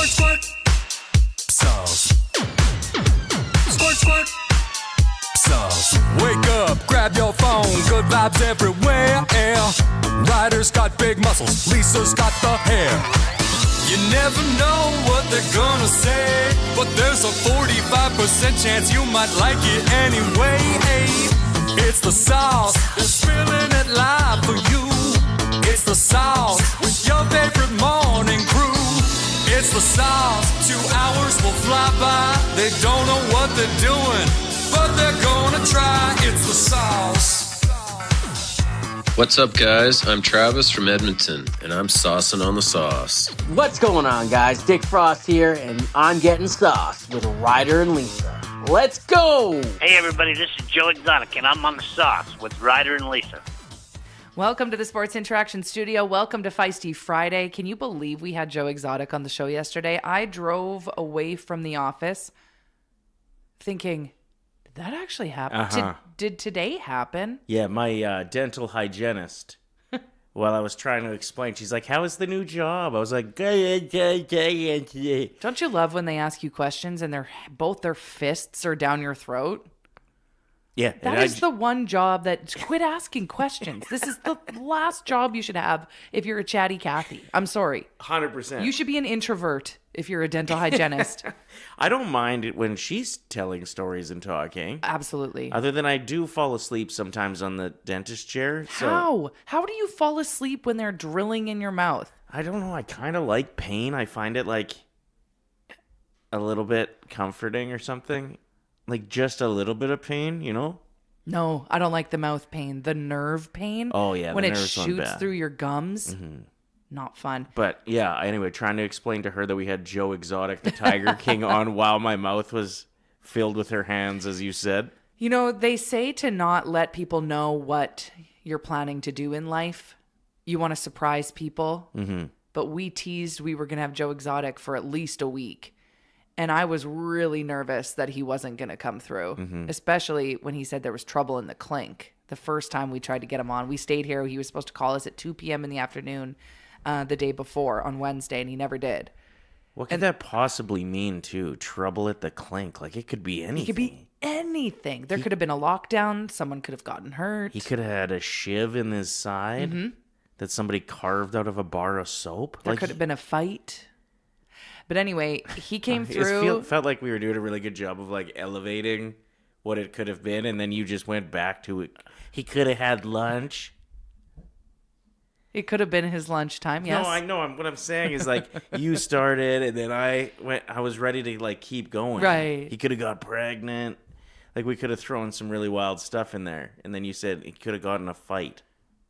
Squirt, squirt. Sauce. Squirt, squirt. Sauce. Wake up, grab your phone. Good vibes everywhere. Ryder's got big muscles. Lisa's got the hair. You never know what they're gonna say, but there's a 45% chance you might like it anyway. It's the sauce. They're spilling it live for you. It's the sauce with your favorite morning crew. It's the sauce. 2 hours will fly by. They don't know what they're doing, but they're gonna try. It's the sauce. What's up, guys? I'm Travis from Edmonton, and I'm saucing on the sauce. What's going on, guys? Dick Frost here, and I'm getting sauce with Ryder and Lisa. Let's go! Hey, everybody, this is Joe Exotic, and I'm on the sauce with Ryder and Lisa. Welcome to the Sports Interaction Studio. Welcome to Feisty Friday. Can you believe we had Joe Exotic on the show yesterday? I drove away from the office thinking, did that actually happen? Did today happen? Yeah, my dental hygienist, while I was trying to explain, she's like, how is the new job? I was like, Don't you love when they ask you questions and both their fists are down your throat? yeah. That is the one job that quit asking questions. This is the last job you should have if you're a chatty Cathy. I'm sorry. 100%. You should be an introvert if you're a dental hygienist. I don't mind it when she's telling stories and talking. Absolutely. Other than I do fall asleep sometimes on the dentist chair. So How? How do you fall asleep when they're drilling in your mouth? I don't know. I kind of like pain. I find it like a little bit comforting or something. Like just a little bit of pain, you know? No, I don't like the mouth pain. The nerve pain. Oh, yeah. When the it nerves one shoots bad. through your gums. Not fun. But yeah, anyway, trying to explain to her that we had Joe Exotic, the Tiger King, on while my mouth was filled with her hands, as you said. You know, they say to not let people know what you're planning to do in life. You want to surprise people. Mm-hmm. But we teased we were going to have Joe Exotic for at least a week. And I was really nervous that he wasn't going to come through, especially when he said there was trouble in the clink. The first time we tried to get him on, we stayed here. He was supposed to call us at 2 p.m. in the afternoon the day before on Wednesday, and he never did. What could that possibly mean, too? Trouble at the clink? Like, it could be anything. It could be anything. There could have been a lockdown. Someone could have gotten hurt. He could have had a shiv in his side that somebody carved out of a bar of soap. There could have been a fight. But anyway, he came through. It felt like we were doing a really good job of like elevating what it could have been, and then you just went back to it. He could have had lunch. It could have been his lunchtime, yes. No, I know. What I'm saying is like you started, and then I was ready to like keep going. Right. He could have got pregnant. Like we could have thrown some really wild stuff in there, and then you said he could have gotten a fight.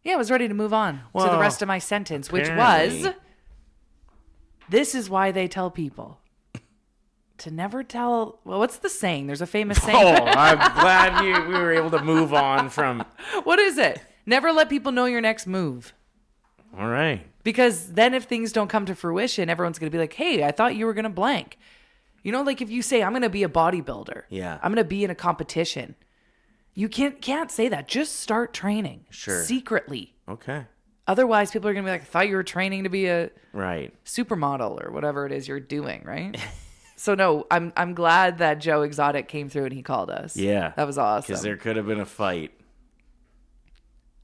Yeah, I was ready to move on to the rest of my sentence, which apparently. was, this is why they tell people to never tell. Well, what's the saying? There's a famous saying. Oh, I'm glad we were able to move on from. What is it? Never let people know your next move. All right. Because then if things don't come to fruition, everyone's going to be like, hey, I thought you were going to blank. You know, like if you say, I'm going to be a bodybuilder. Yeah. I'm going to be in a competition. You can't say that. Just start training. Sure. Secretly. Okay. Otherwise, people are going to be like, I thought you were training to be a supermodel or whatever it is you're doing, right? So, no, I'm glad that Joe Exotic came through and he called us. Yeah. That was awesome. Because there could have been a fight.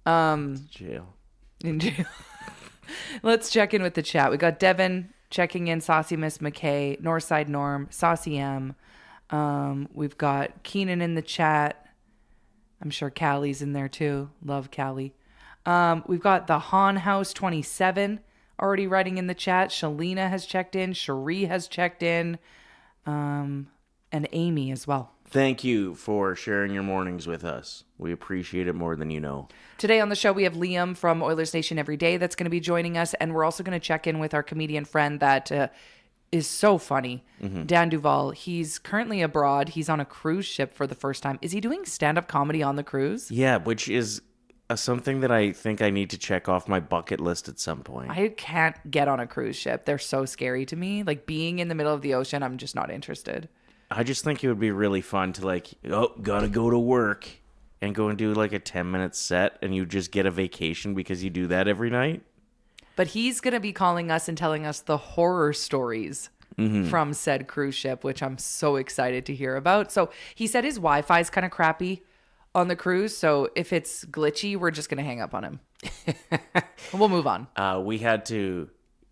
Jail. In jail. Let's check in with the chat. We got Devin checking in, Saucy Miss McKay, Northside Norm, Saucy M. We've got Keenan in the chat. I'm sure Callie's in there too. Love Callie. We've got the Han House 27 already writing in the chat. Shalina has checked in. Cherie has checked in. And Amy as well. Thank you for sharing your mornings with us. We appreciate it more than you know. Today on the show, we have Liam from Oilersnation Everyday that's going to be joining us. And we're also going to check in with our comedian friend that is so funny, Dan Duvall. He's currently abroad. He's on a cruise ship for the first time. Is he doing stand-up comedy on the cruise? Yeah, which is something that I think I need to check off my bucket list at some point. I can't get on a cruise ship. They're so scary to me. Like being in the middle of the ocean, I'm just not interested. I just think it would be really fun to like, gotta go to work and go and do like a 10-minute set and you just get a vacation because you do that every night. But he's going to be calling us and telling us the horror stories from said cruise ship, which I'm so excited to hear about. So he said his Wi-Fi is kind of crappy on the cruise. So if it's glitchy, we're just going to hang up on him. We'll move on.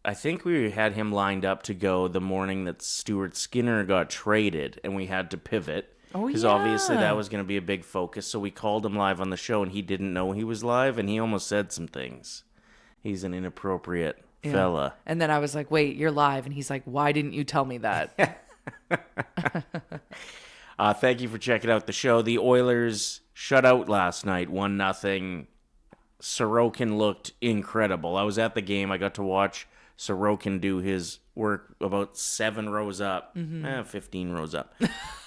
I think we had him lined up to go the morning that Stuart Skinner got traded, and we had to pivot. Oh, Because obviously that was going to be a big focus. So we called him live on the show, and he didn't know he was live, and he almost said some things. He's an inappropriate fella. And then I was like, wait, you're live. And he's like, why didn't you tell me that? Thank you for checking out the show. The Oilers shut out last night, 1-0. Sorokin looked incredible. I was at the game. I got to watch Sorokin do his work about 7 rows up, 15 rows up.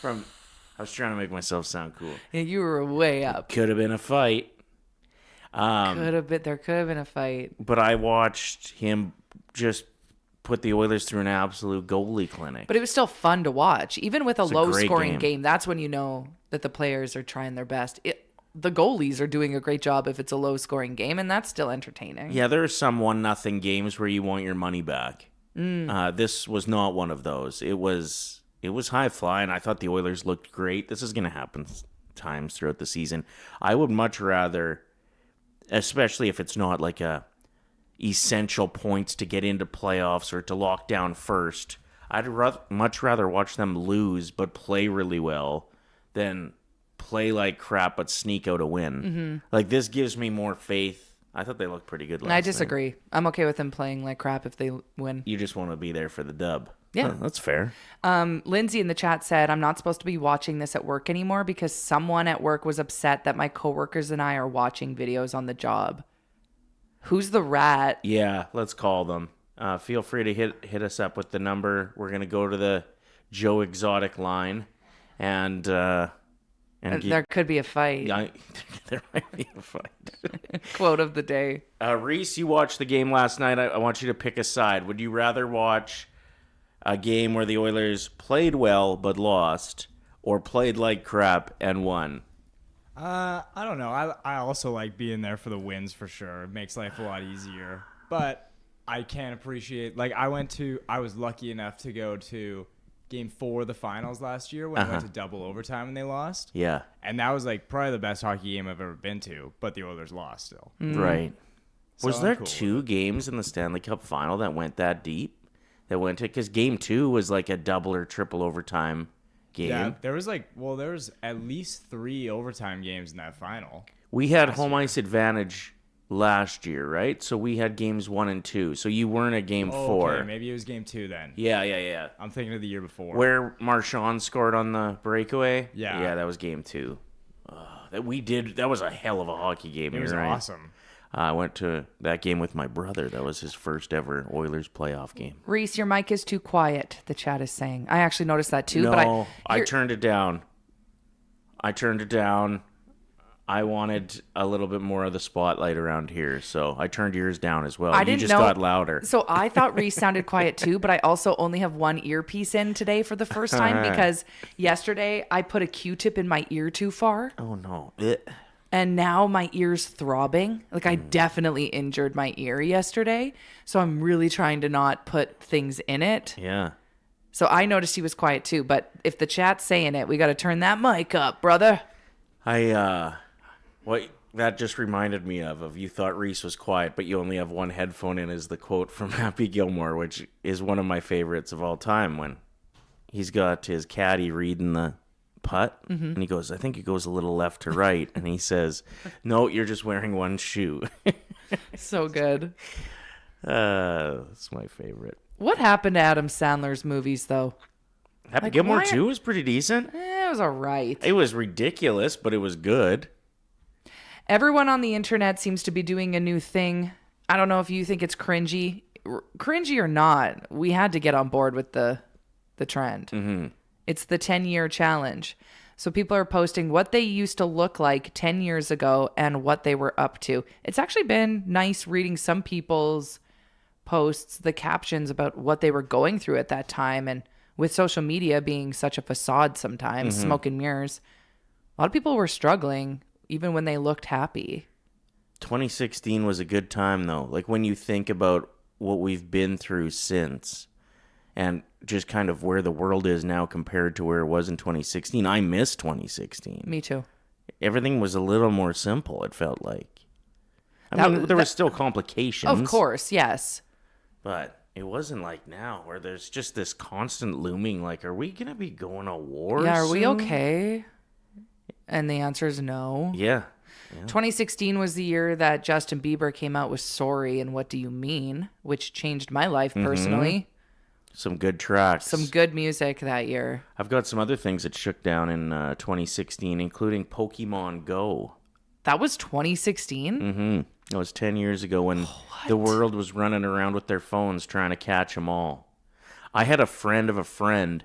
I was trying to make myself sound cool. Yeah, you were way up. Could have been a fight. There could have been a fight. But I watched him just put the Oilers through an absolute goalie clinic. But it was still fun to watch. Even with a low-scoring great game, that's when you know that the players are trying their best. The goalies are doing a great job if it's a low-scoring game, and that's still entertaining. Yeah, there are some 1-0 games where you want your money back. This was not one of those. It was high flying. I thought the Oilers looked great. This is going to happen times throughout the season. I would much rather, especially if it's not like a essential points to get into playoffs or to lock down first, I'd much rather watch them lose but play really well than play like crap but sneak out a win. Like, this gives me more faith. I thought they looked pretty good last night. I disagree. I'm okay with them playing like crap if they win. You just want to be there for the dub. Yeah. Huh, that's fair. Lindsay in the chat said, I'm not supposed to be watching this at work anymore because someone at work was upset that my coworkers and I are watching videos on the job. Who's the rat? Yeah, let's call them. Feel free to hit us up with the number. We're going to go to the Joe Exotic line and there could be a fight. There might be a fight. Quote of the day. Reese, you watched the game last night. I want you to pick a side. Would you rather watch a game where the Oilers played well but lost, or played like crap and won? I don't know. I also like being there for the wins for sure. It makes life a lot easier. But I can appreciate, like, I was lucky enough to go to Game 4 of the finals last year when I went to double overtime and they lost. Yeah. And that was like probably the best hockey game I've ever been to, but the Oilers lost still. Right. So Was I'm there cool 2 games in the Stanley Cup final that went that deep? Because Game 2 was like a double or triple overtime game. Yeah, there was at least 3 overtime games in that final. We had home ice advantage last year, right? So we had games 1 and 2. So you weren't at Game 4. Okay, maybe it was Game 2 then. Yeah. I'm thinking of the year before. Where Marchand scored on the breakaway? Yeah. Yeah, that was Game 2. That was a hell of a hockey game. It was right? awesome. I went to that game with my brother. That was his first ever Oilers playoff game. Reese, your mic is too quiet, the chat is saying. I actually noticed that too. No, but I turned it down. I wanted a little bit more of the spotlight around here, so I turned yours down as well. You just got louder. So I thought Reese sounded quiet too, but I also only have one earpiece in today for the first time because yesterday I put a Q-tip in my ear too far. Oh, no. And now my ear's throbbing. Like, I definitely injured my ear yesterday. So I'm really trying to not put things in it. Yeah. So I noticed he was quiet too. But if the chat's saying it, we got to turn that mic up, brother. What that just reminded me of you thought Reese was quiet, but you only have one headphone in, is the quote from Happy Gilmore, which is one of my favorites of all time, when he's got his caddy reading the putt, and he goes, I think it goes a little left to right, and he says, no, you're just wearing one shoe. So good. That's my favorite. What happened to Adam Sandler's movies, though? Happy Gilmore 2 was pretty decent. It was all right. It was ridiculous, but it was good. Everyone on the internet seems to be doing a new thing. I don't know if you think it's cringy. Cringy or not, we had to get on board with the trend. Mm-hmm. It's the 10-year challenge. So people are posting what they used to look like 10 years ago and what they were up to. It's actually been nice reading some people's posts, the captions about what they were going through at that time. And with social media being such a facade sometimes, smoke and mirrors, a lot of people were struggling even when they looked happy. 2016 was a good time, though. Like, when you think about what we've been through since, and just kind of where the world is now compared to where it was in 2016. I miss 2016. Me too. Everything was a little more simple, it felt like. I mean, there were still complications. Of course, yes. But it wasn't like now where there's just this constant looming, like, are we going to be going to war Yeah, are we soon? okay? And the answer is no. Yeah. 2016 was the year that Justin Bieber came out with Sorry and What Do You Mean, which changed my life personally. Some good tracks. Some good music that year. I've got some other things that shook down in 2016, including Pokemon Go. That was 2016? Mm-hmm. It was 10 years ago when the world was running around with their phones trying to catch them all. I had a friend of a friend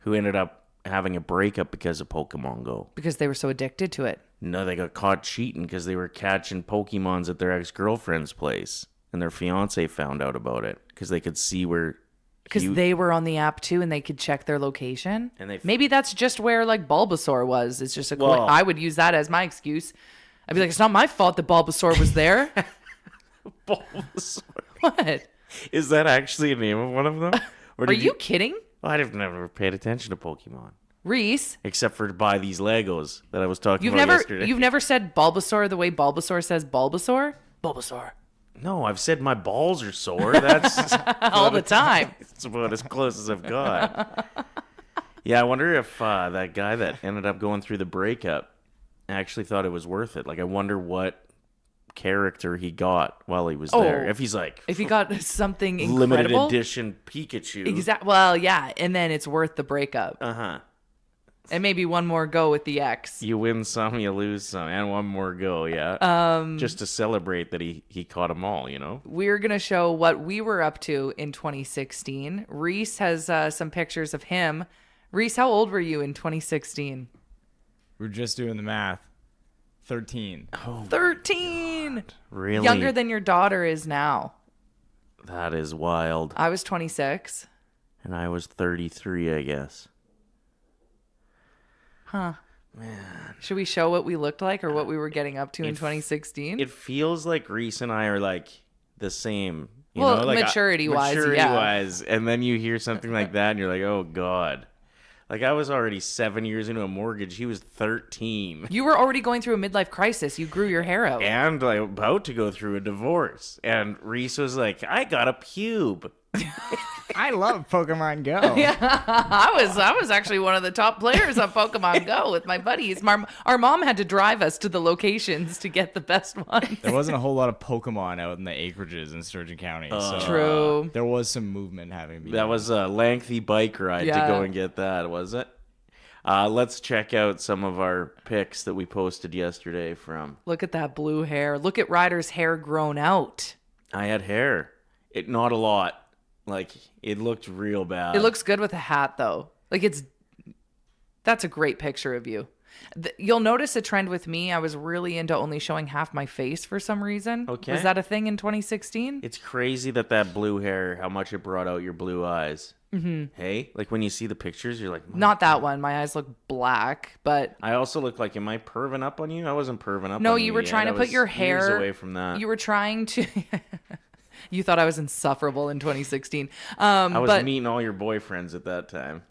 who ended up having a breakup because of Pokemon Go. Because they were so addicted to it. No, they got caught cheating because they were catching Pokemons at their ex-girlfriend's place. And their fiance found out about it because they could see where... Because they were on the app too and they could check their location. And maybe that's just where like Bulbasaur was. It's just I would use that as my excuse. I'd be like, it's not my fault that Bulbasaur was there. Bulbasaur. What? Is that actually a name of one of them? Or Are you kidding? Well, I've never paid attention to Pokemon. Reese. Except for to buy these Legos that I was talking about yesterday. You've never said Bulbasaur the way Bulbasaur says Bulbasaur? Bulbasaur. No, I've said my balls are sore. That's all the time. It's about as close as I've got. Yeah, I wonder if that guy that ended up going through the breakup actually thought it was worth it. Like, I wonder what character he got while he was there. If he's like... If he got something incredible. Limited edition Pikachu. Exactly. Well, yeah, and then it's worth the breakup. Uh-huh. And maybe one more go with the ex. You win some, you lose some, and one more go, yeah. Just to celebrate that he caught them all, you know? We're going to show what we were up to in 2016. Reese has some pictures of him. Reese, how old were you in 2016? We're just doing the math. 13. Oh, 13! really? Younger than your daughter is now. That is wild. I was 26. And I was 33, I guess. Huh. Man. Should we show what we looked like or what we were getting up to in 2016? It feels like Reese and I are like the same. You well, know? Like, maturity-wise, yeah. Maturity-wise. And then you hear something like that and you're like, oh, God. Like, I was already 7 years into a mortgage. He was 13. You were already going through a midlife crisis. You grew your hair out. And like, about to go through a divorce. And Reese was like, I got a pube. I love Pokemon Go. Yeah, I was actually one of the top players on Pokemon Go with my buddies. Our mom had to drive us to the locations to get the best ones. There wasn't a whole lot of Pokemon out in the acreages in Sturgeon County. So True. There was some movement having been. That was a lengthy bike ride to go and get that, was it? Let's check out some of our pics that we posted yesterday from... Look at that blue hair. Look at Ryder's hair grown out. I had hair. Not a lot. Like, it looked real bad. It looks good with a hat, though. Like, that's a great picture of you. You'll notice a trend with me. I was really into only showing half my face for some reason. Okay. Was that a thing in 2016? It's crazy that blue hair, how much it brought out your blue eyes. Mm-hmm. Hey? Like, when you see the pictures, you're like... Not that one. My eyes look black, but... I also look like, am I perving up on you? I wasn't perving up on you. No, you were trying to put your hair... years away from that. You were trying to... You thought I was insufferable in 2016. I was meeting all your boyfriends at that time.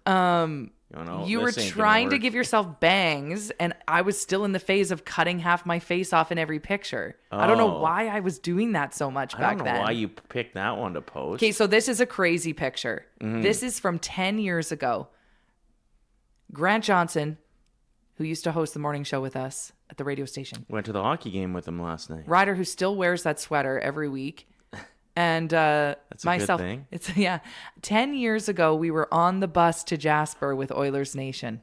You were trying to give yourself bangs, and I was still in the phase of cutting half my face off in every picture. I don't know why I was doing that so much back then. I don't know why you picked that one to post. Okay, so this is a crazy picture. Mm-hmm. This is from 10 years ago. Grant Johnson, who used to host the morning show with us at the radio station. Went to the hockey game with him last night. Ryder, who still wears that sweater every week. And that's myself, a good thing. It's 10 years ago, we were on the bus to Jasper with Oilers Nation,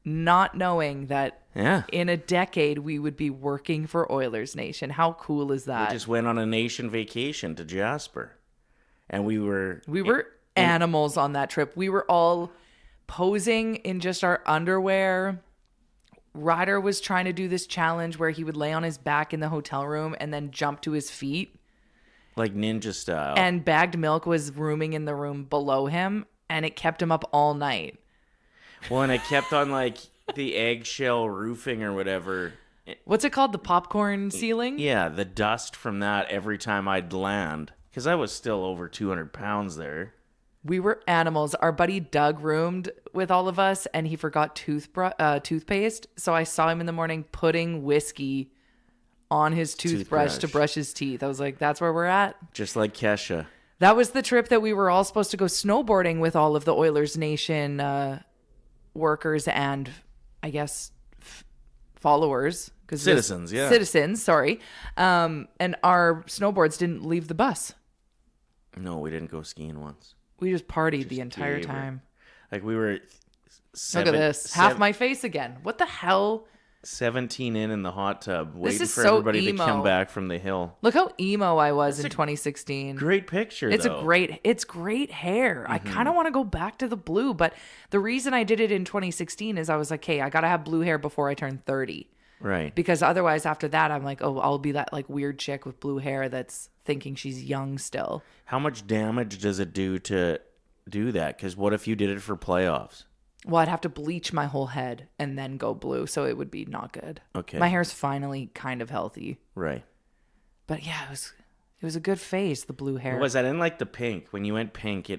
not knowing that in a decade we would be working for Oilers Nation. How cool is that? We just went on a nation vacation to Jasper, and we were animals on that trip. We were all posing in just our underwear. Ryder was trying to do this challenge where he would lay on his back in the hotel room and then jump to his feet. Like ninja style. And bagged milk was rooming in the room below him, and it kept him up all night. Well, and it kept on like the eggshell roofing or whatever. What's it called? The popcorn ceiling? Yeah, the dust from that every time I'd land. Because I was still over 200 pounds there. We were animals. Our buddy Doug roomed with all of us, and he forgot toothpaste. So I saw him in the morning putting whiskey on his toothbrush to brush his teeth. I was like, that's where we're at. Just like Kesha. That was the trip that we were all supposed to go snowboarding with all of the Oilersnation workers and, I guess, followers. Citizens, yeah. Citizens, sorry. And our snowboards didn't leave the bus. No, we didn't go skiing once. We just partied the entire time. Like we were Look at this. Half my face again. What the hell? 17 in the hot tub, waiting is for so everybody emo. to come back from the hill. Look how emo I was in 2016. Great picture, It's though. it's great hair. I kind of want to go back to the blue, but the reason I did it in 2016 is I was like, hey, I got to have blue hair before I turn 30. Right. Because otherwise after that, I'm like, oh, I'll be that like weird chick with blue hair that's thinking she's young still. How much damage does it do to do that? Because what if you did it for playoffs? Well, I'd have to bleach my whole head and then go blue, so it would be not good. Okay. My hair's finally kind of healthy. Right. But yeah, it was a good phase, the blue hair. Was that in like the pink? When you went pink,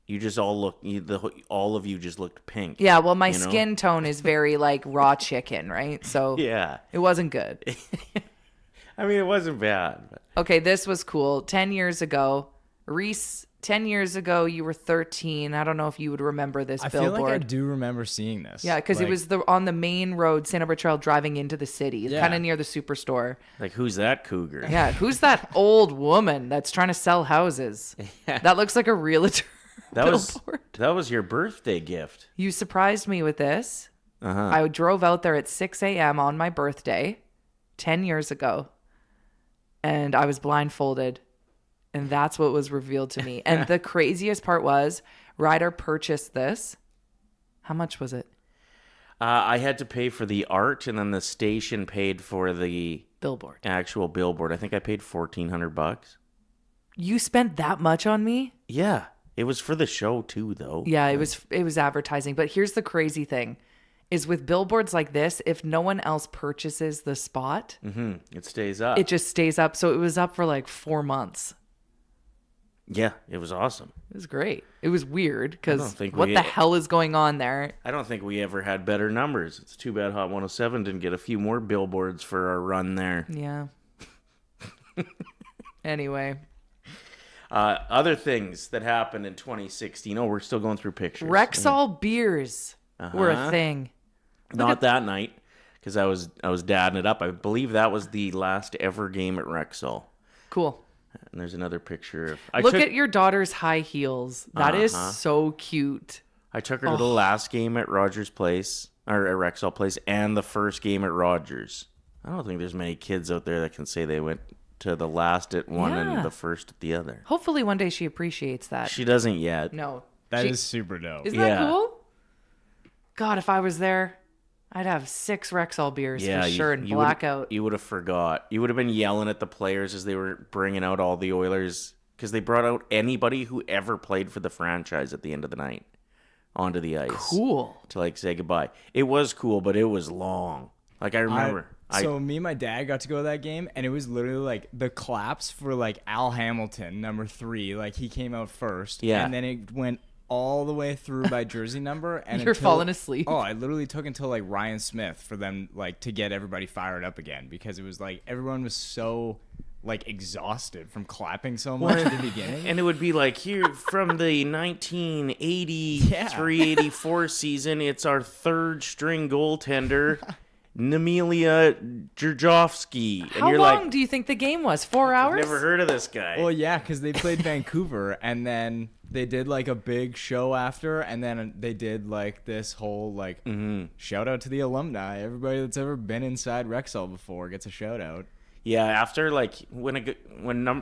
you just all look all of you just looked pink. Yeah, well, my you know? skin tone is very like raw chicken, right? So Yeah. it wasn't good. I mean, it wasn't bad. But... Okay, this was cool. 10 years ago, Reese, 10 years ago, you were 13. I don't know if you would remember this I billboard. feel like I do remember seeing this. Yeah, because it was on the main road, St. Albert Trail, driving into the city, Yeah. kind of near the superstore. Like, who's that cougar? Yeah, who's that old woman that's trying to sell houses? That looks like a realtor billboard. That was your birthday gift. You surprised me with this. Uh-huh. I drove out there at 6 a.m. on my birthday 10 years ago, and I was blindfolded, and that's what was revealed to me. And the craziest part was Ryder purchased this. How much was it? I had to pay for the art, and then the station paid for the Billboard. actual billboard. I think I paid $1,400. You spent that much on me? Yeah, it was for the show too, though. Yeah, it was advertising. But here's the crazy thing. Is with billboards like this, if no one else purchases the spot, it stays up. it just stays up. So it was up for like 4 months. Yeah, it was awesome. It was great. It was weird because think what we- the hell is going on there? I don't think we ever had better numbers. It's too bad Hot 107 didn't get a few more billboards for our run there. Yeah. Anyway, Other things that happened in 2016. Oh, we're still going through pictures. Rexall beers were a Uh-huh. thing. Not that night, because I was dadding it up. I believe that was the last ever game at Rexall. Cool. And there's another picture of. Look at your daughter's high heels. That is so cute. I took her to the last game at Rogers Place, or at Rexall Place, and the first game at Rogers. I don't think there's many kids out there that can say they went to the last at one Yeah. and the first at the other. Hopefully one day she appreciates that. She doesn't yet. No. That is super dope. Isn't that Yeah. cool? God, if I was there, I'd have 6 Rexall beers for sure and blackout. You would have forgot. You would have been yelling at the players as they were bringing out all the Oilers, because they brought out anybody who ever played for the franchise at the end of the night onto the ice. Cool. To like say goodbye. It was cool, but it was long. Like I remember. So me and my dad got to go to that game, and it was literally like the claps for like Al Hamilton, number 3. Like he came out first, Yeah. and then it went all the way through by jersey number. And You're falling asleep. Oh, I literally took until like Ryan Smith for them like to get everybody fired up again, because it was like everyone was so like exhausted from clapping so much at the beginning. And it would be like, here from the 1983-84 season, it's our third string goaltender, Nemilia Djurjovski. And How you're long like, do you think the game was? 4 hours? never heard of this guy. Well, yeah, because they played Vancouver, and then they did like a big show after, and then they did like this whole like shout out to the alumni. Everybody that's ever been inside Rexall before gets a shout out. Yeah, after like when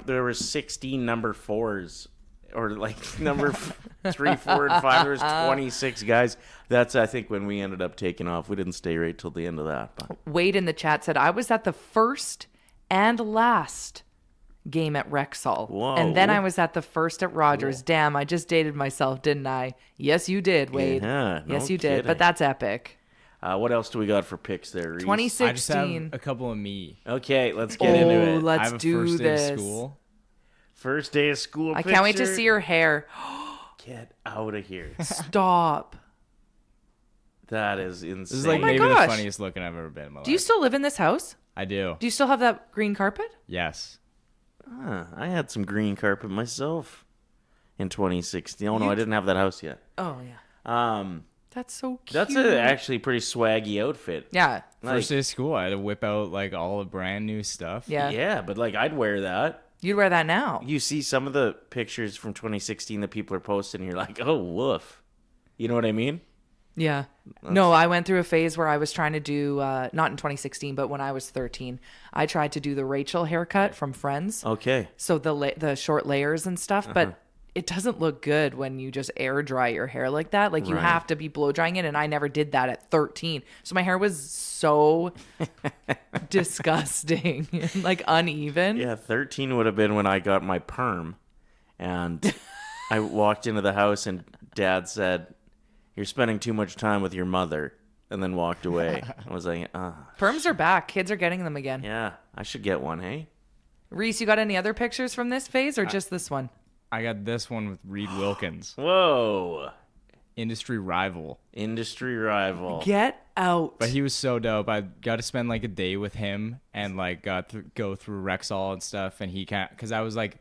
there was 16 number 4s, or like number 3, 4, and 5, there was 26 guys. That's I think when we ended up taking off. We didn't stay right till the end of that. But. Wade in the chat said, I was at the first and last game at Rexall. Whoa. And then I was at the first at Rogers. Damn, I just dated myself, didn't I? Yes, you did, Wade. Yeah, no yes, you did. kidding. But that's epic. What else do we got for picks there, Reese? 2016. I just have a couple of me. Okay, let's get into it. I Let's have a do first day this. of school. First day of school. I can't wait to picture. see your hair. Get out of here. Stop. That is insane. This is like my maybe gosh. the funniest looking I've ever been in my life. Do you still live in this house? I do. Do you still have that green carpet? Yes. I had some green carpet myself in 2016. Oh, no, I didn't have that house yet. Oh, yeah. That's so cute. That's a actually pretty swaggy outfit. Yeah. First day of school, I had to whip out like all the brand new stuff. Yeah. Yeah, but like I'd wear that. You'd wear that now. You see some of the pictures from 2016 that people are posting, and you're like, oh, woof. You know what I mean? Yeah. No, I went through a phase where I was trying to do, not in 2016, but when I was 13, I tried to do the Rachel haircut from Friends. Okay. So the short layers and stuff, but it doesn't look good when you just air dry your hair like that. Like you Right. have to be blow drying it, and I never did that at 13. So my hair was so disgusting, like uneven. Yeah, 13 would have been when I got my perm, and I walked into the house, and Dad said, "You're spending too much time with your mother," and then walked away. I was like, Perms are back. Kids are getting them again. yeah, I should get one, hey? Reese, you got any other pictures from this phase or just this one? I got this one with Reed Wilkins, Whoa. industry rival. Industry rival. Get out. But he was so dope. I got to spend like a day with him and like got to go through Rexall and stuff. And he can't, because I was like,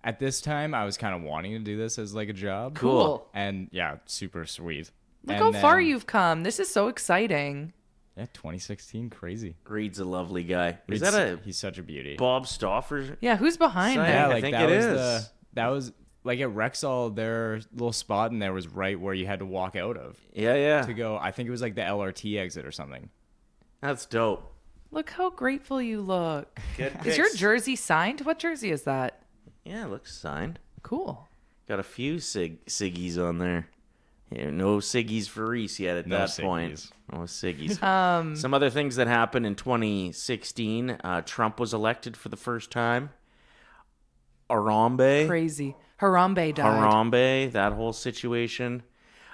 at this time, I was kind of wanting to do this as like a job. Cool. And yeah, super sweet. Look And how far then- you've come. This is so exciting. Yeah, 2016, crazy. Reed's a lovely guy. Is Reed's- that a He's such a beauty. Bob Stauffer? Yeah, who's behind Side- that? Yeah, I like think that it was is. that was like at Rexall, their little spot in there was right where you had to walk out of Yeah. to go. I think it was like the LRT exit or something. That's dope. Look how grateful you look. Good Is your pics. jersey signed? What jersey is that? Yeah, it looks signed. Cool. Got a few Siggies on there. Yeah, no Siggies for Reese yet at No that point. Siggies. No Siggies. Some other things that happened in 2016. Trump was elected for the first time. Harambe. Crazy. Harambe died. Harambe, that whole situation.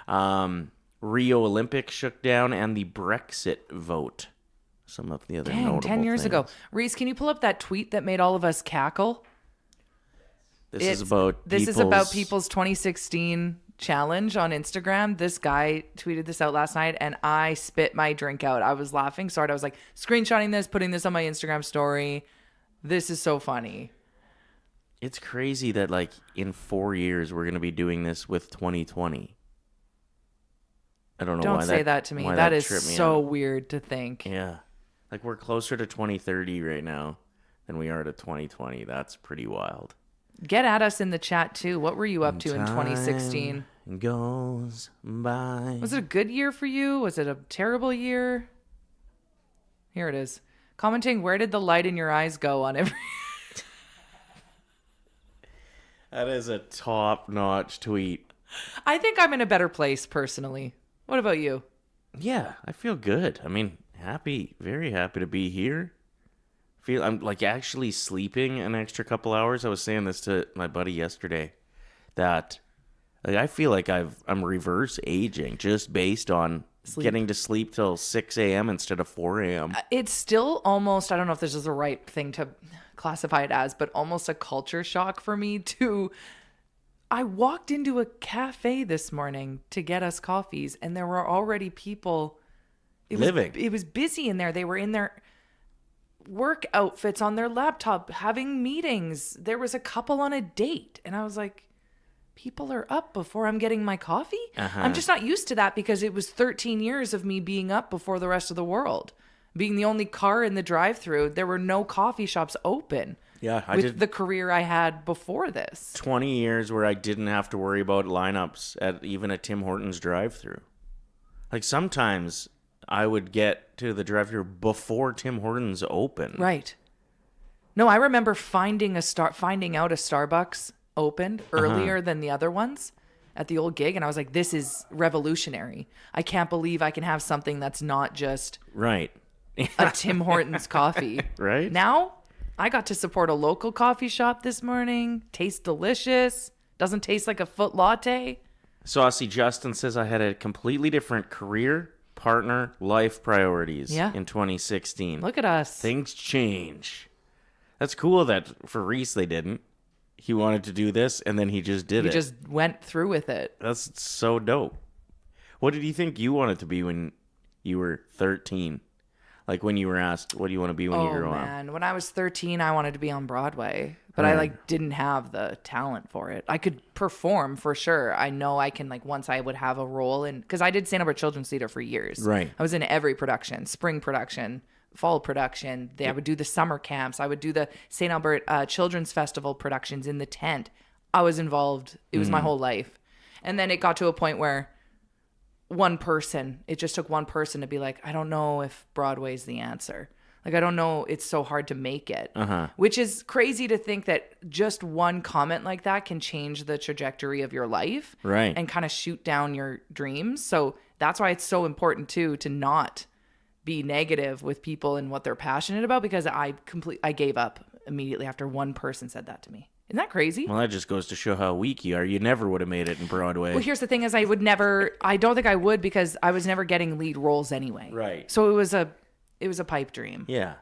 Rio Olympics shook down, and the Brexit vote. Some of the other Dang, notable 10 years ago. things. Reese, can you pull up that tweet that made all of us cackle? This is about people's 2016 challenge on Instagram. This guy tweeted this out last night, and I spit my drink out. I was laughing so hard. I was like, screenshotting this, putting this on my Instagram story. This is so funny. It's crazy that like in 4 years we're gonna be doing this with 2020. I don't know Don't why say that to me. why That is tripped me so out. weird to think. Yeah, like we're closer to 2030 right now than we are to 2020. That's pretty wild. Get at us in the chat too. What were you up to in 2016? Time goes by. Was it a good year for you? Was it a terrible year? Here it is. Commenting, where did the light in your eyes go on every... That is a top-notch tweet. I think I'm in a better place personally. What about you? Yeah, I feel good. I mean, happy, very happy to be here. I'm like actually sleeping an extra couple hours. I was saying this to my buddy yesterday that like, I feel like I'm reverse aging just based on getting to sleep till 6 a.m. instead of 4 a.m. It's still almost, I don't know if this is the right thing to classify it as, but almost a culture shock for me to... I walked into a cafe this morning to get us coffees, and there were already people... Living. It was busy in there. They were in their work outfits on their laptop having meetings. There was a couple on a date, and I was like... People are up before I'm getting my coffee? I'm just not used to that because it was 13 years of me being up before the rest of the world. Being the only car in the drive-thru, there were no coffee shops open. Yeah, I with did the career I had before this. 20 years where I didn't have to worry about lineups at even a Tim Hortons drive-thru. Like sometimes I would get to the drive-thru before Tim Hortons opened. Right. No, I remember finding out a Starbucks opened earlier than the other ones at the old gig, and I was like, this is revolutionary. I can't believe I can have something that's not just Right. a Tim Hortons coffee. Right. Now, I got to support a local coffee shop this morning. Tastes delicious. Doesn't taste like a foot latte. Saucy Justin says I had a completely different career, partner, life priorities in 2016. Look at us. Things change. That's cool that for Reese they didn't. he wanted to do this, and then he just did He it. just went through with it. That's so dope. What did you think you wanted to be when you were 13? Like when you were asked, what do you want to be when you grow up? Man, when I was 13, I wanted to be on Broadway, but I didn't have the talent for it. I could perform for sure. I know I can once I would have a role in, because I did St. Albert Children's Theater for years. Right. I was in every production, spring production, fall production. I would do the summer camps. I would do the St. Albert Children's Festival productions in the tent. I was involved. It was my whole life. And then it got to a point where it just took one person to be like, I don't know if Broadway's the answer. I don't know. It's so hard to make it, which is crazy to think that just one comment like that can change the trajectory of your life, right? And kind of shoot down your dreams. So that's why it's so important too, to not be negative with people and what they're passionate about, because I gave up immediately after one person said that to me. Isn't that crazy? Well, that just goes to show how weak you are. You never would have made it in Broadway. Well, here's the thing is I don't think I would, because I was never getting lead roles anyway. Right. So it was a pipe dream. Yeah.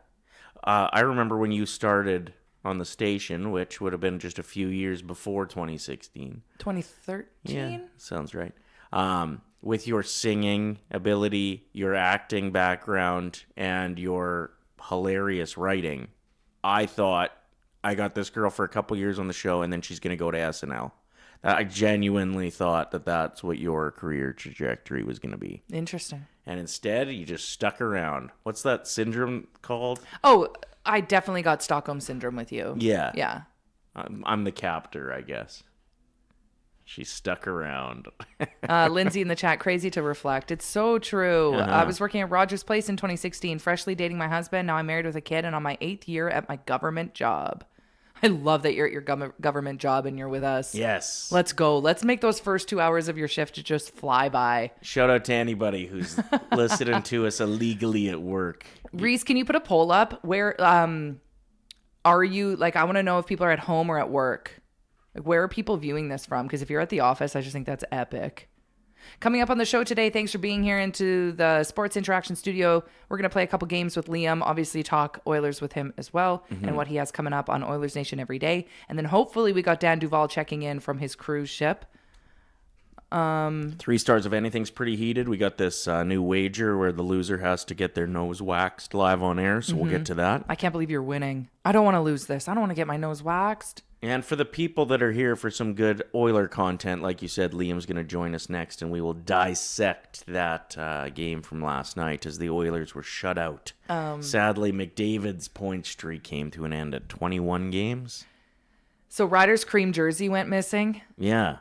I remember when you started on the station, which would have been just a few years before 2016. 2013? Yeah, sounds right. With your singing ability, your acting background, and your hilarious writing, I thought, I got this girl for a couple years on the show, and then she's going to go to SNL. I genuinely thought that that's what your career trajectory was going to be. Interesting. And instead, you just stuck around. What's that syndrome called? Oh, I definitely got Stockholm Syndrome with you. Yeah. Yeah. I'm the captor, I guess. She stuck around. Lindsay in the chat, crazy to reflect. It's so true. I was working at Rogers Place in 2016, freshly dating my husband. Now I'm married with a kid and on my 8th year at my government job. I love that you're at your government job and you're with us. Yes. Let's go. Let's make those first 2 hours of your shift just fly by. Shout out to anybody who's listening to us illegally at work. Reese, can you put a poll up? Where are you? I want to know if people are at home or at work. Where are people viewing this from? Because if you're at the office, I just think that's epic. Coming up on the show today, thanks for being here into the Sports Interaction Studio. We're going to play a couple games with Liam, obviously talk Oilers with him as well, and what he has coming up on Oilersnation Everyday. And then hopefully we got Dan Duvall checking in from his cruise ship. 3 stars of anything's pretty heated. We got this new wager where the loser has to get their nose waxed live on air, so we'll get to that. I can't believe you're winning. I don't want to lose this. I don't want to get my nose waxed. And for the people that are here for some good Oiler content, like you said, Liam's going to join us next, and we will dissect that game from last night as the Oilers were shut out. Sadly, McDavid's point streak came to an end at 21 games. So Ryder's cream jersey went missing. Yeah.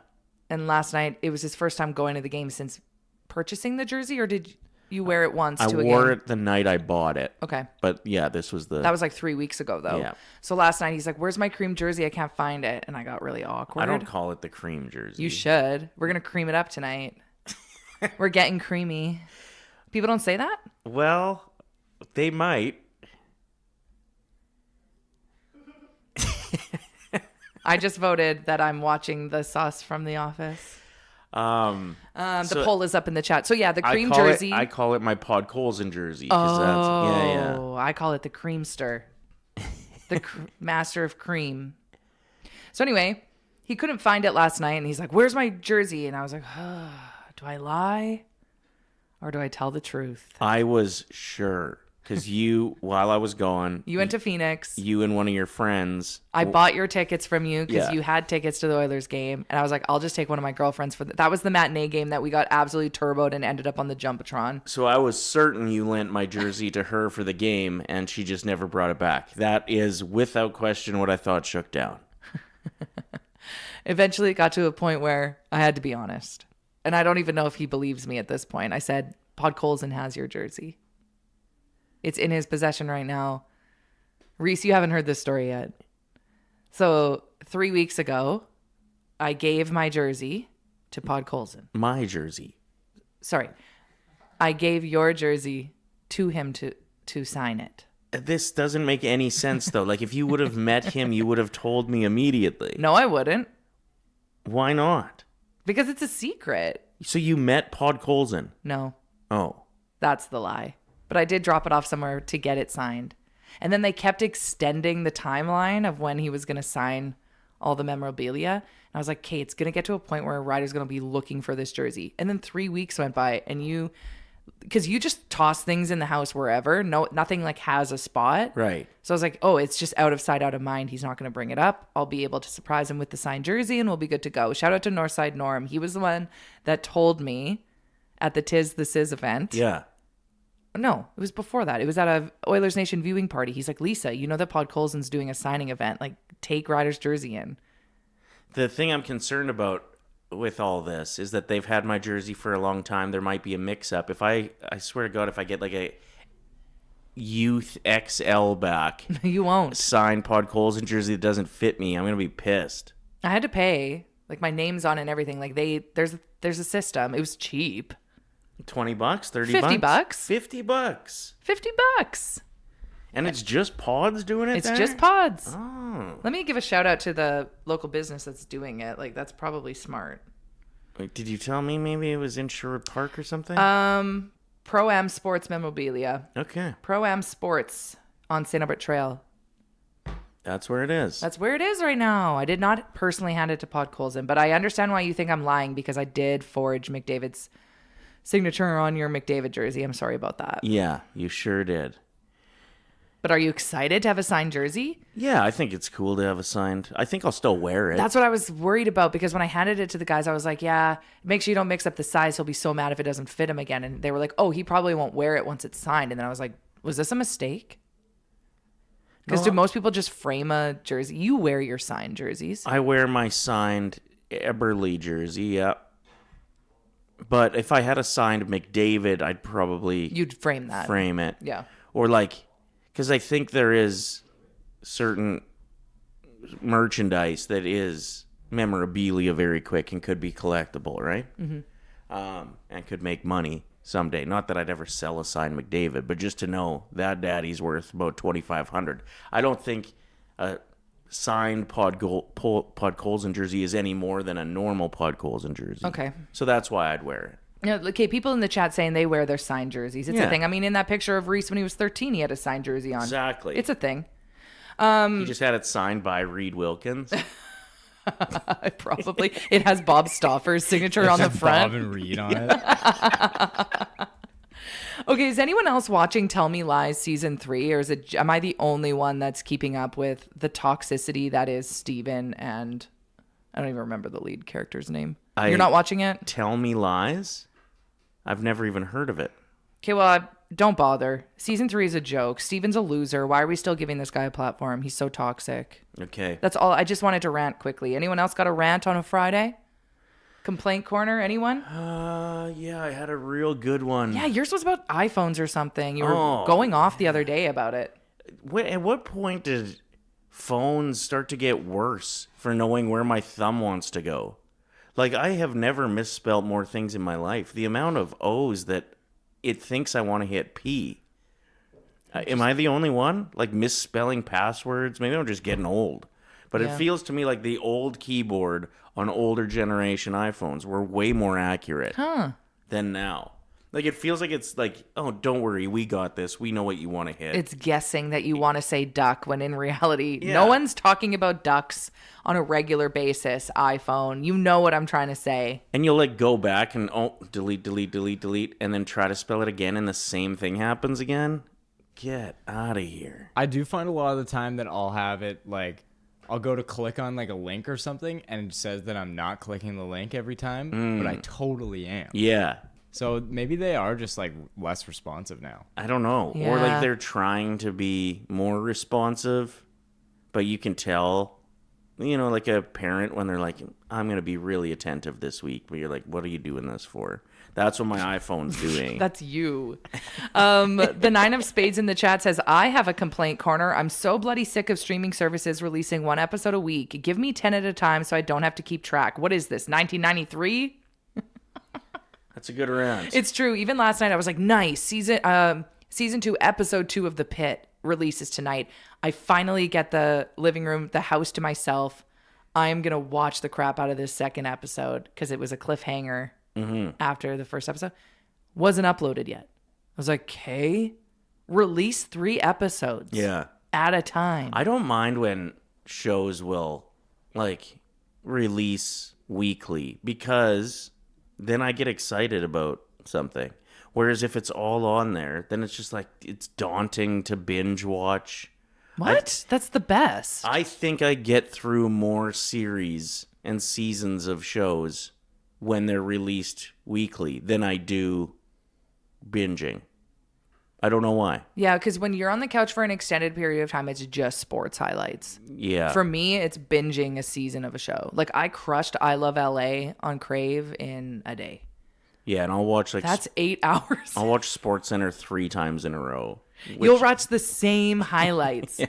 And last night, it was his first time going to the game since purchasing the jersey, or did you wear it once to a game? I wore it the night I bought it. Okay. But yeah, this was That was 3 weeks ago, though. Yeah. So last night, he's like, where's my cream jersey? I can't find it. And I got really awkward. I don't call it the cream jersey. You should. We're going to cream it up tonight. We're getting creamy. People don't say that? Well, they might. I just voted that I'm watching the Sauce from The Office. The poll is up in the chat. So yeah, the cream jersey. I call it my Pod Colson jersey. Oh, I call it the creamster. The master of cream. So anyway, he couldn't find it last night, and he's like, "Where's my jersey?" And I was like, "Do I lie, or do I tell the truth?" I was sure. Because while I was gone... You went to Phoenix. You and one of your friends... I bought your tickets from you because Yeah. you had tickets to the Oilers game. And I was like, I'll just take one of my girlfriends for that was the matinee game that we got absolutely turboed and ended up on the Jumbotron. So I was certain you lent my jersey to her for the game, and she just never brought it back. That is, without question, what I thought shook down. Eventually it got to a point where I had to be honest. And I don't even know if he believes me at this point. I said, Pod Colson has your jersey. It's in his possession right now. Reese, you haven't heard this story yet. So 3 weeks ago, I gave my jersey to Pod Colson. My jersey. Sorry. I gave your jersey to him to sign it. This doesn't make any sense, though. Like, if you would have met him, you would have told me immediately. No, I wouldn't. Why not? Because it's a secret. So you met Pod Colson? No. Oh. That's the lie. But I did drop it off somewhere to get it signed. And then they kept extending the timeline of when he was going to sign all the memorabilia. And I was like, okay, it's going to get to a point where Ryder's going to be looking for this jersey. And then 3 weeks went by and because you just toss things in the house wherever. Nothing like has a spot. Right. So I was like, oh, it's just out of sight, out of mind. He's not going to bring it up. I'll be able to surprise him with the signed jersey and we'll be good to go. Shout out to Northside Norm. He was the one that told me at the Tis the Sizz event. Yeah. No, it was before that. It was at a Oilers Nation viewing party. He's like, Lisa, you know that Pod Colson's doing a signing event. Like, take Ryder's jersey in. The thing I'm concerned about with all this is that they've had my jersey for a long time. There might be a mix-up. If I swear to God, if I get like a Youth XL back, You won't. signed Pod Colson jersey that doesn't fit me, I'm gonna be pissed. I had to pay. Like, my name's on it and everything. Like, there's a system. It was cheap. $20, $30, $50. $50. $50. And it's just Pods doing it. It's there? just Pods. Oh. Let me give a shout out to the local business that's doing it. Like, that's probably smart. Wait, did you tell me maybe it was in Sherwood Park or something? Pro-Am Sports Memorabilia. Okay. Pro-Am Sports on St. Albert Trail. That's where it is. That's where it is right now. I did not personally hand it to Pod Colson, but I understand why you think I'm lying because I did forge McDavid's signature on your McDavid jersey. I'm sorry about that. Yeah, you sure did. But are you excited to have a signed jersey? Yeah, I think it's cool to have a signed. I think I'll still wear it. That's what I was worried about because when I handed it to the guys, I was like, yeah, make sure you don't mix up the size. He'll be so mad if it doesn't fit him again. And they were like, oh, he probably won't wear it once it's signed. And then I was like, was this a mistake? Because do most people just frame a jersey? You wear your signed jerseys. I wear my signed Eberle jersey, yeah. But if I had a signed McDavid, I'd probably You'd frame that. frame it. Yeah. Or like, because I think there is certain merchandise that is memorabilia very quick and could be collectible, right? Mm-hmm. And could make money someday. Not that I'd ever sell a signed McDavid, but just to know that daddy's worth about $2,500. I don't think a signed Pod Colson jersey is any more than a normal Pod Colson jersey. Okay. So that's why I'd wear it. Yeah, okay, people in the chat saying they wear their signed jerseys. It's a thing. I mean, in that picture of Reese when he was 13, he had a signed jersey on. Exactly. It's a thing. He just had it signed by Reed Wilkins. Probably. It has Bob Stauffer's signature on the front. Bob and Reed on it. Okay, is anyone else watching Tell Me Lies season 3, or am I the only one that's keeping up with the toxicity that is Steven and I don't even remember the lead character's name. You're not watching it? Tell Me Lies? I've never even heard of it. Okay, well, don't bother. Season 3 is a joke. Steven's a loser. Why are we still giving this guy a platform? He's so toxic. Okay. That's all. I just wanted to rant quickly. Anyone else got a rant on a Friday? Complaint corner? Anyone? Yeah, I had a real good one. Yeah, yours was about iPhones or something. You were going off the other day about it. At what point did phones start to get worse for knowing where my thumb wants to go? Like, I have never misspelled more things in my life. The amount of O's that it thinks I want to hit P. Am I the only one? Like, misspelling passwords? Maybe I'm just getting old. But it feels to me like the old keyboard on older generation iPhones were way more accurate than now. Like, it feels like it's like, oh, don't worry, we got this. We know what you want to hit. It's guessing that you want to say duck when in reality, no one's talking about ducks on a regular basis. iPhone, you know what I'm trying to say. And you'll like go back and delete, and then try to spell it again, and the same thing happens again. Get out of here. I do find a lot of the time that I'll have it like I'll go to click on like a link or something, and it says that I'm not clicking the link every time, but I totally am. Yeah. So maybe they are just like less responsive now. I don't know. Yeah. Or like they're trying to be more responsive, but you can tell, you know, like a parent when they're like, I'm going to be really attentive this week. But you're like, what are you doing this for? That's what my iPhone's doing. That's you. The 9 of Spades in the chat says, I have a complaint corner. I'm so bloody sick of streaming services releasing 1 episode a week. Give me 10 at a time so I don't have to keep track. What is this, 1993? That's a good rant. It's true. Even last night I was like, nice. Season 2, episode 2 of The Pit releases tonight. I finally get the living room, the house to myself. I am going to watch the crap out of this second episode because it was a cliffhanger after the first episode. Wasn't uploaded yet. I was like, okay, release 3 episodes Yeah. at a time. I don't mind when shows will like release weekly, because then I get excited about something. Whereas if it's all on there, then it's just like it's daunting to binge watch. What? That's the best. I think I get through more series and seasons of shows when they're released weekly than I do binging. I don't know why. Yeah, because when you're on the couch for an extended period of time, it's just sports highlights. Yeah. For me, it's binging a season of a show. Like, I crushed I Love LA on Crave in a day. Yeah, and I'll watch like That's 8 hours. I'll watch SportsCenter 3 times in a row. You'll watch the same highlights. Yeah.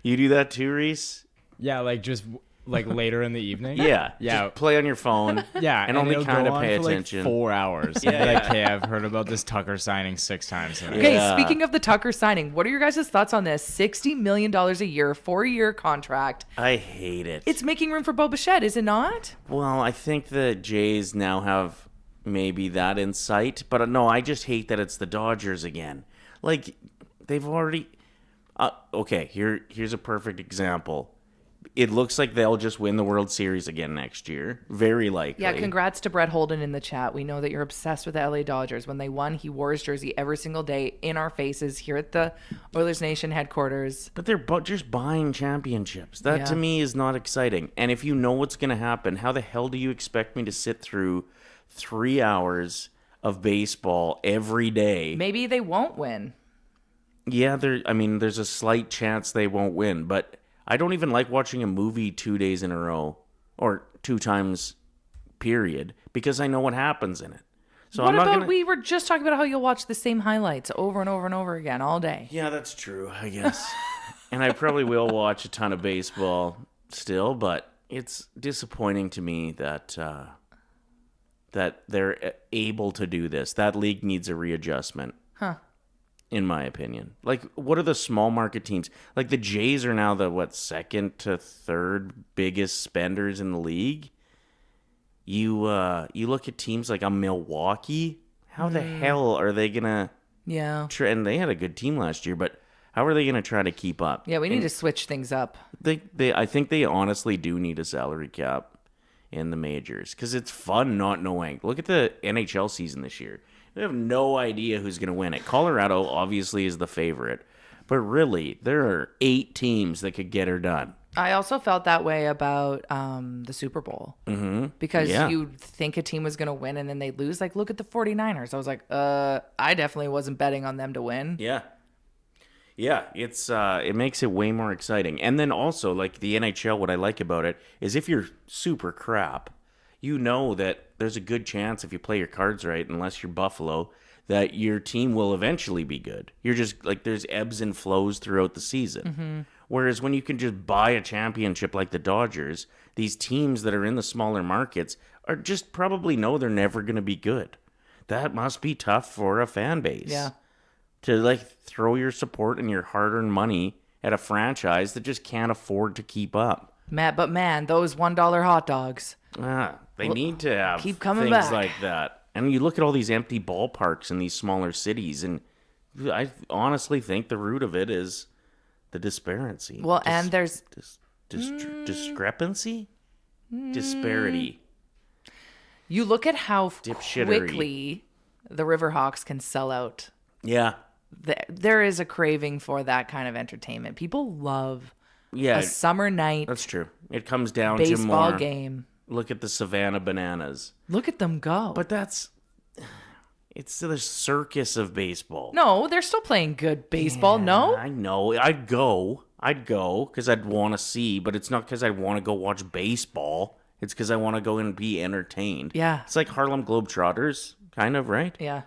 You do that too, Reese? Yeah, like just like later in the evening. Yeah. Yeah. Just play on your phone. Yeah, And only it'll kind go of on pay for attention. Like 4 hours. Yeah. Like, hey, I've heard about this Tucker signing 6 times tonight. Okay, Yeah. speaking of the Tucker signing, what are your guys' thoughts on this? $60 million a year, 4-year contract. I hate it. It's making room for Bo Bichette, is it not? Well, I think the Jays now have maybe that in sight, but no, I just hate that it's the Dodgers again. Like, they've already... okay, here's a perfect example. It looks like they'll just win the World Series again next year. Very likely. Yeah, congrats to Brett Holden in the chat. We know that you're obsessed with the LA Dodgers. When they won, he wore his jersey every single day in our faces here at the Oilers Nation headquarters. But they're just buying championships. That Yeah. to me is not exciting. And if you know what's going to happen, how the hell do you expect me to sit through 3 hours of baseball every day? Maybe they won't win. Yeah, there's a slight chance they won't win, but I don't even like watching a movie 2 days in a row or 2 times period because I know what happens in it. So What I'm not about gonna... we were just talking about how you'll watch the same highlights over and over and over again all day. Yeah, that's true, I guess. And I probably will watch a ton of baseball still, but it's disappointing to me that that they're able to do this. That league needs a readjustment. In my opinion. Like, what are the small market teams? Like, the Jays are now the, second to third biggest spenders in the league? You look at teams like a Milwaukee. How the hell are they going to... Yeah. And they had a good team last year, but how are they going to try to keep up? Yeah, we need to switch things up. I think they honestly do need a salary cap in the majors because it's fun not knowing. Look at the NHL season this year. We have no idea who's going to win it. Colorado obviously is the favorite, but really, there are 8 teams that could get her done. I also felt that way about the Super Bowl. Mm-hmm. Because you'd think a team was going to win and then they'd lose. Like, look at the 49ers. I was like, I definitely wasn't betting on them to win. Yeah. Yeah, it makes it way more exciting. And then also, like, the NHL, what I like about it is if you're super crap, you know that there's a good chance if you play your cards right, unless you're Buffalo, that your team will eventually be good. You're just like there's ebbs and flows throughout the season. Mm-hmm. Whereas when you can just buy a championship like the Dodgers, these teams that are in the smaller markets are just probably know they're never going to be good. That must be tough for a fan base. Yeah. To like throw your support and your hard-earned money at a franchise that just can't afford to keep up. But man, those $1 hot dogs. They need to have keep coming things back. like that. And you look at all these empty ballparks in these smaller cities, and I honestly think the root of it is the disparity. Well, and there's... discrepancy? Disparity. You look at how Dipshittery. quickly the Riverhawks can sell out. Yeah. There is a craving for that kind of entertainment. People love Yeah. a summer night That's true. It comes down to baseball more. game. Look at the Savannah Bananas. Look at them go. But it's the circus of baseball. no, they're still playing good baseball. No? I know. I'd go because I'd want to see, but it's not because I want to go watch baseball. It's because I want to go and be entertained. Yeah. It's like Harlem Globetrotters, kind of, right? Yeah.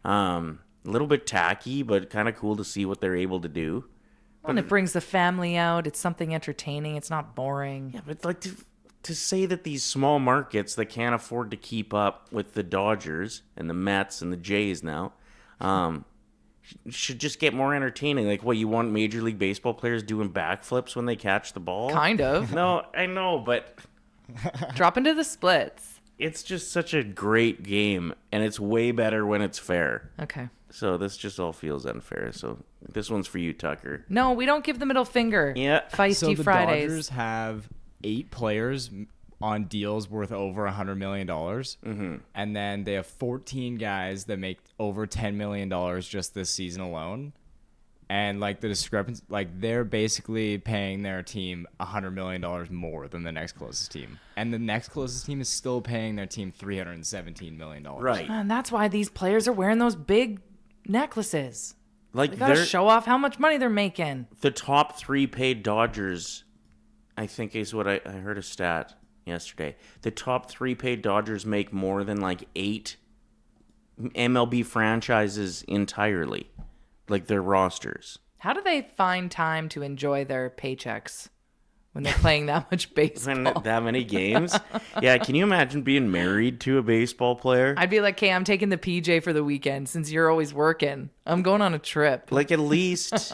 A little bit tacky, but kind of cool to see what they're able to do. And it brings the family out. It's something entertaining. It's not boring. Yeah, but like to say that these small markets that can't afford to keep up with the Dodgers and the Mets and the Jays now, should just get more entertaining. Like, what, you want Major League Baseball players doing backflips when they catch the ball? Kind of. No, I know, but Drop into the splits. it's just such a great game, and it's way better when it's fair. Okay. So this just all feels unfair. So this one's for you, Tucker. No, we don't give the middle finger. Yeah. Feisty So the Fridays. Dodgers have 8 players on deals worth over $100 million. Mm-hmm. And then they have 14 guys that make over $10 million just this season alone. And like the discrepancy, like they're basically paying their team $100 million more than the next closest team. And the next closest team is still paying their team $317 million. Right. And that's why these players are wearing those big necklaces. Like They gotta show off how much money they're making. the top 3 paid Dodgers, I think is what I heard a stat yesterday. The top 3 paid Dodgers make more than like 8 MLB franchises entirely. Like their rosters. How do they find time to enjoy their paychecks when they're playing that much baseball? When that many games? Yeah, can you imagine being married to a baseball player? I'd be like, "Okay, I'm taking the PJ for the weekend since you're always working. I'm going on a trip." Like at least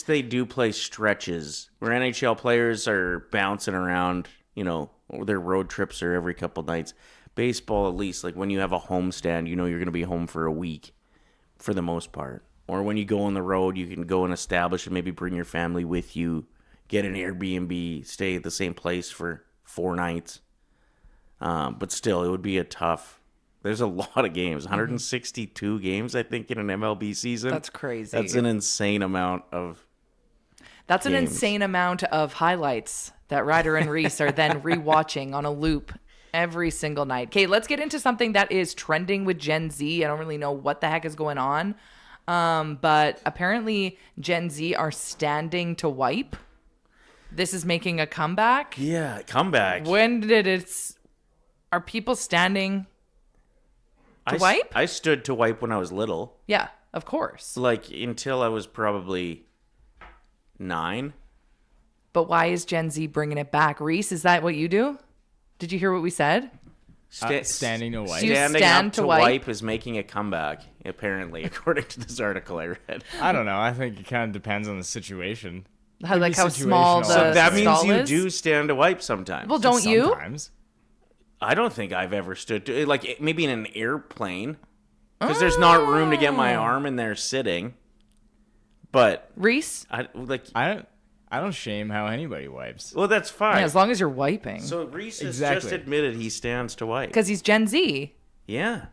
they do play stretches where NHL players are bouncing around, you know, their road trips are every couple nights. Baseball, at least, like when you have a homestand, you know you're going to be home for a week for the most part. Or when you go on the road, you can go and establish and maybe bring your family with you, get an Airbnb, stay at the same place for 4 nights. But still, it would be there's a lot of games, 162 games, I think, in an MLB season. That's crazy. That's an insane amount of That's an games. insane amount of highlights that Ryder and Reese are then rewatching on a loop every single night. Okay, let's get into something that is trending with Gen Z. I don't really know what the heck is going on. But apparently Gen Z are standing to wipe. This is making a comeback. Yeah, comeback. Are people standing to wipe? I stood to wipe when I was little. Yeah, of course. Like until I was probably 9. But why is Gen Z bringing it back? Reese, is that what you do? Did you hear what we said? Standing to wipe. You Standing stand up to to wipe? wipe is making a comeback, apparently, according to this article I read. I don't know. I think it kind of depends on the situation. How Could be small situational. the So that means stall you is? do stand to wipe sometimes. Well, don't you? Sometimes. I don't think I've ever stood to, like, maybe in an airplane, because there's not room to get my arm in there sitting. But Reese? I I don't shame how anybody wipes. well, that's fine. Yeah, as long as you're wiping. So Reese has Exactly. just admitted he stands to wipe. Because he's Gen Z. Yeah.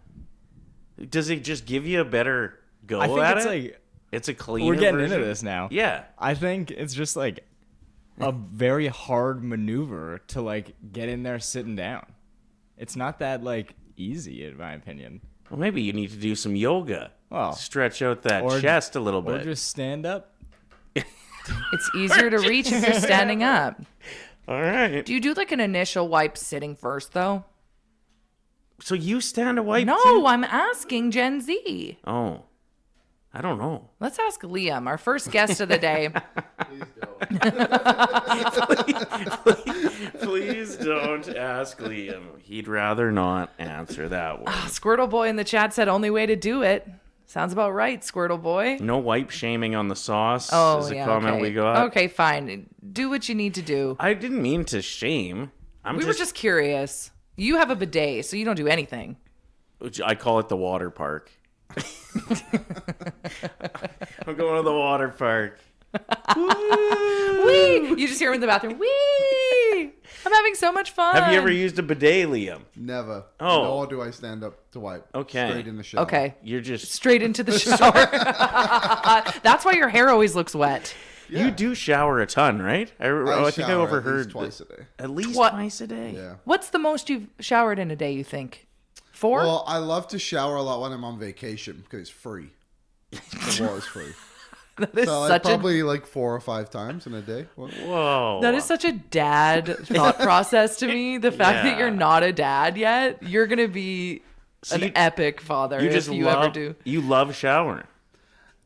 Does it just give you a better go I think at it's it? like It's a cleaner we're getting version? into this now. Yeah. I think it's just like a very hard maneuver to like get in there sitting down. It's not that like easy in my opinion. Well, maybe you need to do some yoga. Well, Stretch out that or- chest a little Or bit. just stand up. It's easier to reach if you're standing up. All right. Do you do like an initial wipe sitting first, though? So you stand to wipe No, too? I'm asking Gen Z. Oh. I don't know. Let's ask Liam, our first guest of the day. Please don't ask Liam. He'd rather not answer that one. Squirtle Boy in the chat said only way to do it. Sounds about right, Squirtle Boy. No wipe shaming on the sauce Oh, is a yeah, comment okay. we got. Okay, fine. Do what you need to do. I didn't mean to shame. We were just curious. You have a bidet, so you don't do anything. I call it the water park. I'm going to the water park. Whee! You just hear him in the bathroom. Whee! I'm having so much fun. Have you ever used a bidet, Liam? Never. Oh. Nor do I stand up to wipe. Okay. Straight in the shower. Okay. You're just... Straight into the shower. That's why your hair always looks wet. Yeah. You do shower a ton, right? I think I shower overheard. at least twice a day. At least What? twice a day? Yeah. What's the most you've showered in a day, you think? 4? Well, I love to shower a lot when I'm on vacation because it's free. The water's free. that is So such probably like 4 or 5 times in a day. Whoa. that is such a dad thought process to me. The fact that Yeah. you're not a dad yet, you're going to be So an you- epic father You if just you love, ever do. You love showering.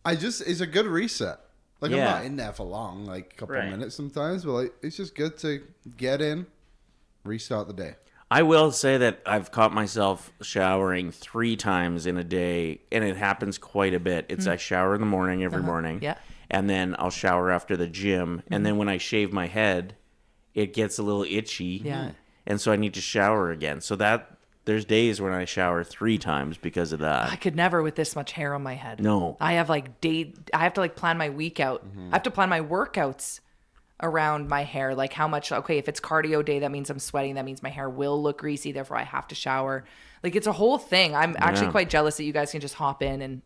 It's a good reset. Like Yeah. I'm not in there for long, like a couple Right. of minutes sometimes, but like it's just good to get in, restart the day. I will say that I've caught myself showering 3 times in a day, and it happens quite a bit. It's I shower in the morning every morning, Yeah. and then I'll shower after the gym, and then when I shave my head, it gets a little itchy, Yeah. and so I need to shower again. So there's days when I shower 3 times because of I that. could never with this much hair on my head. No. I have I have to like plan my week out. I have to plan my workouts around my hair. Like how much, okay, if it's cardio day, that means I'm sweating. That means my hair will look greasy. Therefore, I have to shower. Like it's a whole thing. I'm actually quite jealous that you guys can just hop in and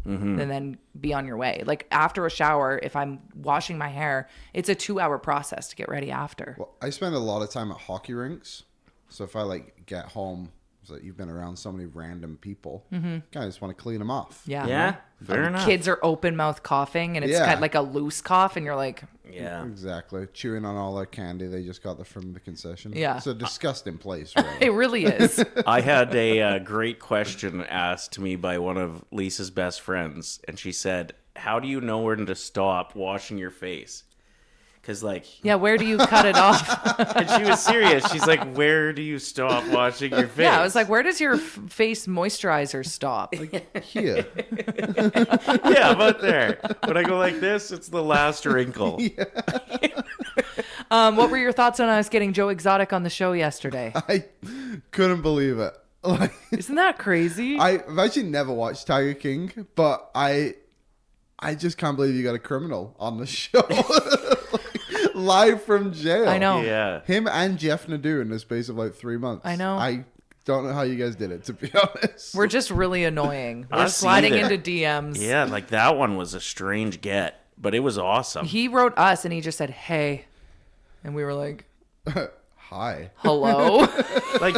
then be on your way. Like after a shower, if I'm washing my hair, it's a 2-hour process to get ready after. Well, I spend a lot of time at hockey rinks. So if I like get home, so you've been around so many random people, guys want to clean them off. Yeah, fair enough. Kids are open mouth coughing, and it's kind of like a loose cough, and you're like, Yeah. Exactly. Chewing on all their candy they just got from the concession. Yeah. It's a disgusting place, really. it really is. I had a great question asked to me by one of Lisa's best friends, and she said, "How do you know when to stop washing your face?" Because, like, Yeah, where do you cut it off? and she was serious. She's like, "Where do you stop washing your face?" Yeah, I was like, where does your face moisturizer stop? Here. "Yeah, about there." When I go like this, it's the last wrinkle. What were your thoughts on us getting Joe Exotic on the show yesterday? I couldn't believe it. Like, Isn't that crazy? I've actually never watched Tiger King, but I just can't believe you got a criminal on the show. Live from jail. I know. Yeah. Him and Jeff Nadeau in the space of like 3 months. I know. I don't know how you guys did it, to be honest. We're just really annoying. We're I've sliding seen it. into DMs. Yeah, like that one was a strange get, but it was awesome. He wrote us and he just said, hey. And we were like, Hi. hello? Like,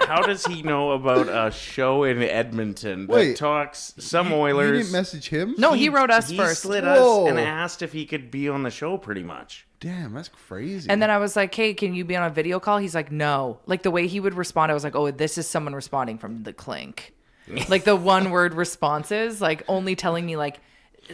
how does he know about a show in Edmonton that Wait, talks some You Oilers? didn't message him? No, he wrote us he first. slid Whoa. us and asked if he could be on the show, pretty much. Damn, that's crazy. And then I was like, hey, can you be on a video call? He's like, no. Like the way he would respond, I was like, oh, this is someone responding from the clink. Like the one word responses, like only telling me like,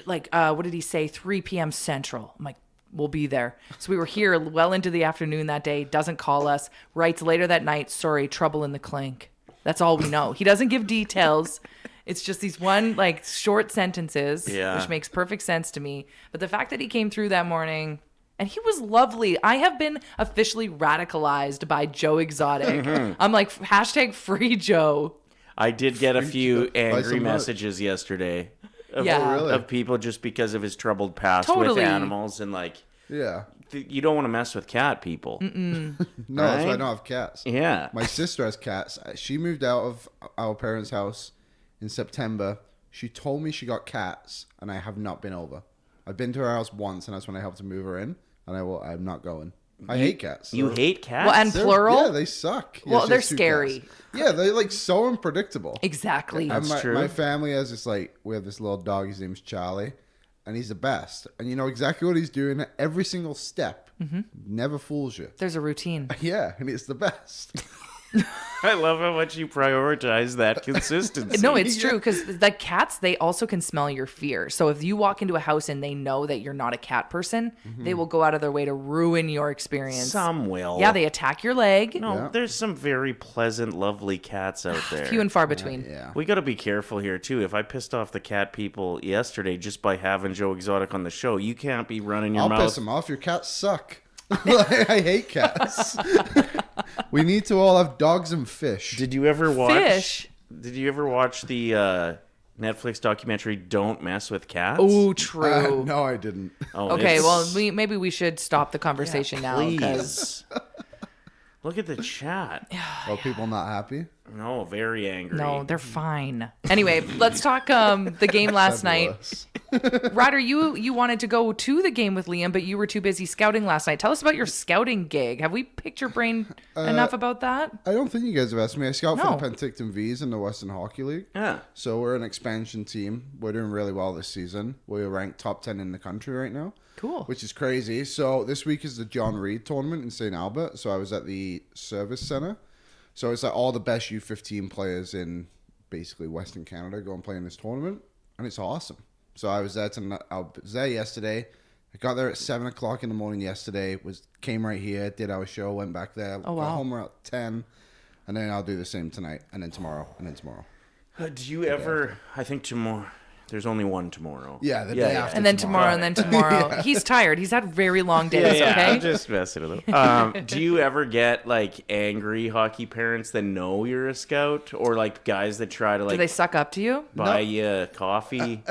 what did he say? 3 p.m. Central. I'm like, we'll be there. So we were here well into the afternoon that day, doesn't call us, writes later that night, sorry, trouble in the clink. That's all we know. He doesn't give details. It's just these one like short sentences, which makes perfect sense to me. But the fact that he came through that morning and he was lovely. I have been officially radicalized by Joe Exotic. I'm like, hashtag free Joe. I did get a few Buy angry some merch. messages yesterday Yeah. really? of people just because of his troubled past with Totally. animals, and like, Yeah. you don't want to mess with cat people. No, that's why I Right? don't have cats. Yeah. My sister has cats. She moved out of our parents' house in September. She told me she got cats, and I have not been over. I've been to her house once, and that's when I helped to move her in, and I'm not going. I hate cats. You hate cats? Well, and They're- plural? Yeah, they suck. Yeah, Well, she they're has 2 scary. cats. Yeah, they're like so unpredictable. Exactly. And That's true. My family has this we have this little dog. His name's Charlie, and he's the best. And you know exactly what he's doing at every single step. Never fools you. There's a routine. Yeah, and it's the best. I love how much you prioritize that consistency. No, it's true because the cats, they also can smell your fear. So if you walk into a house and they know that you're not a cat person, they will go out of their way to ruin your experience. Some will. Yeah, they attack your leg. No, Yeah. there's some very pleasant, lovely cats out there. Few and far between. Yeah. We got to be careful here, too. If I pissed off the cat people yesterday just by having Joe Exotic on the show, you can't be running your I'll mouth. piss them off. Your cats suck. I hate cats. We need to all have dogs and fish. Did you ever watch? Fish? Did you ever watch the Netflix documentary "Don't Mess with Cats"? Oh, true. No, I didn't. Oh, Okay, it's- well, maybe we should stop the conversation now. 'Cause- Please. Look at the chat. Are people not happy? No, very angry. No, they're fine. Anyway, let's talk the game last night. Fabulous. Ryder, you wanted to go to the game with Liam, but you were too busy scouting last night. Tell us about your scouting gig. Have we picked your brain enough about that? I don't think you guys have asked me. I scout No. for the Penticton V's in the Western Hockey League. Yeah. So we're an expansion team. We're doing really well this season. We're ranked top 10 in the country right now. Cool. Which is crazy. So this week is the John Reed tournament in St. Albert. So I was at the service center. So it's like all the best U15 players in basically Western Canada go and play in this tournament. And it's awesome. So I was there yesterday. I got there at 7 o'clock in the morning yesterday. Came right here, did our show, went back there. Oh, wow. Got home around 10. And then I'll do the same tonight. And then tomorrow. And then tomorrow. Do you ever? I think tomorrow. There's only one tomorrow. Yeah, the day after. And then tomorrow, and then tomorrow. He's tired. He's had very long days, Yeah, okay? I'm just messing with him. Do you ever get like angry hockey parents that know you're a scout, or like guys that try to Do like they suck up to you? buy you coffee?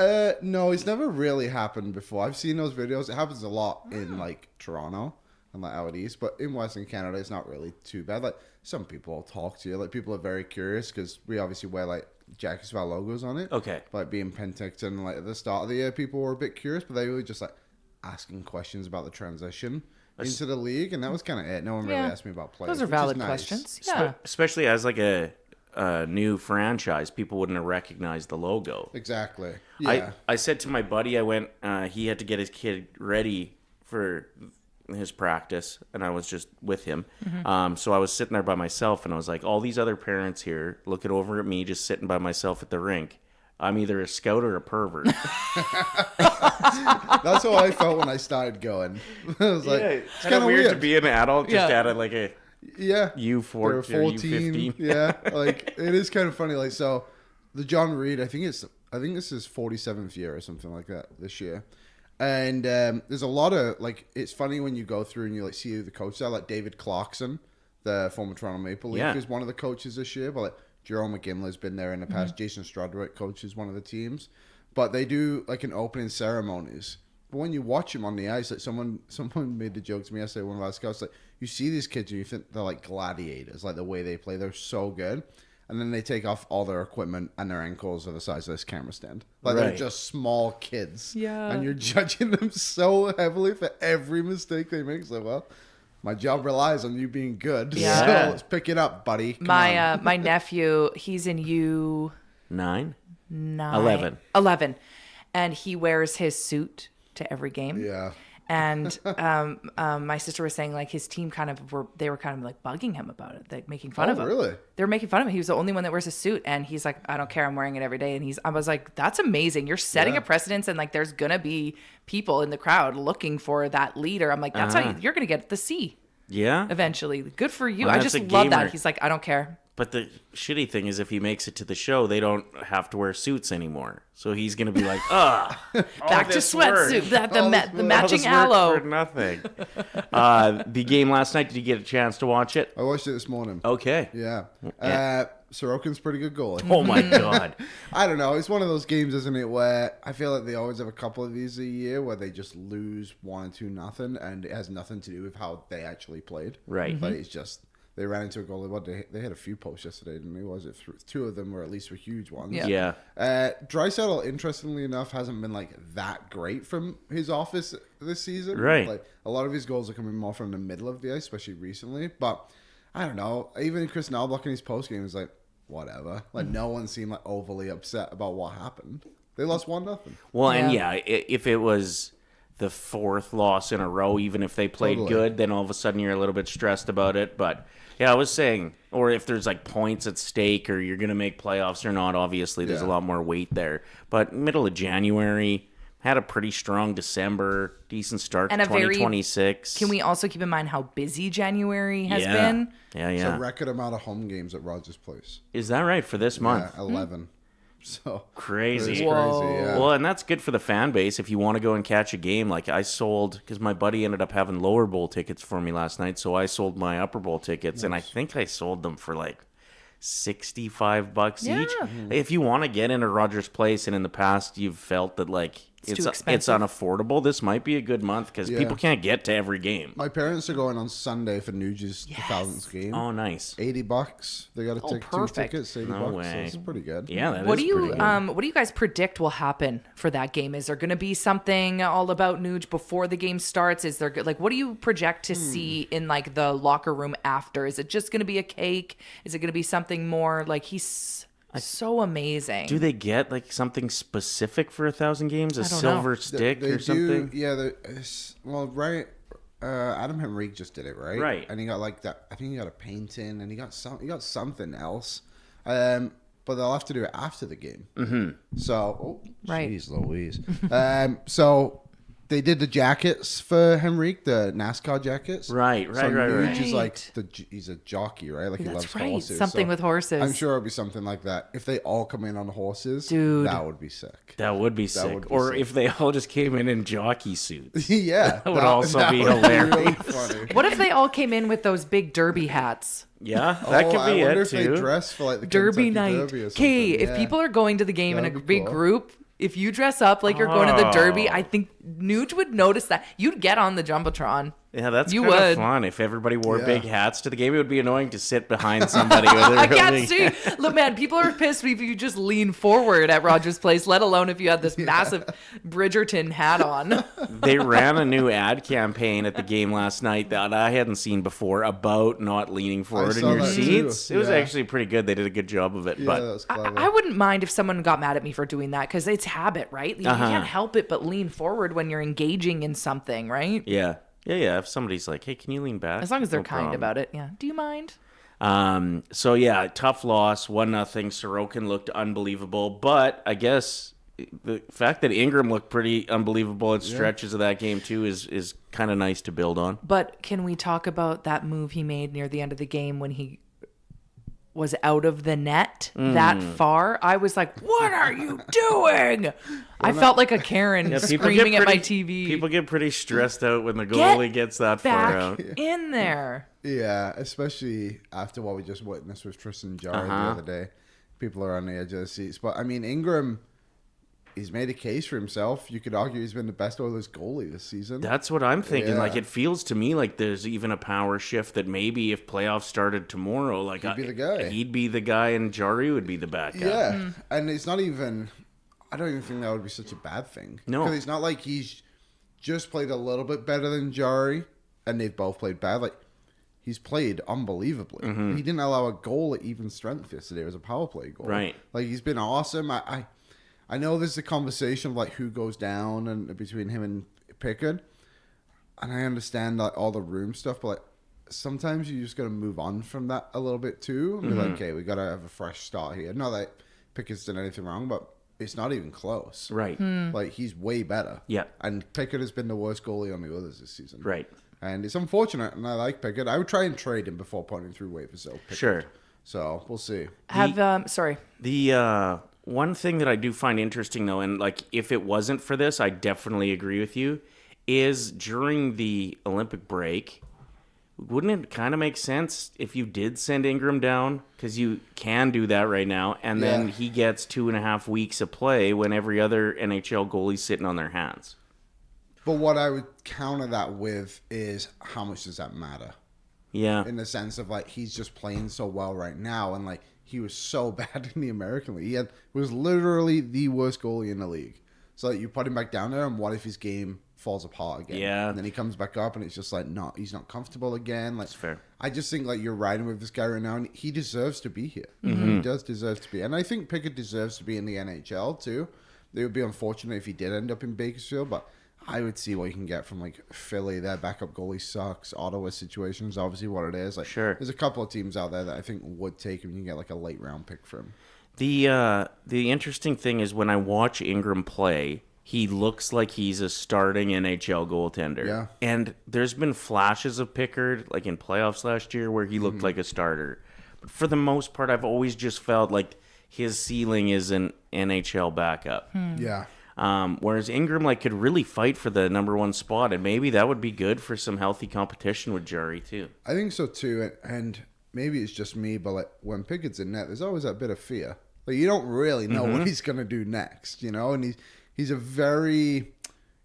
No, it's never really happened before. I've seen those videos. It happens a lot in like Toronto and like out east, but in Western Canada, it's not really too bad. Like some people will talk to you. Like people are very curious because we obviously wear like jackets with our logos on it. Okay. Like being Penticton, like at the start of the year, people were a bit curious, but they were just like asking questions about the transition into the league, and that was kind of it. No one really asked me about players. Those are which is valid nice. questions. Yeah. Especially as like a new franchise, people wouldn't have recognized the logo. Exactly. Yeah. I said to my buddy, he had to get his kid ready for his practice, and I was just with him. So I was sitting there by myself, and I was like, all these other parents here looking over at me just sitting by myself at the rink. I'm either a scout or a pervert. That's how I felt when I started going. I was like, it's kind of weird to be an adult just at like a yeah. U14 or 14. U15. Yeah. Like it is kind of funny. Like so the John Reed, I think this is 47th year or something like that this year. And there's a lot of like it's funny when you go through and you like see who the coaches are, like David Clarkson, the former Toronto Maple Leaf, is one of the coaches this year, but like Jerome McGinley's been there in the past. Jason Strudwick coaches one of the teams. But they do like an opening ceremonies. But when you watch them on the ice, like someone made the joke to me yesterday, one of our scouts, like you see these kids and you think they're like gladiators, like the way they play, they're so good. And then they take off all their equipment and their ankles are the size of this camera stand. Like they're just small kids. Yeah. And you're judging them so heavily for every mistake they make. So, well, my job relies on you being good. Yeah. So let's pick it up, buddy. Come on. My nephew, he's in U9. 11. 11. And he wears his suit to every game. Yeah. And my sister was saying like his team they were kind of like bugging him about it, like making fun of him. Really? They were making fun of him. He was the only one that wears a suit, and he's like, I don't care, I'm wearing it every day. And I was like, that's amazing. You're setting a precedence, and like there's gonna be people in the crowd looking for that leader. I'm like, that's how you're gonna get the C. Yeah. Eventually. Good for you. Well, I that's just a love gamer. that. He's like, I don't care. But the shitty thing is, if he makes it to the show, they don't have to wear suits anymore. So he's gonna be like, Back to sweatsuit. The matching all this work aloe. for nothing. The game last night. Did you get a chance to watch it? I watched it this morning. Okay. Yeah. Sorokin's pretty good goalie. Oh my god. I don't know. It's one of those games, isn't it, where I feel like they always have a couple of these a year where they just lose 1-2-0, and it has nothing to do with how they actually played. Right. Like it's just they ran into a goalie. They had a few posts yesterday, didn't they? Was it two of them were at least were huge ones? Yeah. Draisaitl, interestingly enough, hasn't been like that great from his office this season. Right. Like a lot of his goals are coming more from the middle of the ice, especially recently. But I don't know. Even Chris Nalbach in his post game was like, whatever. Like no one seemed like overly upset about what happened. They lost 1-0. Well, and if it was the fourth loss in a row, even if they played good, then all of a sudden you're a little bit stressed about it. But yeah, I was saying, or if there's like points at stake, or you're gonna make playoffs or not, obviously there's a lot more weight there. But middle of January, had a pretty strong December, decent start And to a very- 2026. Can we also keep in mind how busy January has been? Yeah, It's yeah. a record amount of home games at Rogers Place. Is that right for this month? Yeah, 11. So Crazy. It's crazy, yeah. Well, and that's good for the fan base if you want to go and catch a game. Like I sold, because my buddy ended up having lower bowl tickets for me last night, so I sold my upper bowl tickets, and I think I sold them for like $65 each. If you want to get into Rogers Place, and in the past you've felt that like It's too expensive. it's unaffordable, this might be a good month because people can't get to every game. My parents are going on Sunday for Nugent's 2000th game. Oh, nice. $80. They got to take two perfect. tickets. $80. No So way. it's pretty good. Yeah, that What is do you pretty good. what do you guys predict will happen for that game? Is there going to be something all about Nuge before the game starts? Is there like what do you project to see in like the locker room after? Is it just going to be a cake? Is it going to be something more like he's so amazing? Do they get like something specific for 1,000 games? A don't know. silver stick They or something? Do, yeah. Right. Adam Henrique just did it, right? Right. And he got like that. I think he got a painting, and he got something else. But they'll have to do it after the game. Mm-hmm. So, Right. Jeez Louise. So They did the jackets for Henrique, the NASCAR jackets. Right. Nuge is Right. like he's a jockey, right? Like he loves That's right. horses. Something so with horses. I'm sure it'll be something like that. If they all come in on horses, Dude. that would be sick. That would be sick. would be Or sick. if they all just came in jockey suits. Yeah, That would also be hilarious. really funny. What if they all came in with those big derby hats? Yeah, that could be I wonder it if too. they dress for like the Derby Kentucky night. Derby or something. Okay, if Yeah. people are going to the game in a That'd be big cool. group, if you dress up like you're going to the derby, Oh. I think Nuge would notice that. You'd get on the Jumbotron. Yeah, that's You kind of would. fun. If everybody wore Yeah. big hats to the game, it would be annoying to sit behind somebody with a I really... can't see. Look, man, people are pissed if you just lean forward at Rogers Place, let alone if you had this massive Bridgerton hat on. They ran a new ad campaign at the game last night that I hadn't seen before about not leaning forward in saw your that too. seats. It was Yeah. actually pretty good. They did a good job of it. Yeah, but that was clever. I wouldn't mind if someone got mad at me for doing that because it's habit, right? You can't help it but lean forward when you're engaging in something, right? yeah. If somebody's like, hey, can you lean back? As long as they're No kind problem. about it. Yeah. Do you mind? So yeah, tough loss, 1-0. Sorokin looked unbelievable, but I guess the fact that Ingram looked pretty unbelievable at stretches of that game too is kind of nice to build on. But can we talk about that move he made near the end of the game when he was out of the net that far? I was like, what are you doing? I felt like a Karen Yeah, people screaming get at my pretty- TV. People get pretty stressed out when the goalie gets that far out. back in there. Yeah, especially after what we just witnessed with Tristan Jarry the other day. People are on the edge of their seats. But, I mean, Ingram, he's made a case for himself. You could argue he's been the best Oilers goalie this season. That's what I'm thinking. Yeah. Like, it feels to me like there's even a power shift that maybe if playoffs started tomorrow, like He'd be the guy. He'd be the guy, and Jari would be the backup. Yeah, and it's not even... I don't even think that would be such a bad thing. No. Because it's not like he's just played a little bit better than Jari, and they've both played bad. Like, he's played unbelievably. He didn't allow a goal at even strength yesterday. It was a power play goal. Right. Like, he's been awesome. I know there's a conversation of, like, who goes down and between him and Pickard. And I understand, like, all the room stuff, but, like, sometimes you just got to move on from that a little bit, too. And be like, okay, we got to have a fresh start here. Not that Pickard's done anything wrong, but it's not even close. Right. Like, he's way better. Yeah. And Pickard has been the worst goalie on the Oilers this season. Right. And it's unfortunate, and I like Pickard. I would try and trade him before putting him through waivers, though. Pickard. Sure. So, we'll see. Sorry. The one thing that I do find interesting, though, and like if it wasn't for this, I definitely agree with you, is during the Olympic break, wouldn't it kind of make sense if you did send Ingram down? Because you can do that right now, and then Yeah. he gets 2.5 weeks of play when every other NHL goalie's sitting on their hands. But what I would counter that with is how much does that matter? Yeah. In the sense of, like, he's just playing so well right now, and, like, he was so bad in the American League. He was literally the worst goalie in the league. So, like, you put him back down there, and what if his game falls apart again? Yeah. And then he comes back up, and it's just like, no, he's not comfortable again. Like, That's fair. I just think, like, you're riding with this guy right now, and he deserves to be here. Mm-hmm. He does deserve to be. And I think Pickett deserves to be in the NHL, too. It would be unfortunate if he did end up in Bakersfield, but I would see what you can get from, like, Philly. Their backup goalie sucks. Ottawa situation is obviously what it is. Like, Sure. There's a couple of teams out there that I think would take him. You can get, like, a late round pick for him. The interesting thing is when I watch Ingram play, he looks like he's a starting NHL goaltender. Yeah. And there's been flashes of Pickard, like in playoffs last year, where he looked like a starter. But for the most part, I've always just felt like his ceiling is an NHL backup. Yeah. Whereas Ingram like could really fight for the number one spot, and maybe that would be good for some healthy competition with Jari too. I think so, too. And maybe it's just me, but, like, when Pickett's in net, there's always that bit of fear. Like, you don't really know what he's going to do next, you know? And he's a very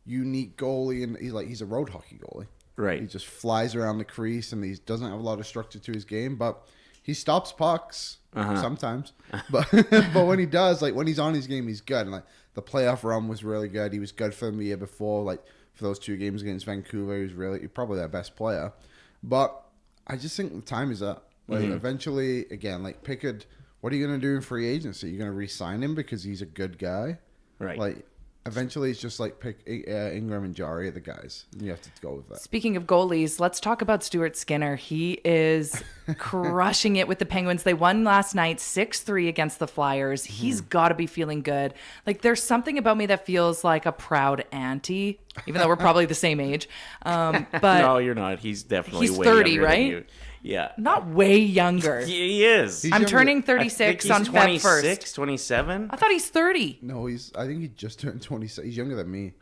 unique goalie, and he's a road hockey goalie. Right. He just flies around the crease, and he doesn't have a lot of structure to his game, but he stops pucks sometimes. But but when he does, like, when he's on his game, he's good. And, like, the playoff run was really good. He was good for them the year before. Like, for those 2 games against Vancouver, he was probably their best player. But I just think the time is up. Like, eventually, again, like, Pickard, what are you going to do in free agency? You're going to re-sign him because he's a good guy? Right. Like, eventually it's just like pick Ingram and Jari are the guys. You have to go with that. Speaking of goalies, let's talk about Stuart Skinner. He is crushing it with the Penguins. They won last night 6-3 against the Flyers. He's got to be feeling good. Like, there's something about me that feels like a proud auntie, even though we're probably the same age. But No, you're not. He's definitely He's way 30, younger than right? you. Yeah. not way younger. He is. He's I'm younger. turning I think 36 he's on Feb 26, 1st. 27. I thought he's 30. No, I think he just turned 26. He's younger than me.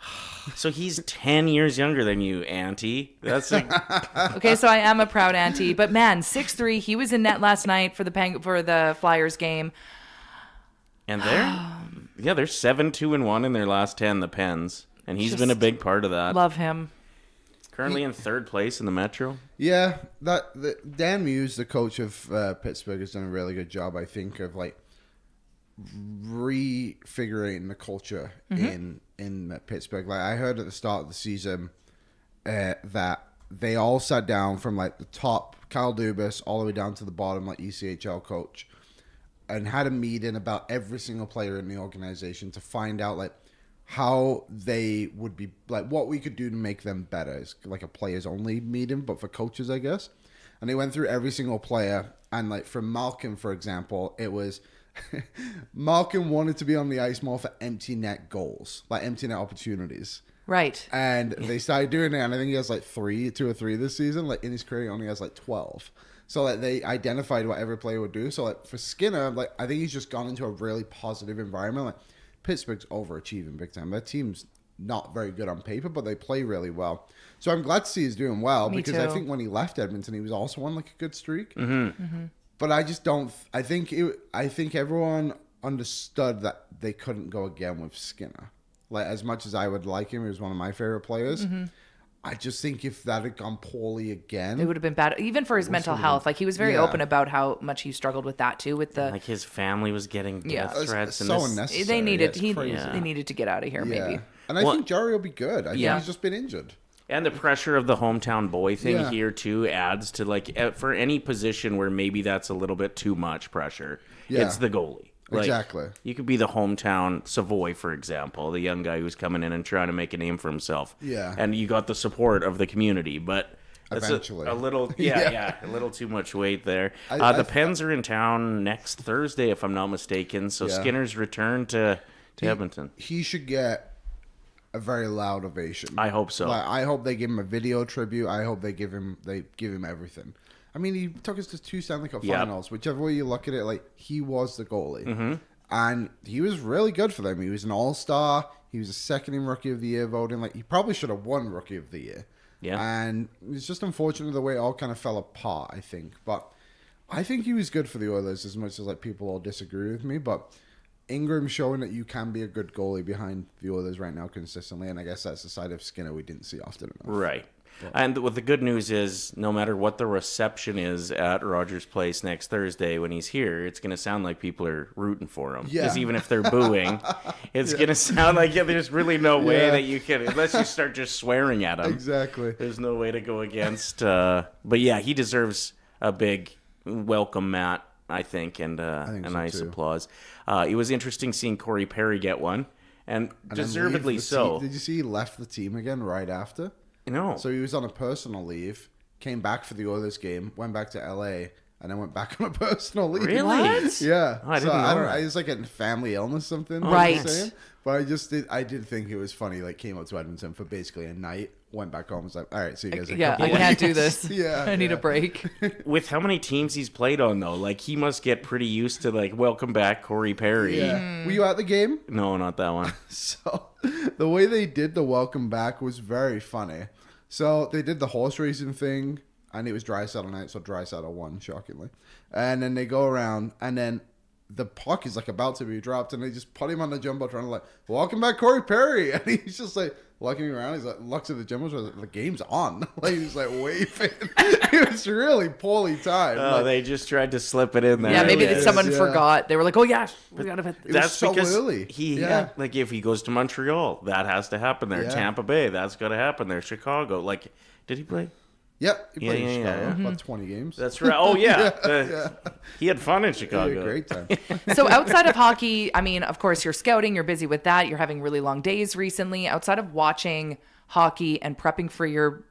So he's 10 years younger than you, auntie. That's like, Okay, so I am a proud auntie. But man, 6-3. He was in net last night for the Flyers game. and they're 7-2-1 in their last 10, the Pens. And he's been a big part of that. Love him. Currently in third place in the Metro. Yeah, Dan Muse, the coach of Pittsburgh, has done a really good job, I think, of like refiguring the culture in Pittsburgh. Like I heard at the start of the season that they all sat down from like the top, Kyle Dubas, all the way down to the bottom, like ECHL coach, and had a meeting about every single player in the organization to find out like how they would be, like what we could do to make them better. It's like a players only meeting, but for coaches, I guess. And they went through every single player, and like for Malkin, for example, it was Malkin wanted to be on the ice more for empty net goals, like empty net opportunities. Right. And they started doing it, and I think he has like 2 or 3 this season. Like in his career, he only has like 12. So like they identified what every player would do. So like for Skinner, like I think he's just gone into a really positive environment. Like Pittsburgh's overachieving big time. Their team's not very good on paper, but they play really well. So I'm glad to see he's doing well because I think when he left Edmonton, he was also on like a good streak. But I just don't. I think everyone understood that they couldn't go again with Skinner. Like as much as I would like him, he was one of my favorite players. I just think if that had gone poorly again, It would have been bad, even for his mental health. Like he was very open about how much he struggled with that too. With the Like his family was getting death It's threats. so And this, unnecessary. they needed It's crazy. they needed to get out of here. Maybe. And I think Jari will be good. I think he's just been injured. and the pressure of the hometown boy thing Yeah. here too adds to like for any position where maybe that's a little bit too much pressure. Yeah. It's the goalie. Like, Exactly. You could be the hometown Savoy, for example, the young guy who's coming in and trying to make a name for himself. Yeah. And you got the support of the community, but that's Eventually. a little, a little too much weight there. I The Pens are in town next Thursday, if I'm not mistaken. So Yeah. Skinner's return to Edmonton. He should get a very loud ovation. I hope so. Like, I hope they give him a video tribute. I hope they give him everything. I mean, he took us to 2 Stanley Cup finals. Whichever way you look at it, like he was the goalie, and he was really good for them. He was an all-star. He was a second in Rookie of the Year voting. Like he probably should have won Rookie of the Year. Yeah. And it's just unfortunate the way it all kind of fell apart. I think, but I think he was good for the Oilers as much as like people all disagree with me, but. Ingram showing that you can be a good goalie behind the Oilers right now consistently, and I guess that's the side of Skinner we didn't see often enough. Right. And what the good news is, no matter what the reception is at Rogers Place next Thursday when he's here, it's going to sound like people are rooting for him. Yeah. Because even if they're booing, it's going to sound like there's really no way that you can, unless you start just swearing at him. Exactly. There's no way to go against. But yeah, he deserves a big welcome mat, I think, and a so nice too. applause. It was interesting seeing Corey Perry get one, and And then deservedly leave the so. team. Did you see he left the team again right after? No. So he was on a personal leave, came back for the Oilers game, went back to LA, and then went back on a personal leave. Really? What? Yeah. Oh, I didn't know don't that. It's like a family illness something. Right. he was saying. But I did think it was funny. Like came up to Edmonton for basically a night, went back home, was like, all right, see you guys. in a Yeah, couple I weeks." can't do this. Yeah, I need yeah. a break. With how many teams he's played on, though, like he must get pretty used to like welcome back Corey Perry. Yeah. Were you at the game? No, not that one. So the way they did the welcome back was very funny. So they did the horse racing thing, and it was Draisaitl night, so Draisaitl won, shockingly. And then they go around, and then the puck is like about to be dropped, and they just put him on the jumbotron, like, "Welcome back, Corey Perry," and he's just like looking around. He's like, looks at the jumbotron, like, the game's on. Like he's like waving. It was really poorly timed. Oh, Like, they just tried to slip it in there. Yeah, maybe is, someone yeah. forgot. They were like, "Oh yeah, we gotta." was That's so because early. like if he goes to Montreal, that has to happen there. Yeah. Tampa Bay, that's got to happen there. Chicago, like, did he play? Yep, he played in Chicago. yeah. About 20 games. That's right. Oh, yeah. He had fun in Chicago. He had a great time. So outside of hockey, I mean, of course, you're scouting, you're busy with that. You're having really long days recently. Outside of watching hockey and prepping for your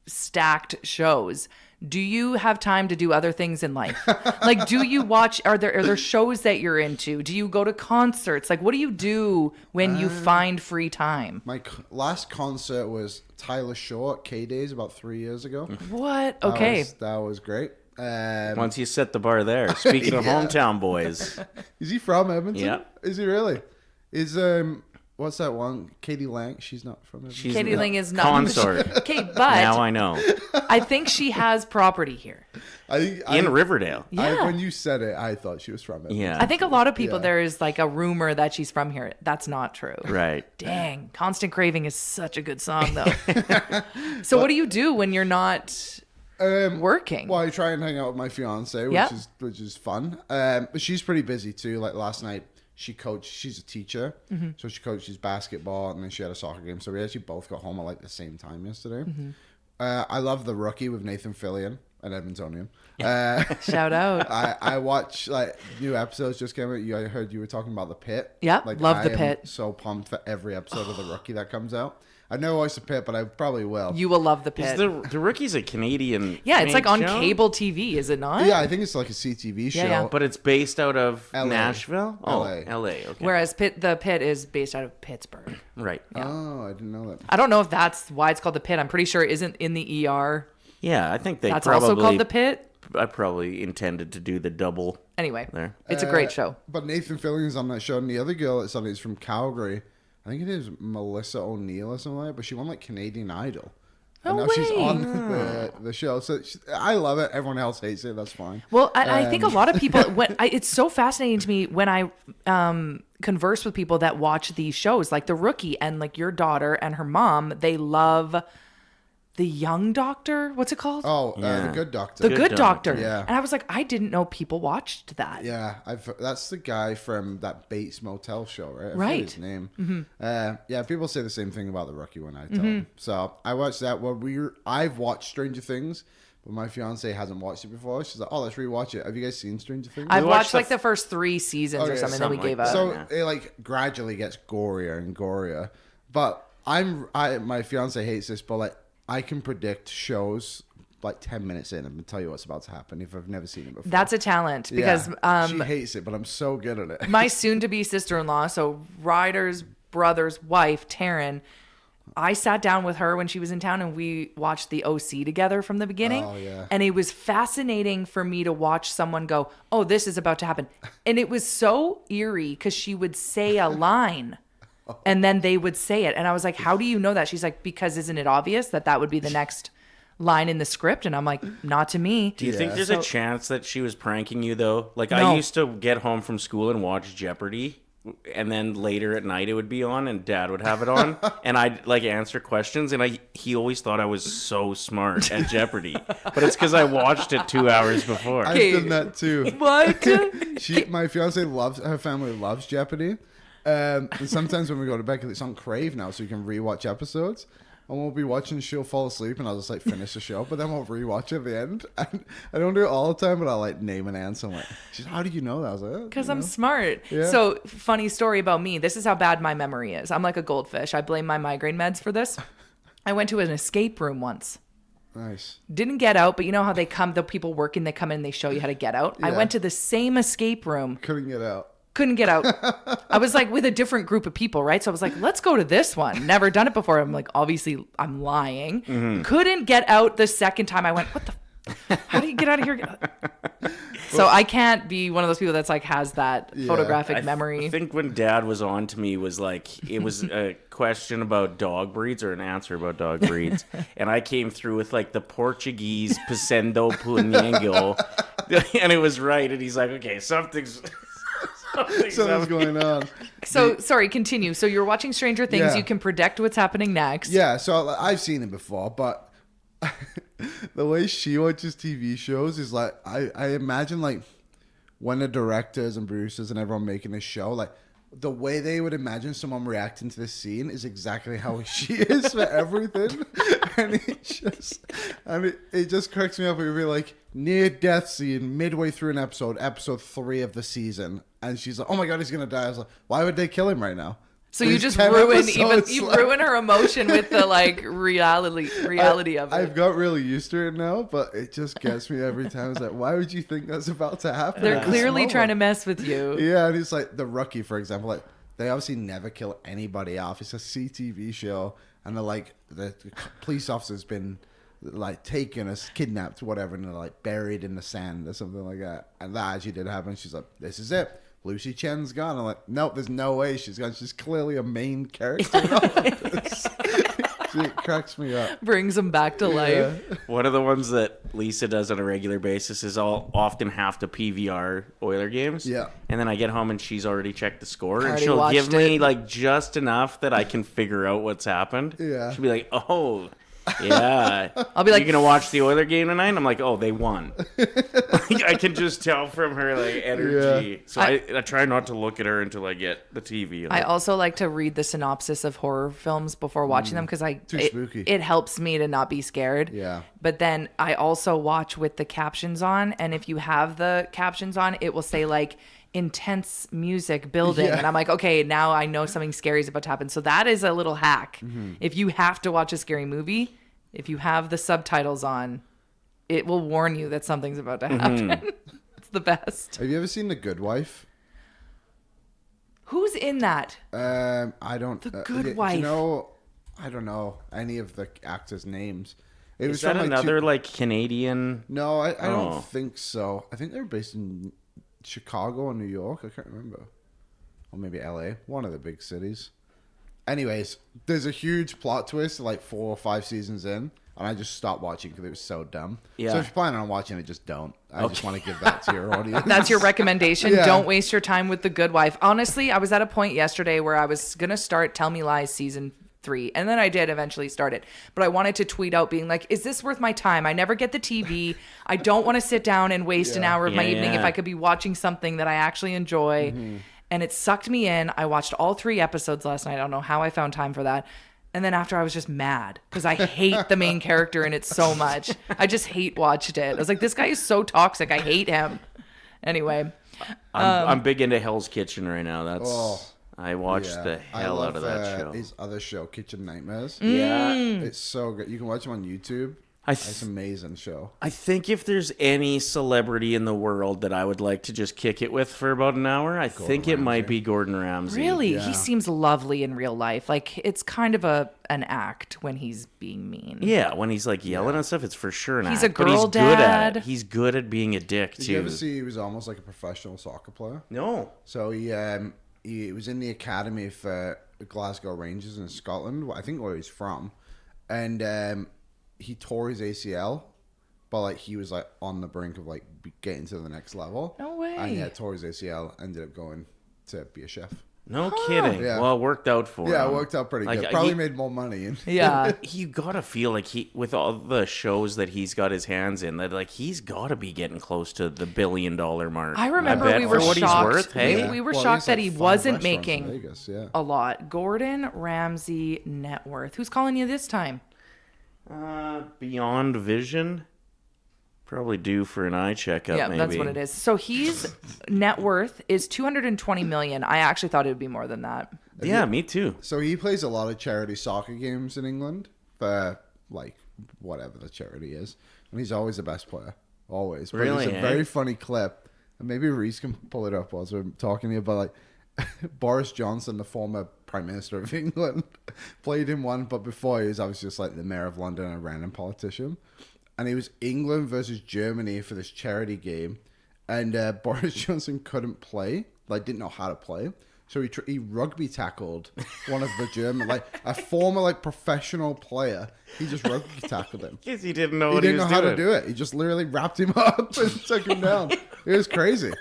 stacked shows, do you have time to do other things in life? Like, do you watch, are there shows that you're into? Do you go to concerts? Like, what do you do when you find free time? My last concert was Tyler Shaw at K-Days about 3 years ago. What? Okay. That was great. Once you set the bar there. Speaking of hometown boys. Is he from Edmonton? Yeah. Is he really? Is what's that one? Katie Lang. She's not from Edmonton. Katie Ling is not. Consort. Okay, but Now I know. I think she has property here. In Riverdale. Yeah. When you said it, I thought she was from Edmonton. Yeah. I think a lot of people, there is like a rumor that she's from here. That's not true. Right. Dang. Constant Craving is such a good song, though. So what do you do when you're not working? Well, I try and hang out with my fiance, which is fun. But she's pretty busy too. Like last night, she coached. She's a teacher, so she coaches basketball, and then she had a soccer game. So we actually both got home at like the same time yesterday. I love The Rookie with Nathan Fillion and Edmontonian. Shout out. I watch like new episodes just came out. I heard you were talking about The Pit. Yep, like, love The I am Pit. so pumped for every episode of The Rookie that comes out. I've never watched The Pit, but I probably will. You will love The Is Pit. the Rookie's a Canadian Yeah, it's like on show? cable TV, is it not? Yeah, I think it's like a CTV show. yeah. But it's based out of LA. Nashville? Oh, LA. LA. Okay. Whereas The Pit is based out of Pittsburgh. Right. Oh, I didn't know that. I don't know if that's why it's called The Pit. I'm pretty sure it isn't in the ER. Yeah, I think they That's probably... also called The Pit. I probably intended to do the double Anyway, there. it's a great show. But Nathan Fillion's on that show, and the other girl that's on it is from Calgary. I think it is Melissa O'Neill or something like that, but she won like Canadian Idol. And No now she's way. on the show. So I love it. Everyone else hates it. That's fine. Well, I think a lot of people, it's so fascinating to me when I converse with people that watch these shows, like The Rookie and like your daughter and her mom, they love The Young Doctor. What's it called? Oh, Yeah. The Good Doctor. The Good Doctor. Yeah. And I was like, I didn't know people watched that. Yeah, that's the guy from that Bates Motel show, right? I forget Right. his name. Yeah, people say the same thing about The Rookie when I tell them. So I watched that. I've watched Stranger Things, but my fiance hasn't watched it before. She's like, "Oh, let's rewatch it." Have you guys seen Stranger Things? I've watched watched the like the first 3 seasons or Okay, something, then we something gave like up. So yeah. it like gradually gets gorier and gorier. But my fiance hates this, but like I can predict shows like 10 minutes in and tell you what's about to happen if I've never seen it before. That's a talent because Yeah. She hates it, but I'm so good at it. my soon-to-be sister-in-law, so Ryder's brother's wife, Taryn, I sat down with her when she was in town and we watched the OC together from the beginning. Oh, yeah. And it was fascinating for me to watch someone go, oh, this is about to happen. And it was so eerie because she would say a line and then they would say it. And I was like, how do you know that? She's like, because isn't it obvious that would be the next line in the script? And I'm like, not to me. Do you think there's a chance that she was pranking you, though? Like, No. I used to get home from school and watch Jeopardy, and then later at night it would be on, and Dad would have it on, and I'd, like, answer questions, and he always thought I was so smart at Jeopardy. But it's because I watched it 2 hours before. I've done that too. What? My fiance her family loves Jeopardy. And sometimes when we go to bed, because it's on Crave now, so you can rewatch episodes. And we'll be watching, she'll fall asleep, and I'll just like finish the show, but then we'll rewatch at the end. And I don't do it all the time, but I'll like name an answer. I'm like, she's, how do you know that? I was like, Because I'm smart. Yeah. So, funny story about me. This is how bad my memory is. I'm like a goldfish. I blame my migraine meds for this. I went to an escape room once. nice. Didn't get out, but you know how they come, the people working, they come in and they show you how to get out? I Yeah. went to the same escape room. Couldn't get out. Couldn't get out. I was like with a different group of people, right? So I was like, let's go to this one. Never done it before. I'm like, obviously, I'm lying. Couldn't get out the second time. I went, what the? How do you get out of here? So I can't be one of those people that's like has that photographic memory. I think when Dad was on to me was like, it was a question about dog breeds or an answer about dog breeds. And I came through with like the Portuguese Pacendo Punyango. And it was right. And he's like, okay, something's Something's going on. So sorry, continue. So you're watching Stranger Things. Yeah. You can predict what's happening next. Yeah, so I've seen it before, but the way she watches TV shows is like, I imagine like when the directors and producers and everyone making this show, like the way they would imagine someone reacting to this scene is exactly how she is for everything. and it just cracks me up. It would be like near death scene midway through an episode 3 of the season, and she's like, "Oh my god, he's gonna die." I was like, "Why would they kill him right now?" So you just ruin her emotion with the like reality of it. I've got really used to it now, but it just gets me every time. It's like, why would you think that's about to happen? They're clearly trying to mess with you. Yeah, and it's like the Rookie, for example. Like they obviously never kill anybody off. It's a CTV show, and they're like the police officer's been like taken as kidnapped, whatever, and they're like buried in the sand or something like that. And that actually did happen. She's like, "This is it. Lucy Chen's gone." I'm like, nope, there's no way she's gone. She's clearly a main character in all of this. It cracks me up. Brings them back to life. One of the ones that Lisa does on a regular basis is I'll often have to PVR Oiler games. Yeah. And then I get home and she's already checked the score. And Already she'll give watched me it. like just enough that I can figure out what's happened. Yeah. She'll be like, "Oh, yeah." I'll be like, "You gonna watch the Oiler game tonight?" And I'm like, "Oh, they won." I can just tell from her like energy. Yeah. So I try not to look at her until I get the TV. I also like to read the synopsis of horror films before watching them because spooky. it helps me to not be scared. Yeah. But then I also watch with the captions on, and if you have the captions on, it will say like intense music building, Yeah. and I'm like, okay, now I know something scary is about to happen. So that is a little hack. Mm-hmm. If you have to watch a scary movie, if you have the subtitles on, it will warn you that something's about to happen. It's the best. Have you ever seen The Good Wife? Who's in that? I don't. The Good do you Wife. know, I don't know any of the actors' names. It Is that from, another two- like Canadian? No, I Oh. don't think so. I think they're based in Chicago or New York. I can't remember. Or maybe LA. One of the big cities. Anyways, there's a huge plot twist like 4 or 5 seasons in, and I just stopped watching because it was so dumb. Yeah. So if you're planning on watching it, just don't. I just want to give that to your audience. That's your recommendation. Yeah. Don't waste your time with The Good Wife. Honestly, I was at a point yesterday where I was going to start Tell Me Lies season 3. And then I did eventually start it. But I wanted to tweet out being like, is this worth my time? I never get the TV. I don't want to sit down and waste an hour of my evening if I could be watching something that I actually enjoy. And it sucked me in. I watched all 3 episodes last night. I don't know how I found time for that. And then after I was just mad because I hate the main character in it so much. I just hate watched it. I was like, this guy is so toxic. I hate him. Anyway. I'm big into Hell's Kitchen right now. That's Oh, I watched yeah. the I hell love, out of that show. His other show, Kitchen Nightmares. Yeah. It's so good. You can watch him on YouTube. It's an amazing show. I think if there's any celebrity in the world that I would like to just kick it with for about an hour, I think it might be Gordon Ramsay. Really? Yeah. He seems lovely in real life. Like, it's kind of an act when he's being mean. Yeah, when he's like yelling and stuff, it's for sure an He's act, a but girl he's good at dad. it. He's good at being a dick Did too. you ever see he was almost like a professional soccer player? No. So he was in the academy for Glasgow Rangers in Scotland. I think where he's from, and he tore his ACL, but like he was like on the brink of like getting to the next level. No way. And yeah, tore his ACL. Ended up going to be a chef. No kidding. Yeah. Well, it worked out for him. Yeah, it worked out pretty Like, good. Probably he- made more money. Yeah. You gotta feel like with all the shows that he's got his hands in, that like he's gotta be getting close to the $1 billion mark. I remember bet we were for what shocked. He's worth, hey? We were Well, shocked he's that like he 5 wasn't restaurants in making Vegas, yeah. a lot. Gordon Ramsay net worth. Who's calling you this time? Beyond Vision, probably due for an eye checkup. Yeah, maybe. that's what it is. So he's net worth is $220 million. I actually thought it would be more than that. Yeah, me too. So he plays a lot of charity soccer games in England for like whatever the charity is, and he's always the best player, always. But Really, it's a eh? very funny clip, and maybe Reese can pull it up whilst we're talking here. But like Boris Johnson, the former Prime Minister of England, played in one, but before he was obviously just like the mayor of London, a random politician, and he was England versus Germany for this charity game, and Boris Johnson couldn't play, like didn't know how to play. So he rugby tackled one of the German, like a former like professional player. He just rugby tackled him. Because he didn't know He what didn't he know was how doing. to do it. He just literally wrapped him up and took him down. It was crazy.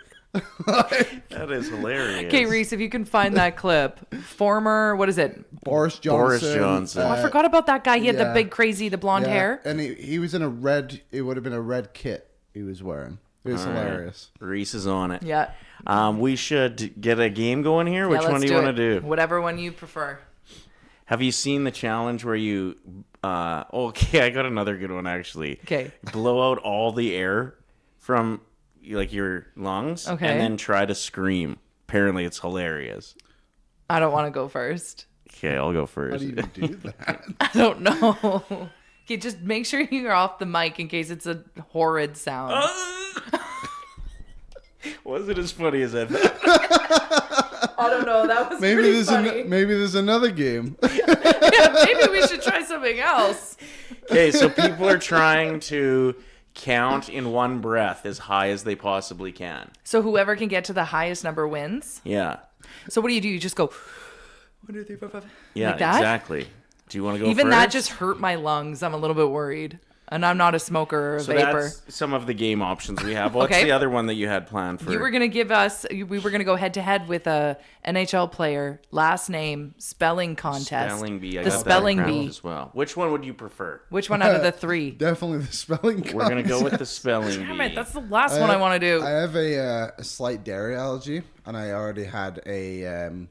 That is hilarious. Okay, Reese, if you can find that clip. Former, what is it? Boris Johnson. Boris Johnson. I forgot about that guy. He had the yeah. big, crazy, the blonde hair. And he was in a red, it would have been a red kit he was wearing. It was hilarious. Reese is on it. Yeah. We should get a game going here. Which Yeah, one let's do you want it. to do? Whatever one you prefer. Have you seen the challenge where you Okay, I got another good one actually. Okay. Blow out all the air from like your lungs, Okay. and then try to scream. Apparently, it's hilarious. I don't want to go first. Okay, I'll go How first. do you even do that? I don't know. Okay, just make sure you're off the mic in case it's a horrid sound. Was it as funny as that? I don't know. That was Maybe pretty there's funny. maybe there's another game. Yeah, maybe we should try something else. Okay, so people are trying to count in one breath as high as they possibly can. So whoever can get to the highest number wins. Yeah. So what do? You just go 1, 2, 3, 4, 5. Yeah, Like that? exactly. Do you want to go Even first? that just hurt my lungs. I'm a little bit worried. And I'm not a smoker or a So vapor. that's some of the game options we have. What's Okay. the other one that you had planned for? You were going to give us, we were going to go head to head with a NHL player, last name, spelling contest. Spelling bee. I The got that spelling cracked bee. as well. Which one would you prefer? Which one out of the 3? Definitely the spelling. We're gonna go with the contest. spelling Damn bee. it, that's the last one I want to do. I have a slight dairy allergy, and I already had a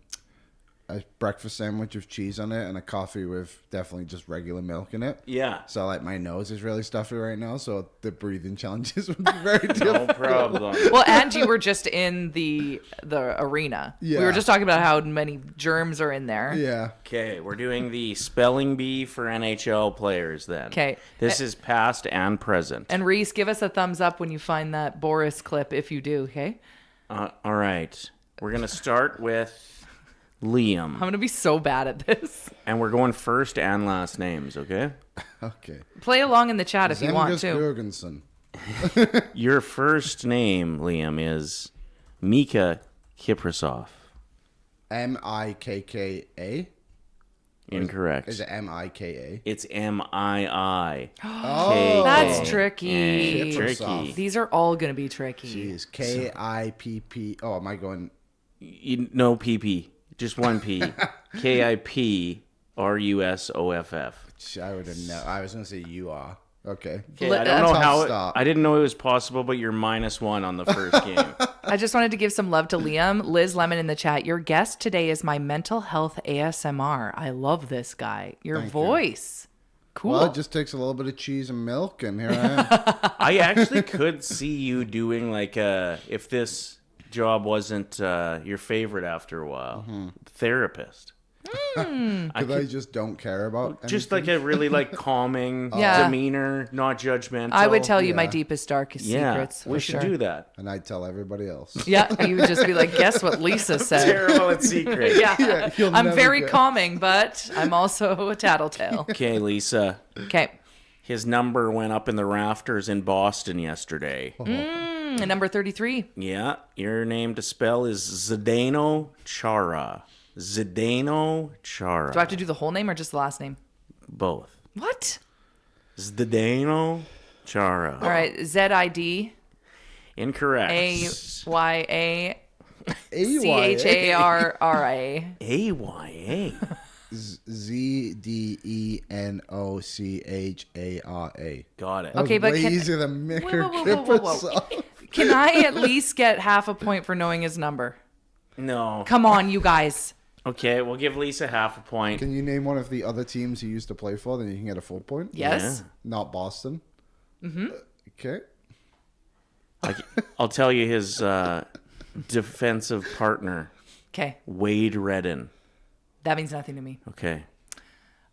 breakfast sandwich with cheese on it and a coffee with definitely just regular milk in it. Yeah. So like my nose is really stuffy right now, so the breathing challenges would be very No difficult. problem. Well, and you were just in the arena. We Yeah. were just talking about how many germs are in there. Yeah. Okay, we're doing the spelling bee for NHL players then. 'Kay. This is past and present. And Reese, give us a thumbs up when you find that Boris clip if you do, okay? All right. We're going to start with Liam. I'm going to be so bad at this. And we're going first and last names, okay? Okay. Play along in the chat if you want Zemgus to. Jurgensen. Your first name, Liam, is Mika Kiprasov. Mikka. Incorrect. Is it Mika? It's M-I-I. Oh, That's tricky. Tricky. These are all going to be tricky. Jeez, Kipp. Oh, am I going? No PP. Just one P. Kiprussoff. I would have known. I was going to say you are. Okay. Okay, I don't know Tough how. start. I didn't know it was possible, but you're -1 on the first game. I just wanted to give some love to Liam. Liz Lemon in the chat. Your guest today is my mental health ASMR. I love this guy. Your voice. Cool. Well, it just takes a little bit of cheese and milk, and here I am. I actually could see you doing like if this job wasn't your favorite after a while, therapist. Because I just don't care about Just anything. like a really like calming Yeah. demeanor, not judgmental. I would tell you my yeah. deepest, darkest Yeah, secrets. we for should sure. do that. And I'd tell everybody else. Yeah, you would just be like, guess what Lisa said. Terrible at secret. Yeah, you'll I'm never very guess. calming, but I'm also a tattletale. Okay, Lisa. Okay. His number went up in the rafters in Boston yesterday. Number 33. Yeah, your name to spell is Zdeno Chara. Zdeno Chara. Do I have to do the whole name or just the last name? Both. What? Zdeno Chara. All right. ZID Incorrect. AYA AYA. CHARRA. AYA. ZDENOCHARA. Got it. Okay, but way can- easier than Mika Whoa. Can I at least get half a point for knowing his number? No. Come on, you guys. Okay, we'll give Lisa half a point. Can you name one of the other teams he used to play for? Then you can get a full point. Yes. Not Boston. Mm-hmm. Okay. I'll tell you his defensive partner, Okay. Wade Redden. That means nothing to me. Okay.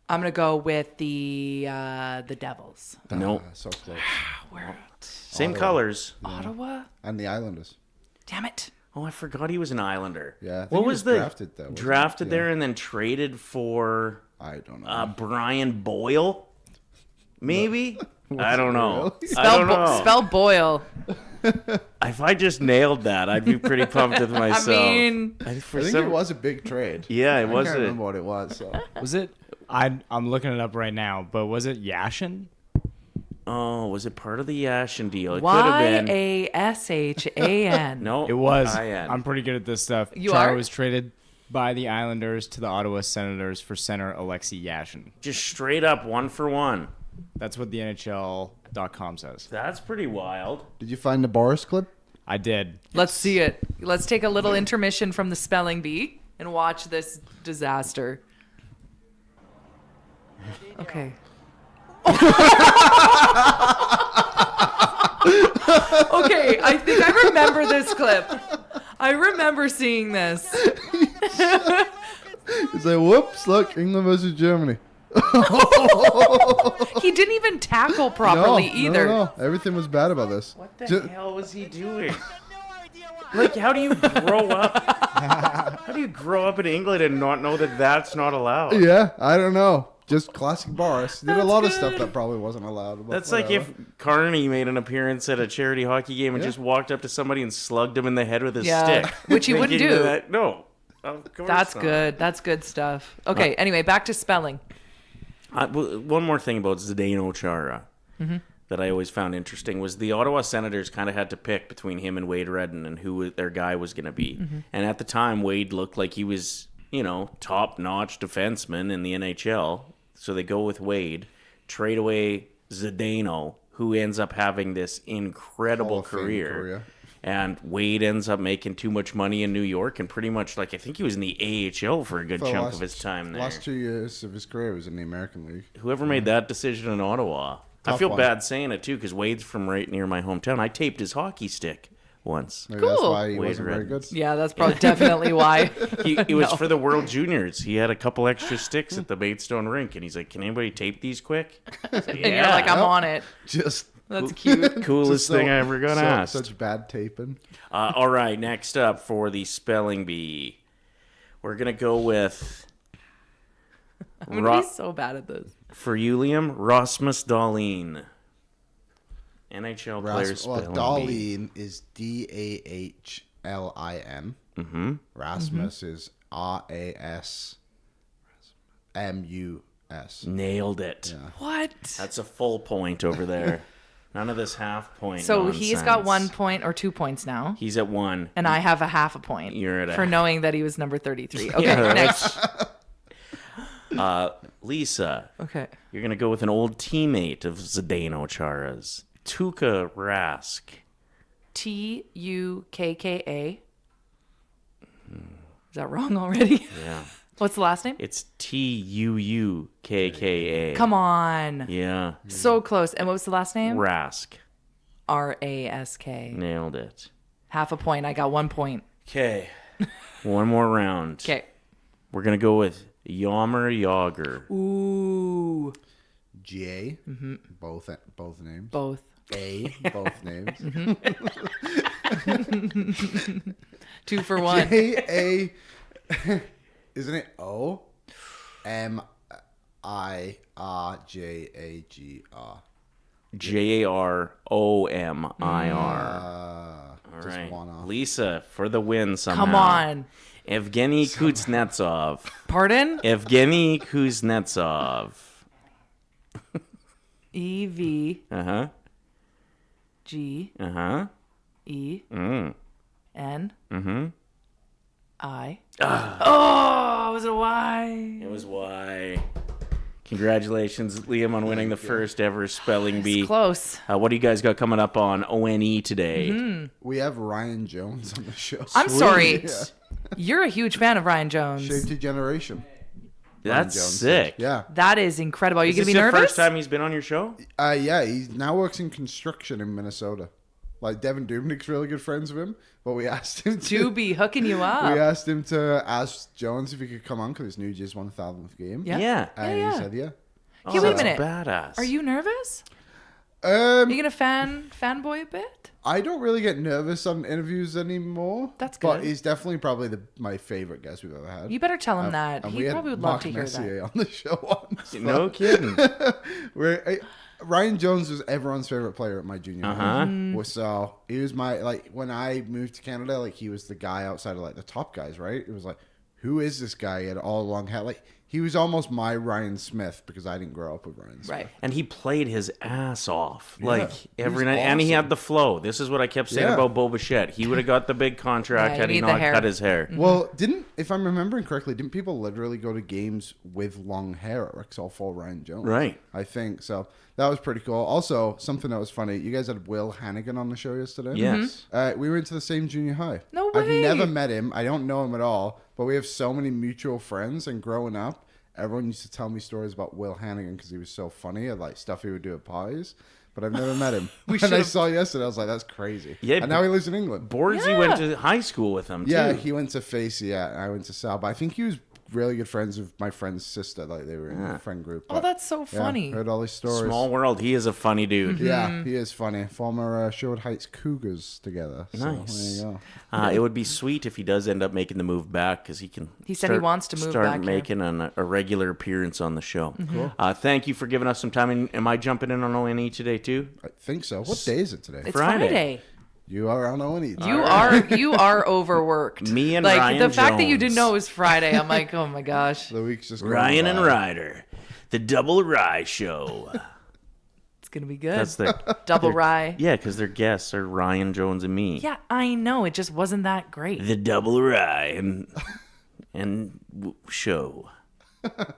I'm gonna go with the Devils. Nope. So close. Where? Same colors. Ottawa. And the Islanders. Damn it. Oh, I forgot he was an Islander. Yeah, I think What he was was the drafted, though, wasn't he? drafted Yeah. there and then traded for I don't know. Brian Boyle? Maybe? I don't know. I Spell, don't know. spell Boyle. If I just nailed that, I'd be pretty pumped with myself. mean, For I think some- it was a big trade. Yeah, it I was can't a- remember what it was. So. Was it? I'm looking it up right now, but was it Yashin? Oh, was it part of the Yashin deal? It could have been. YASHAN. No, It was. IN. I'm pretty good at this stuff. You Chara are? was traded by the Islanders to the Ottawa Senators for center Alexei Yashin. Just straight up 1-for-1. That's what the NHL.com says. That's pretty wild. Did you find the Boris clip? I did. Let's see it. Let's take a little intermission from the spelling bee and watch this disaster. Okay. Okay, I think I remember this clip. I remember seeing this. He's like, whoops, look, England versus Germany. He didn't even tackle properly either. No. Everything was bad about this. What the hell was he doing? Like, how do you grow up? How do you grow up in England and not know that that's not allowed? Yeah, I don't know. Just classic Boris. Did a That's lot of good. stuff that probably wasn't allowed. But That's like if Carney made an appearance at a charity hockey game and just walked up to somebody and slugged him in the head with his stick. Which he wouldn't Thinking do. that- no. Of course That's not. good. That's good stuff. Okay, anyway, back to spelling. One more thing about Zdeno Chara Mm-hmm. that I always found interesting was the Ottawa Senators kind of had to pick between him and Wade Redden and who their guy was going to be. Mm-hmm. And at the time, Wade looked like he was, top-notch defenseman in the NHL. So they go with Wade, trade away Zdeno, who ends up having this incredible Hall of Fame career. And Wade ends up making too much money in New York and pretty much, I think he was in the AHL for a good chunk of his time there. Last 2 years of his career was in the American League. Whoever made that decision in Ottawa. I Tough feel one. bad saying it, too, because Wade's from right near my hometown. I taped his hockey stick once. Maybe that's Cool. why he Wade wasn't very Redden. good. Yeah, that's probably definitely why. It was for the World Juniors. He had a couple extra sticks at the Maidstone rink, and he's like, "Can anybody tape these quick?" I was like, And you're like, I'm on it. Just That's cute. Coolest thing I ever got asked. Such bad taping. All right, next up for the spelling bee, we're gonna go with I'm going to be so bad at this. for Ulium Rasmus Dahlin. NHL players spelling bee. Dahlin is Dahlin. Mm-hmm. Rasmus is RASMUS. Nailed it. What? That's a full point over there. None of this half point. So he's got nonsense. 1 point or 2 points now. He's at 1. And I have a half a point You're at a- for knowing that he was number 33. Okay, Yeah, next. Lisa, Okay. you're going to go with an old teammate of Zdeno Chara's. Tuukka Rask. Tukka. Is that wrong already? Yeah. What's the last name? It's Tuukka. Come on. Yeah. So close. And what was the last name? Rask. Rask. Nailed it. Half a point. I got 1 point. Okay. One more round. Okay. We're going to go with Yammer Yager. Ooh. J. Both names. Both. A. Both names. 2 for 1. J. A. Isn't it O? MIRJAGR. JAROMIR. All Just right. one off. Lisa, for the win somehow. Come on. Evgeny Kuznetsov. Pardon? Evgeny Kuznetsov. EV. Uh-huh. G. Uh-huh. E. Mm. N. Mm-hmm. I. Oh, was it a Y? It was why. Congratulations, Liam, on winning the first ever spelling bee. Close. What do you guys got coming up on ONE today? We have Ryan Jones on the show. I'm sorry. Yeah. You're a huge fan of Ryan Jones. Shave to Generation. That's Jones. sick. Yeah. That is incredible. Are you Is going to this be the nervous? first time he's been on your show? Yeah, he now works in construction in Minnesota. Like, Devin Dubnik's really good friends with him, but we asked him To be hooking you we up. asked him to ask Jones if he could come on because it's New Year's 1000th game. Yeah. Yeah. And Yeah. he said, yeah. Okay, wait a that's minute. Badass. Are you nervous? Are Um, you going to fanboy a bit? I don't really get nervous on interviews anymore. That's But good. he's definitely probably my favorite guest we've ever had. You better tell him that. And He we had probably would love Mark to hear Messier that. on the show once. No kidding. Ryan Jones was everyone's favorite player at my junior high. Mm. So he was my, like, when I moved to Canada, like, he was the guy outside of, like, the top guys, right? It was like, who is this guy? He had all long hair. Like, he was almost my Ryan Smith because I didn't grow up with Ryan Smith. Right. And he played his ass off. Like, he every was night. And he awesome. had the flow. This is what I kept saying Yeah. about Bo Bichette. He would have got the big contract Yeah, had you he need the not hair. cut his hair. Well, if I'm remembering correctly, didn't people literally go to games with long hair at Rexall for Ryan Jones? Right. I think so. That was pretty cool. Also, something that was funny. You guys had Will Hannigan on the show yesterday. Yes. We went to the same junior high. No I've way. never met him. I don't know him at all. But we have so many mutual friends. And growing up, everyone used to tell me stories about Will Hannigan because he was so funny at like stuff he would do at parties. But I've never met him. And I saw yesterday, I was like, that's crazy. Yeah, and now he lives in England. Bordsy went to high school with him, too. Yeah, he went to Facey, and I went to Sal. But I think he was really good friends with my friend's sister. Like, they were in a friend group. Oh, that's so funny. Heard all these stories. Small world. He is a funny dude. Yeah, he is funny. Former Sherwood Heights Cougars together. So, Nice. there you go. It would be sweet if he does end up making the move back because he can. He said he wants to move back Start here. making a regular appearance on the show. Cool. Thank you for giving us some time. And am I jumping in on ONE today too? I think so. What day is it today? It's Friday. You are on ONE. You are overworked. Me and like Ryan the fact that you Jones. didn't know it was Friday. I'm like, oh my gosh, The week's just going Ryan by. and Ryder, the Double Rye Show. it's gonna be good. That's their Double rye. yeah, because their guests are Ryan Jones and me. Yeah, I know. It just wasn't that great. The Double Rye show.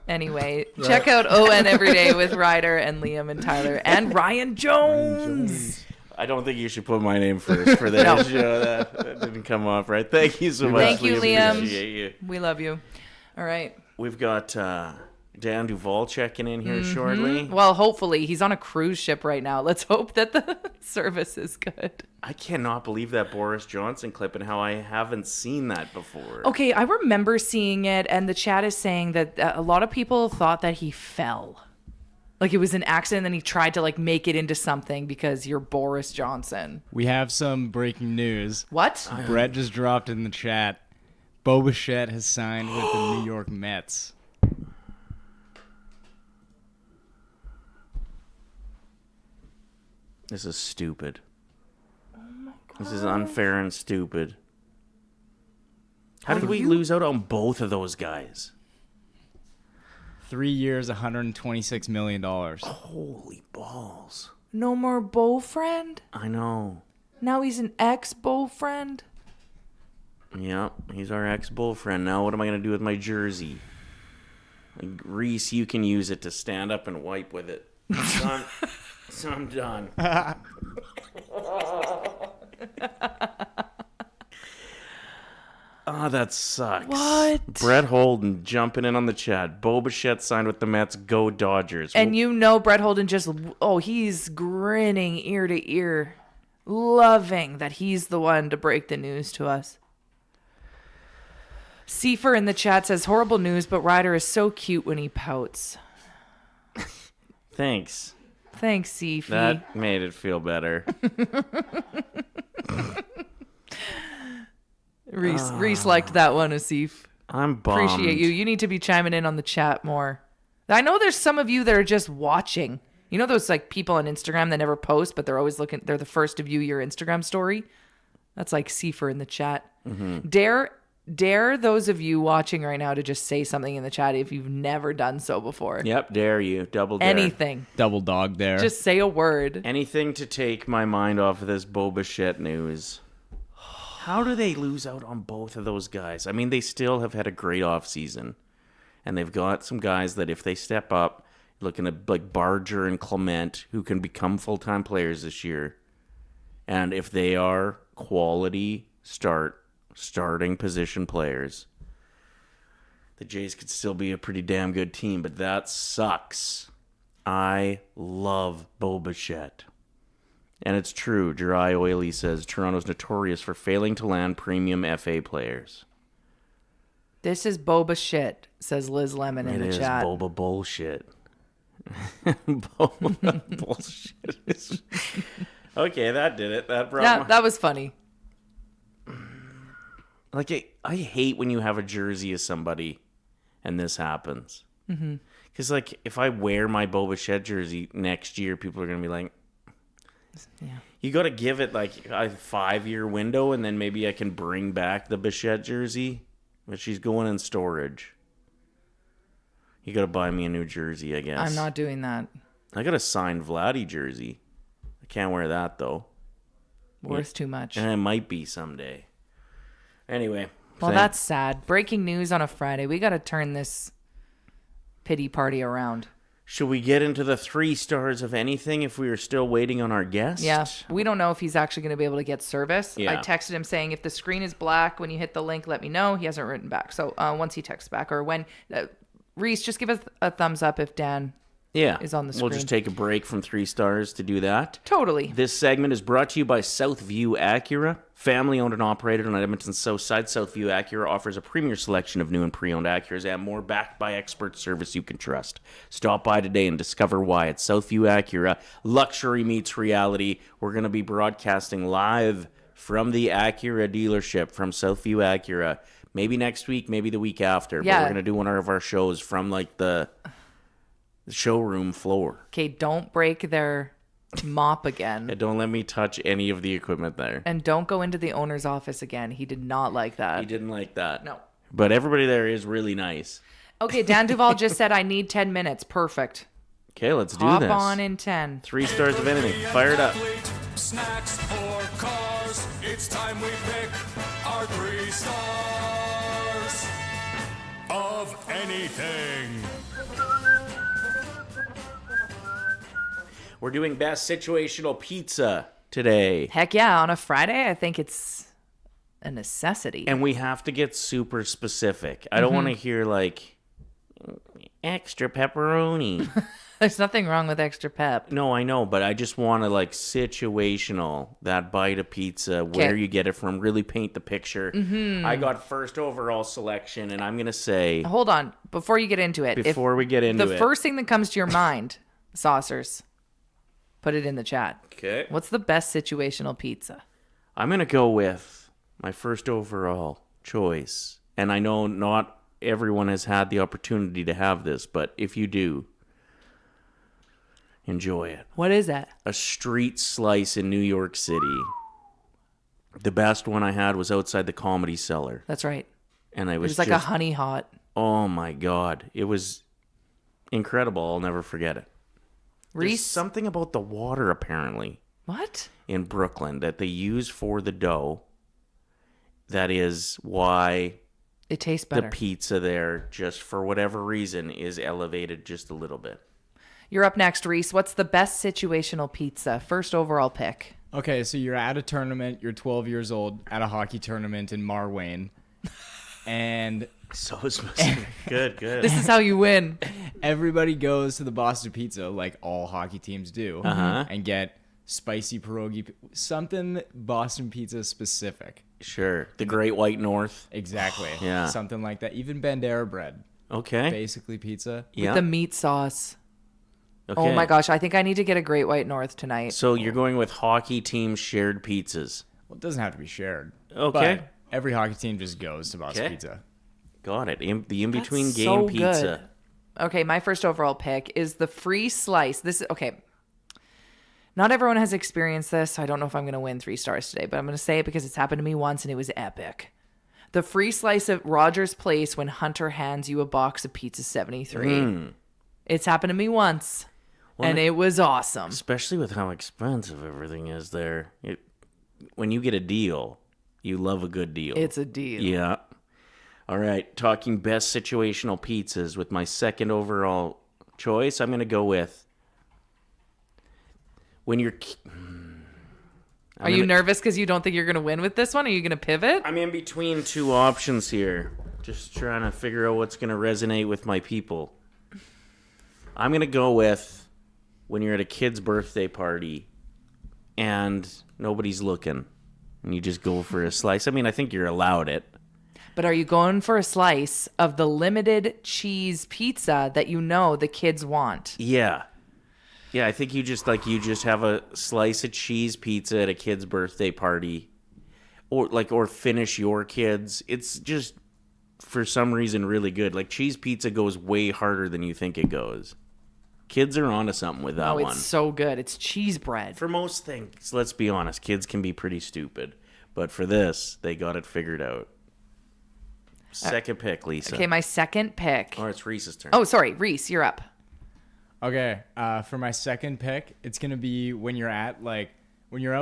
Anyway, check out ON Everyday with Ryder and Liam and Tyler and Ryan Jones. I don't think you should put my name first for that No. show. That didn't come off right. Thank you so much. Thank you, Liam. Appreciate you. We love you. All right. We've got Dan Duvall checking in here shortly. Well, hopefully he's on a cruise ship right now. Let's hope that the service is good. I cannot believe that Boris Johnson clip and how I haven't seen that before. Okay, I remember seeing it, and the chat is saying that a lot of people thought that he fell. Like it was an accident, and he tried to like make it into something because you're Boris Johnson. We have some breaking news. What? Brett just dropped in the chat. Bo Bichette has signed with the New York Mets. This is stupid. Oh my God. This is unfair and stupid. How did we lose out on both of those guys? 3 years, $126 million. Holy balls. No more boyfriend? I know. Now he's an ex-boyfriend? Yep, he's our ex-boyfriend. Now what am I going to do with my jersey? Like, Reese, you can use it to stand up and wipe with it. So I'm done. Oh, that sucks. What? Brett Holden jumping in on the chat. Bo Bichette signed with the Mets. Go Dodgers. And you know Brett Holden he's grinning ear to ear, loving that he's the one to break the news to us. Seifer in the chat says, horrible news, but Ryder is so cute when he pouts. Thanks. Thanks, Seife. That made it feel better. Reese liked that one, Asif. I'm bummed. Appreciate you. You need to be chiming in on the chat more. I know there's some of you that are just watching. You know those like people on Instagram that never post, but they're always looking. They're the first to view your Instagram story. That's like Seifer in the chat. Mm-hmm. Dare those of you watching right now to just say something in the chat if you've never done so before. Yep, dare you. Double dare. Anything. Double dog there. Just say a word. Anything to take my mind off of this Bo Bichette news. How do they lose out on both of those guys? I mean, they still have had a great offseason. And they've got some guys that if they step up, looking at like Barger and Clement, who can become full-time players this year. And if they are quality starting position players, the Jays could still be a pretty damn good team. But that sucks. I love Bo Bichette. And it's true. Jirai Oily says Toronto's notorious for failing to land premium FA players. This is boba shit, says Liz Lemon in the chat. It is boba bullshit. Boba bullshit. Okay, that did it. That brought That was funny. Like, I hate when you have a jersey of somebody and this happens. Because, like, if I wear my Boba Shed jersey next year, people are going to be like, Yeah. you got to give it, like, a 5-year window, and then maybe I can bring back the Bichette jersey. But she's going in storage. You got to buy me a new jersey, I guess. I'm not doing that. I got a signed Vladdy jersey. I can't wear that, though. Worth too much. And it might be someday. Anyway. Well, that's sad. Breaking news on a Friday. We got to turn this pity party around. Should we get into the 3 stars of anything if we are still waiting on our guest? Yeah. We don't know if he's actually going to be able to get service. Yeah. I texted him saying, if the screen is black when you hit the link, let me know. He hasn't written back. So once he texts back or when... Reese, just give us a thumbs up if Dan is on the screen. We'll just take a break from 3 stars to do that. Totally. This segment is brought to you by Southview Acura. Family owned and operated on Edmonton's south side, Southview Acura offers a premier selection of new and pre-owned Acuras and more, backed by expert service you can trust. Stop by today and discover why at Southview Acura. Luxury meets reality. We're going to be broadcasting live from the Acura dealership from Southview Acura. Maybe next week, maybe the week after. Yeah. But we're going to do one of our shows from like the showroom floor. Okay, don't break their mop again. And don't let me touch any of the equipment there. And don't go into the owner's office again. He did not like that. He didn't like that. No. But everybody there is really nice. Okay, Dan Duvall just said I need 10 minutes. Perfect. Okay, let's do Hop this. on in 10. 3 stars of anything. Fire it up. Athlete, snacks or cars. It's time we pick our 3 stars of anything. We're doing best situational pizza today. Heck yeah, on a Friday, I think it's a necessity. And we have to get super specific. I don't want to hear like extra pepperoni. There's nothing wrong with extra pep. No, I know, but I just want to like situational, that bite of pizza, where you get it from, really paint the picture. I got first overall selection, and I'm going to say... Hold on, before you get into it. We get into the first thing that comes to your mind, saucers, put it in the chat. Okay. What's the best situational pizza? I'm going to go with my first overall choice. And I know not everyone has had the opportunity to have this, but if you do, enjoy it. What is that? A street slice in New York City. The best one I had was outside the Comedy Cellar. That's right. And It was like a honey hot. Oh my God. It was incredible. I'll never forget it. There's Reese? something about the water, apparently, What? in Brooklyn that they use for the dough. That is why It tastes better. the pizza there, just for whatever reason, is elevated just a little bit. You're up next, Reese. What's the best situational pizza? First overall pick. Okay, so you're at a tournament. You're 12 years old at a hockey tournament in Marwayne. And So specific. Good. This is how you win. everybody goes to the Boston Pizza, like all hockey teams do, and get spicy pierogi, something Boston Pizza specific. Sure. The Great White North. Exactly. Yeah. Something like that. Even Bandera bread. Okay. Basically pizza. Yeah. The meat sauce. Okay. Oh my gosh, I think I need to get a Great White North tonight. So you're going with hockey team shared pizzas. Well, it doesn't have to be shared. Okay. But every hockey team just goes to Boston Okay. Pizza. Got it. The in-between That's game so pizza. good. Okay, my first overall pick is the free slice. This is okay. Not everyone has experienced this, so I don't know if I'm going to win 3 stars today, but I'm going to say it because it's happened to me once and it was epic. The free slice at Rogers Place when Hunter hands you a box of Pizza 73. It's happened to me once, and it was awesome. Especially with how expensive everything is there. When you get a deal, you love a good deal. It's a deal. Yeah. All right. Talking best situational pizzas with my second overall choice, I'm going to go with when you're... Are you nervous because you don't think you're going to win with this one? Are you going to pivot? I'm in between 2 options here. Just trying to figure out what's going to resonate with my people. I'm going to go with when you're at a kid's birthday party and nobody's looking and you just go for a slice. I mean, I think you're allowed it. But are you going for a slice of the limited cheese pizza that you know the kids want? Yeah. Yeah, I think you just have a slice of cheese pizza at a kid's birthday party or finish your kids. It's just for some reason really good. Like cheese pizza goes way harder than you think it goes. Kids are onto something with that Oh, one. it's so good. It's cheese bread. For most things, let's be honest, kids can be pretty stupid. But for this, they got it figured out. Second pick, Lisa. Okay, my second pick. Oh, it's Reese's turn. Oh, sorry, Reese, you're up. Okay, for my second pick, it's going to be when you're out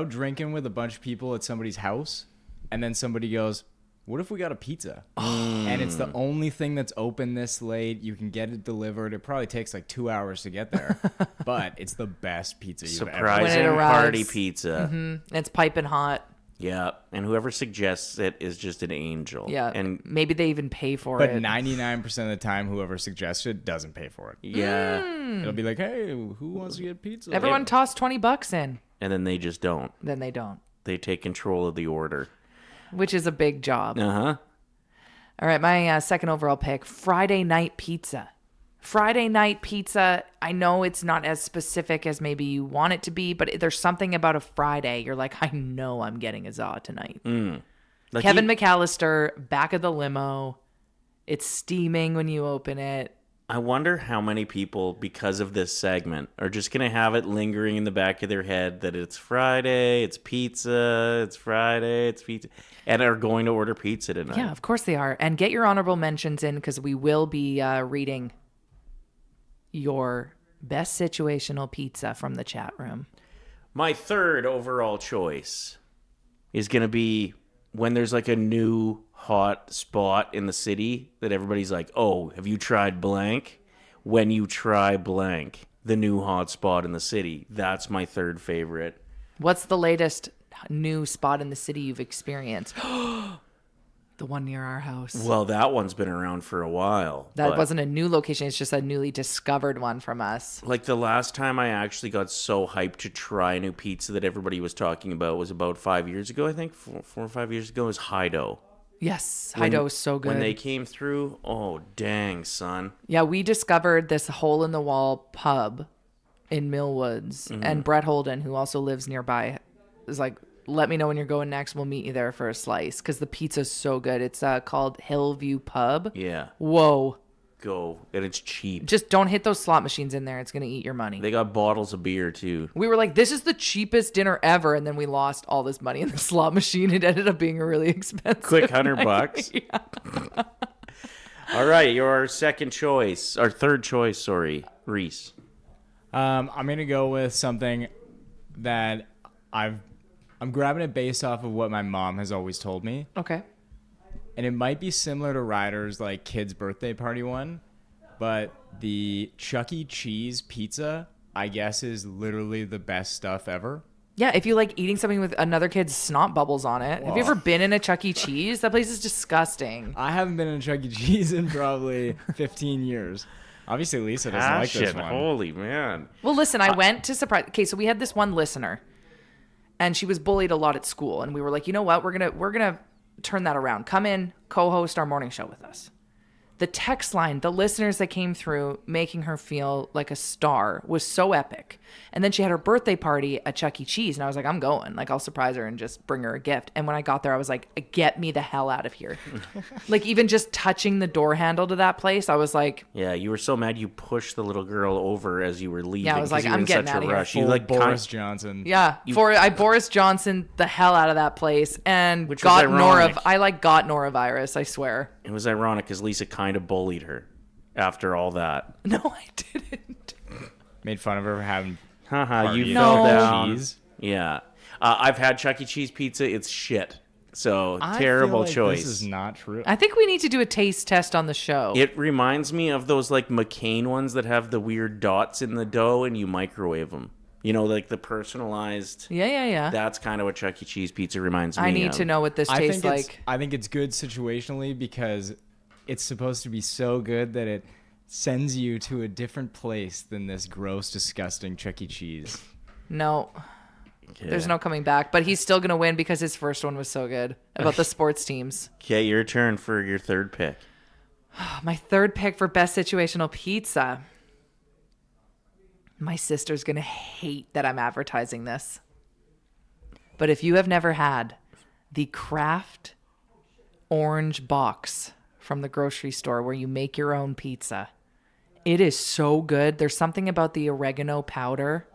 drinking with a bunch of people at somebody's house, and then somebody goes, what if we got a pizza? And it's the only thing that's open this late. You can get it delivered. It probably takes like 2 hours to get there, but it's the best pizza you've ever Surprising When it arrives. party pizza. It's piping hot. Yeah, and whoever suggests it is just an angel. Yeah, and maybe they even pay for But it. 99% of the time, whoever suggests it doesn't pay for it. yeah, It'll be like, hey, who wants to get pizza? Everyone toss $20 in. and then they just don't. Then they don't, They take control of the order. which is a big job. Uh-huh. All right, my second overall pick, Friday night pizza. Friday night pizza, I know it's not as specific as maybe you want it to be, but there's something about a Friday. You're like, I know I'm getting a za tonight. Like Kevin McAllister, back of the limo. It's steaming when you open it. I wonder how many people, because of this segment, are just going to have it lingering in the back of their head that it's Friday, it's pizza, it's Friday, it's pizza, and are going to order pizza tonight. Yeah, of course they are. And get your honorable mentions in because we will be reading your best situational pizza from the chat room. My third overall choice is going to be when there's like a new hot spot in the city that everybody's like, oh, have you tried blank? When you try blank, the new hot spot in the city. That's my third favorite. What's the latest new spot in the city you've experienced? The one near our house. Well, that one's been around for a while. That but, wasn't a new location. It's just a newly discovered one from us. like, the last time I actually got so hyped to try a new pizza that everybody was talking about was about 5 years ago, I think. 4 or 5 years ago, was Hido. Yes, Hido is so good. When they came through, oh, dang, son. Yeah, we discovered this hole-in-the-wall pub in Millwoods. And Brett Holden, who also lives nearby, is like, let me know when you're going next. We'll meet you there for a slice because the pizza's so good. It's called Hillview Pub. Yeah. Whoa. Go. And it's cheap. Just don't hit those slot machines in there. It's going to eat your money. They got bottles of beer, too. We were like, this is the cheapest dinner ever. And then we lost all this money in the slot machine. It ended up being a really expensive. Quick $100. Yeah. All right, your second choice. Or third choice, sorry. Reese. I'm going to go with something that I'm grabbing it based off of what my mom has always told me. Okay. And it might be similar to Ryder's like kid's birthday party one, but the Chuck E. Cheese pizza, I guess, is literally the best stuff ever. Yeah, if you like eating something with another kid's snot bubbles on it. Have you ever been in a Chuck E. Cheese? That place is disgusting. I haven't been in a Chuck E. Cheese in probably 15 years. Obviously, Lisa doesn't like this one. Holy man. Well, listen, I went to surprise. Okay, so we had this one listener, and she was bullied a lot at school, and we were like, you know what? We're gonna turn that around. Come in, co-host our morning show with us. The text line, the listeners that came through making her feel like a star was so epic. And then she had her birthday party at Chuck E. Cheese. And I was like, I'm going. Like, I'll surprise her and just bring her a gift. And when I got there, I was like, get me the hell out of here. Like, even just touching the door handle to that place, I was like... Yeah, you were so mad you pushed the little girl over as you were leaving. Yeah, I was like, you were I'm in getting such out a of here. rush. You Full like Boris Johnson. Yeah, I Boris Johnson the hell out of that place and Which was got ironic. got norovirus, I swear. It was ironic because Lisa kind of bullied her after all that. No, I didn't. Made fun of her for having Haha, you party fell No. down. cheese. Yeah. I've had Chuck E. Cheese pizza. It's shit. So, I terrible feel like choice. This is not true. I think we need to do a taste test on the show. It reminds me of those like McCain ones that have the weird dots in the dough and you microwave them. You know, like the personalized. Yeah. That's kind of what Chuck E. Cheese pizza reminds me I of. need to know what this tastes like. I think it's good situationally because it's supposed to be so good that it sends you to a different place than this gross, disgusting Chuck E. Cheese. No, Okay. there's no coming back. But he's still going to win because his first one was so good about the sports teams. Okay, your turn for your third pick. My third pick for best situational pizza. My sister's going to hate that I'm advertising this. But if you have never had the Kraft orange box from the grocery store where you make your own pizza, it is so good. There's something about the oregano powder.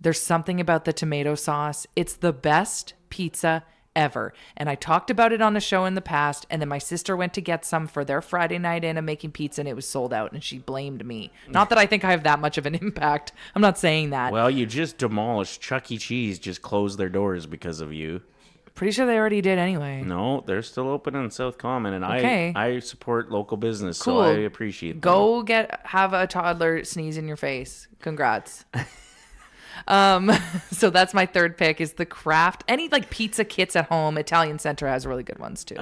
There's something about the tomato sauce. It's the best pizza ever. And I talked about it on the show in the past. And then my sister went to get some for their Friday night in and making pizza, and it was sold out. And she blamed me. Not that I think I have that much of an impact. I'm not saying that. Well, you just demolished Chuck E. Cheese, just closed their doors because of you. Pretty sure they already did anyway. No, they're still open in South Common, and Okay. I support local business, Cool. so I appreciate that. Go have a toddler sneeze in your face. Congrats. So that's my third pick is the Kraft. Any like pizza kits at home. Italian Center has really good ones too.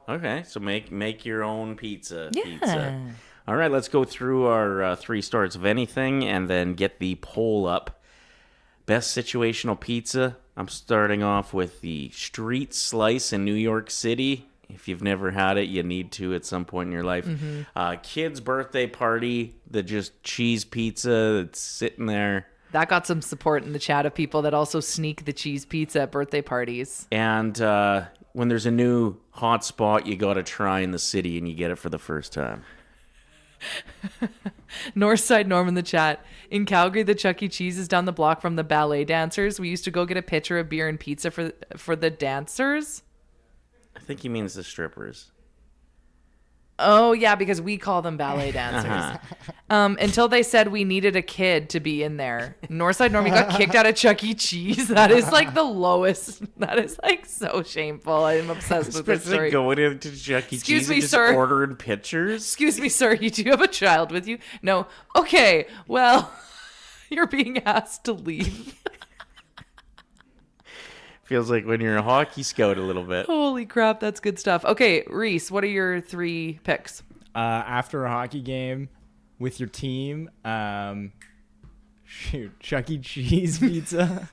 Okay, so make your own pizza. Yeah. Pizza. All right, let's go through our 3 stars of anything and then get the poll up. Best situational pizza. I'm starting off with the Street Slice in New York City. If you've never had it, you need to at some point in your life. Kid's birthday party, the just cheese pizza that's sitting there. That got some support in the chat of people that also sneak the cheese pizza at birthday parties. And when there's a new hot spot you got to try in the city and you get it for the first time. Northside Norm in the chat. In Calgary, the Chuck E. Cheese is down the block from the ballet dancers. We used to go get a pitcher of beer and pizza for the dancers. I think he means the strippers. Oh, yeah, because we call them ballet dancers. Until they said we needed a kid to be in there. Northside Normie got kicked out of Chuck E. Cheese. That is like the lowest. That is like so shameful. I'm obsessed with this story. Going into Chuck E. Excuse Cheese me, and just sir. ordering pictures? Excuse me, sir. You do have a child with you? No. Okay, well, you're being asked to leave. Feels like when you're a hockey scout a little bit. Holy crap, that's good stuff. Okay, Reese, what are your 3 picks? After a hockey game with your team, Chuck E. Cheese pizza.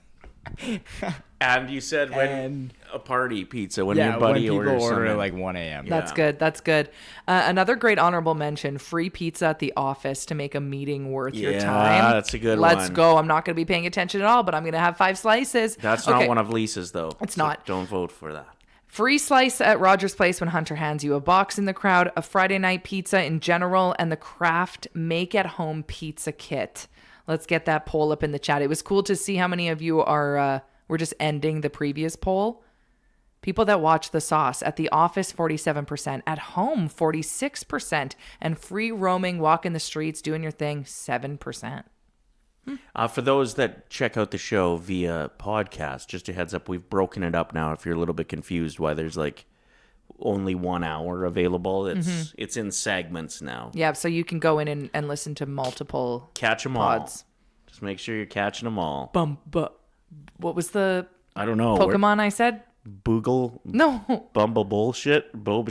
And you said when a party pizza, when your when buddy people orders order something. at like 1 a.m. That's good. That's good. Another great honorable mention, free pizza at the office to make a meeting worth your time. That's a good Let's one. go. I'm not going to be paying attention at all, but I'm going to have 5 slices. That's Okay. not one of Lisa's, though. It's So not. Don't vote for that. Free slice at Rogers Place when Hunter hands you a box in the crowd, a Friday night pizza in general, and the Kraft make-at-home pizza kit. Let's get that poll up in the chat. It was cool to see how many of you are... we're just ending the previous poll. People that watch the sauce at the office, 47%, at home, 46%, and free roaming, walking the streets, doing your thing, 7%. For those that check out the show via podcast, just a heads up, we've broken it up now. If you're a little bit confused why there's like only 1 hour available, it's in segments now. Yeah, so you can go in and listen to multiple Catch them pods. all. Just make sure you're catching them all. What was the I don't know. Pokemon I said? Boogle? No. Bumble bullshit? Boba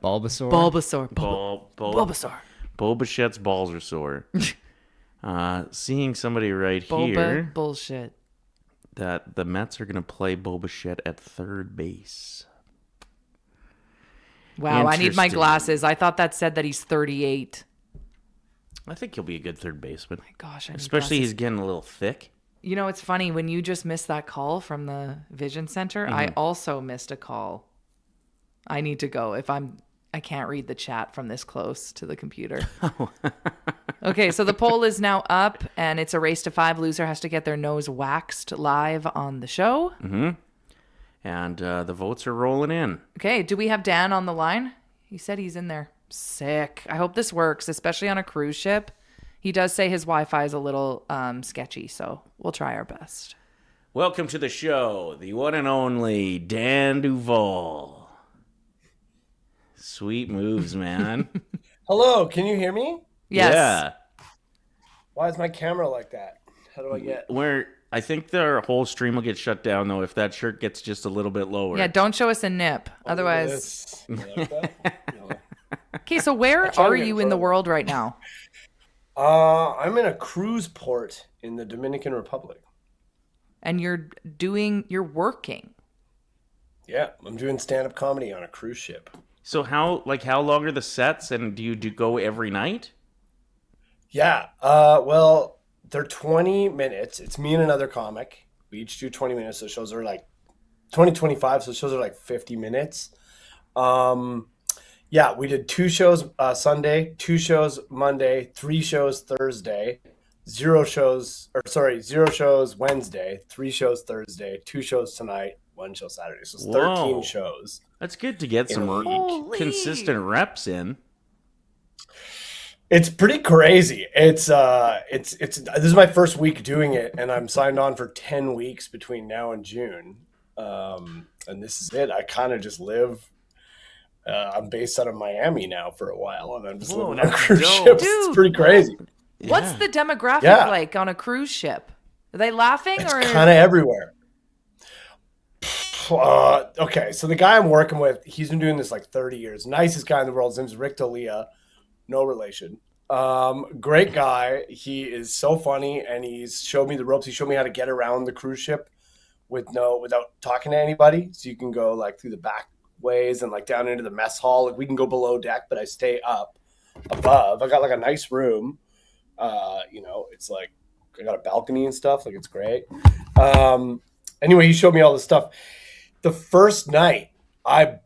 Bulbasaur. Bulbasaur. Bulbasaur. Boba Shett's balls are sore. Seeing somebody right Boba here bullshit. that the Mets are going to play Boba Shett at third base. Wow, I need my Interesting. glasses. I thought that said that he's 38. I think he'll be a good third baseman. My gosh, I need Especially glasses. he's getting a little thick. You know, it's funny. When you just missed that call from the Vision Center, I also missed a call. I need to go. I can't read the chat from this close to the computer. Okay, so the poll is now up, and it's a race to 5. Loser has to get their nose waxed live on the show. And the votes are rolling in. Okay, do we have Dan on the line? He said he's in there. Sick. I hope this works, especially on a cruise ship. He does say his Wi-Fi is a little sketchy, so we'll try our best. Welcome to the show, the one and only Dan Duvall. Sweet moves, man. Hello, can you hear me? Yes. Yeah. Why is my camera like that? How do I get? I think their whole stream will get shut down, though, if that shirt gets just a little bit lower. Yeah, don't show us a nip. Otherwise. This? You like that? No. Okay, so where try to are get you in in the front. world right now? I'm in a cruise port in the Dominican Republic. And you're working. Yeah, I'm doing stand-up comedy on a cruise ship. So how long are the sets, and do you go every night? Yeah, well, they're 20 minutes. It's me and another comic. We each do 20 minutes, so shows are like 25, so shows are like 50 minutes. Yeah, we did 2 shows Sunday, 2 shows Monday, 3 shows Thursday, 0 shows Wednesday, 3 shows Thursday, 2 shows tonight, 1 show Saturday. So it's 13 Whoa. shows. That's good to get some Holy. consistent reps in. It's pretty crazy. It's this is my first week doing it, and I'm signed on for 10 weeks between now and June. And this is it. I kind of just live. I'm based out of Miami now for a while, and I'm just living on that's cruise dope. ships. Dude. It's pretty crazy. What's the demographic Yeah. like on a cruise ship? Are they laughing It's or kind of everywhere. Okay, so the guy I'm working with, he's been doing this like 30 years. Nicest guy in the world. His name's Rick D'Elia. No relation. Great guy. He is so funny, and he's showed me the ropes. He showed me how to get around the cruise ship without talking to anybody. So you can go like through the back ways and like down into the mess hall. Like we can go below deck, but I stay up above. I got like a nice room. It's like I got a balcony and stuff. Like it's great. Anyway, he showed me all this stuff. The first night, I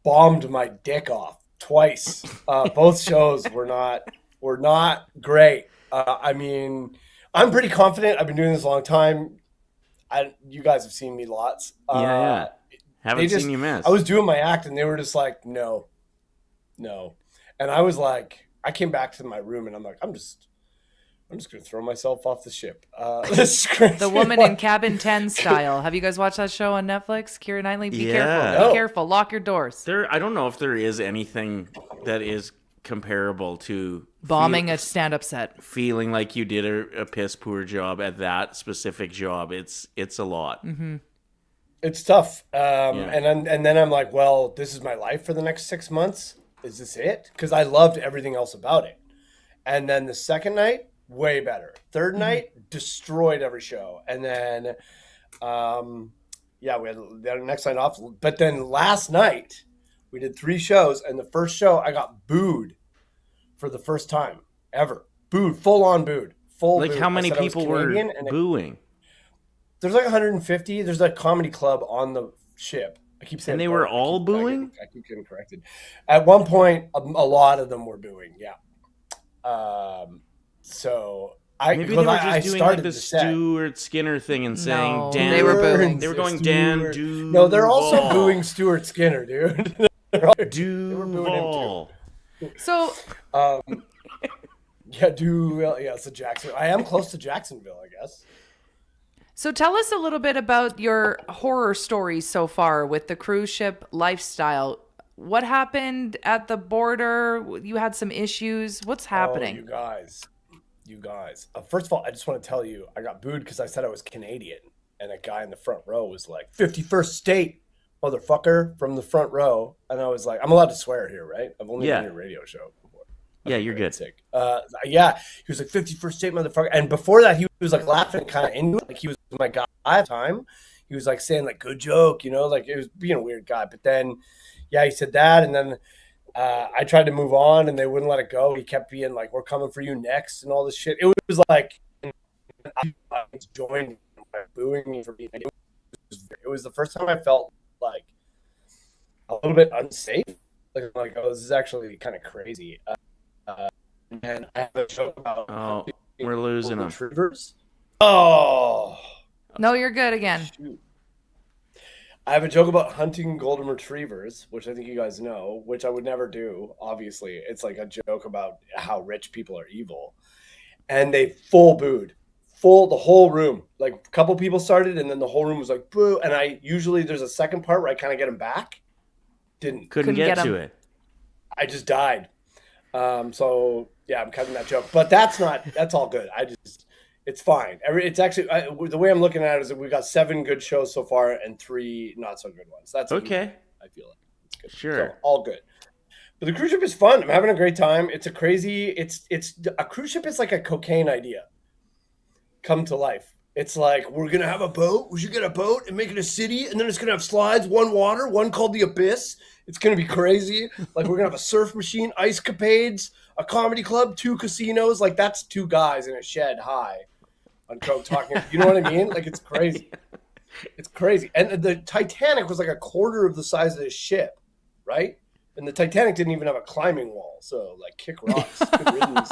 bombed my dick off twice. Both shows were not great. I mean, I'm pretty confident. I've been doing this a long time. You guys have seen me lots. Yeah. Haven't seen you miss. I was doing my act, and they were just like, no. And I was like, I came back to my room, and I'm like, I'm just going to throw myself off the ship. This is crazy. The Woman in Cabin 10 style? Have you guys watched that show on Netflix? Keira Knightley? Be careful. No. Be careful. Lock your doors. I don't know if there is anything that is comparable to Bombing a stand-up set. feeling like you did a piss poor job at that specific job. It's a lot. Mm-hmm. It's tough. And then I'm like, well, this is my life for the next 6 months. Is this it? Because I loved everything else about it. And then the second night, way better. Third night, destroyed every show. And then, we had the next night off. But then last night, we did 3 shows. And the first show, I got booed for the first time ever. Booed, full on booed. Like how many people were booing? There's like 150. There's a comedy club on the ship. I keep saying, and they were all booing. I keep getting corrected. At one point, a lot of them were booing. Yeah. So maybe they were just doing like the Stuart Skinner thing and saying, No, Dan. they were booing. They were going, Dan Duvall. No, they're also booing Stuart Skinner, dude. Duvall. So, yeah, Duvall. Yeah, it's Jacksonville. I am close to Jacksonville, I guess. So tell us a little bit about your horror stories so far with the cruise ship lifestyle. What happened at the border? You had some issues. What's happening? Oh, you guys. First of all, I just want to tell you, I got booed because I said I was Canadian. And a guy in the front row was like, 51st state, motherfucker, from the front row. And I was like, I'm allowed to swear here, right? I've only been in a radio show before. Yeah, you're good. Sick. Yeah, he was like 51st state motherfucker, and before that he was like laughing kind of into it, like he was my guy at the time. He was like saying like good joke, like it was being a weird guy. But then, yeah, he said that, and then I tried to move on, and they wouldn't let it go. He kept being like, "We're coming for you next," and all this shit. It was like I joined by booing me for being. It was the first time I felt like a little bit unsafe. Like oh, this is actually kind of crazy. And I have a joke about we're losing them. Retrievers. Oh No, you're good again. shoot. I have a joke about hunting golden retrievers, which I think you guys know, which I would never do. Obviously, it's like a joke about how rich people are evil, and they full booed, the whole room. Like a couple people started, and then the whole room was like boo. And I usually there's a second part where I kind of get them back. Couldn't get to it. I just died. So yeah, I'm cutting that joke, but that's all good. It's fine. It's actually the way I'm looking at it is that we got 7 good shows so far and 3 not so good ones. That's okay. Even, I feel like it's good. Sure, so, all good. But the cruise ship is fun. I'm having a great time. It's a cruise ship is like a cocaine idea come to life. It's like we're gonna have a boat. We should get a boat and make it a city, and then it's gonna have slides. One water, one called the Abyss. It's gonna be crazy. Like we're gonna have a surf machine, ice capades, a comedy club, 2 casinos. Like that's 2 guys in a shed high on coke talking. You know what I mean? Like it's crazy. It's crazy. And the Titanic was like a quarter of the size of this ship, right? And the Titanic didn't even have a climbing wall, so like kick rocks. Good riddance.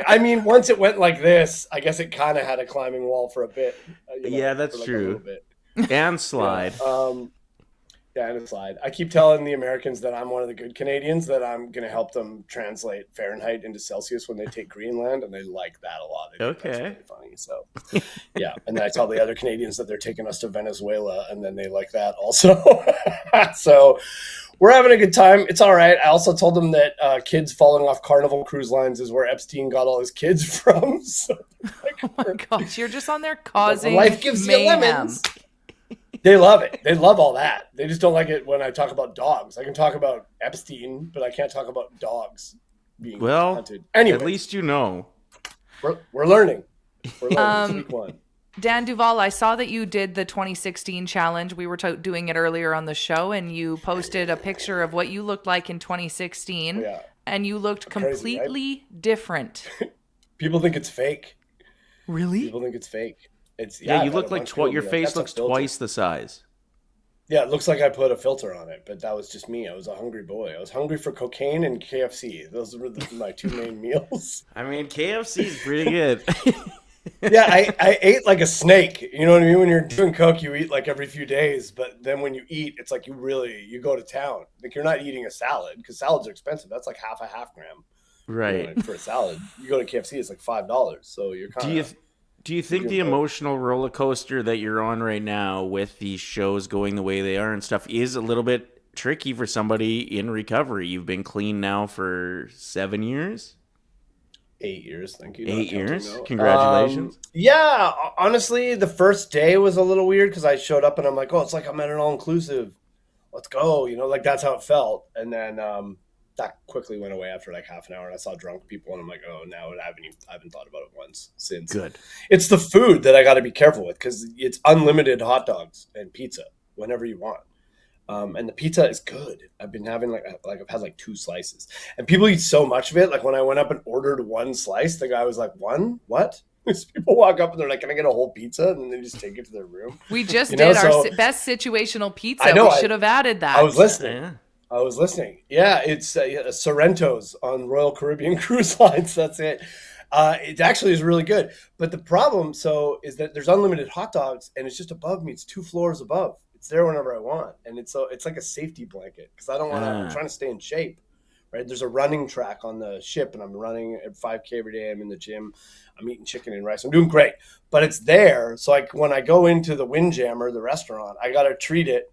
I mean, once it went like this, I guess it kind of had a climbing wall for a bit. Yeah, that's like true. And slide. Yeah, and a slide. I keep telling the Americans that I'm one of the good Canadians, that I'm going to help them translate Fahrenheit into Celsius when they take Greenland, and they like that a lot. They think that's really funny. So, yeah. And then I tell the other Canadians that they're taking us to Venezuela, and then they like that also. So we're having a good time. It's all right. I also told them that kids falling off Carnival Cruise Lines is where Epstein got all his kids from. So, Oh my gosh, you're just on there causing life gives you mayhem. lemons. They love it. They love all that. They just don't like it when I talk about dogs. I can talk about Epstein, but I can't talk about dogs being hunted. Anyway, at least you know. We're learning. We're learning. Week one. Dan Duvall, I saw that you did the 2016 challenge. We were doing it earlier on the show, and you posted a picture of what you looked like in 2016, and you looked completely different. People think it's fake. Really? People think it's fake. It's you look like your face looks twice the size. Yeah, it looks like I put a filter on it, but that was just me. I was a hungry boy. I was hungry for cocaine and KFC. Those were my two main meals. I mean, KFC is pretty good. Yeah, I ate like a snake. You know what I mean? When you're doing coke, you eat like every few days, but then when you eat, it's like you go to town. Like you're not eating a salad, because salads are expensive. That's like half gram. Right. For a salad. You go to KFC, it's like $5. So you're kind of... Do you think the emotional roller coaster that you're on right now with these shows going the way they are and stuff is a little bit tricky for somebody in recovery? You've been clean now for 7 years? 8 years, thank you. 8 years? Congratulations. Yeah, honestly, the first day was a little weird because I showed up and I'm like, oh, it's like I'm at an all-inclusive. Let's go. Like that's how it felt. And then that quickly went away after like half an hour, and I saw drunk people, and I'm like, oh, now I haven't thought about it once since. Good. It's the food that I got to be careful with, because it's unlimited hot dogs and pizza whenever you want, and the pizza is good. I've been having I've had like 2 slices, and people eat so much of it. Like when I went up and ordered 1 slice, the guy was like, "One? What?" People walk up and they're like, "Can I get a whole pizza?" And then they just take it to their room. We just did our best situational pizza. I know, we should have added that. I was listening. Yeah, it's Sorrento's on Royal Caribbean Cruise Lines. That's it. It actually is really good. But the problem, is that there's unlimited hot dogs, and it's just above me. It's 2 floors above. It's there whenever I want, and it's like a safety blanket, because I don't want to. I'm trying to stay in shape, right? There's a running track on the ship, and I'm running at 5K every day. I'm in the gym. I'm eating chicken and rice. I'm doing great, but it's there. So when I go into the Windjammer, the restaurant, I gotta treat it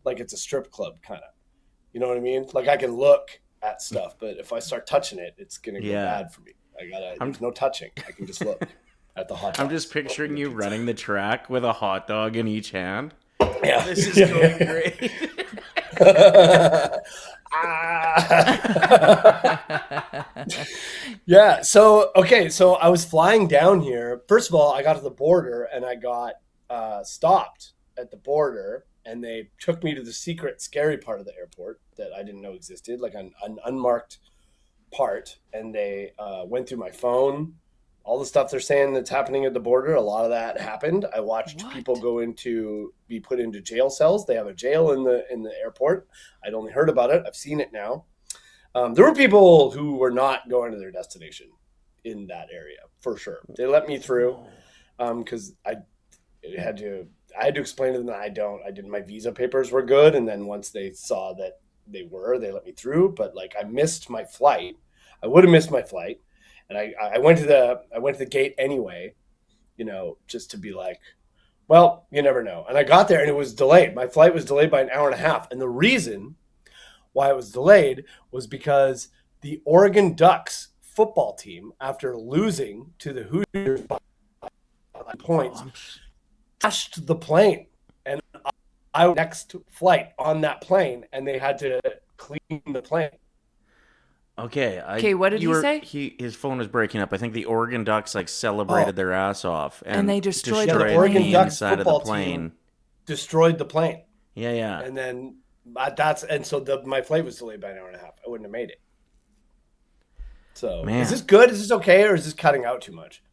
like it's a strip club, kind of. You know what I mean? Like I can look at stuff, but if I start touching it, it's gonna go bad for me. There's no touching. I can just look at the hot dog. I'm just picturing you running the track with a hot dog in each hand. Yeah. This is going great. Yeah. So I was flying down here. First of all, I got to the border and I got stopped at the border. And they took me to the secret, scary part of the airport that I didn't know existed, like an unmarked part. And they went through my phone, all the stuff they're saying that's happening at the border. A lot of that happened. I watched people be put into jail cells. They have a jail in the airport. I'd only heard about it. I've seen it now. There were people who were not going to their destination in that area, for sure. They let me through because I had to explain to them that my visa papers were good. And then once they saw that they let me through, but I missed my flight. I would have missed my flight. And I went to the gate anyway, just to be like, well, you never know. And I got there and it was delayed. My flight was delayed by an hour and a half. And the reason why it was delayed was because the Oregon Ducks football team, after losing to the Hoosiers by points, crashed the plane, and I was next flight on that plane, and they had to clean the plane. Okay. What did he say? His phone was breaking up. I think the Oregon Ducks celebrated their ass off, and they destroyed the Oregon Ducks inside of the plane. Destroyed the plane. Yeah. And then my flight was delayed by an hour and a half. I wouldn't have made it. So Man. Is this good? Is this okay, or is this cutting out too much?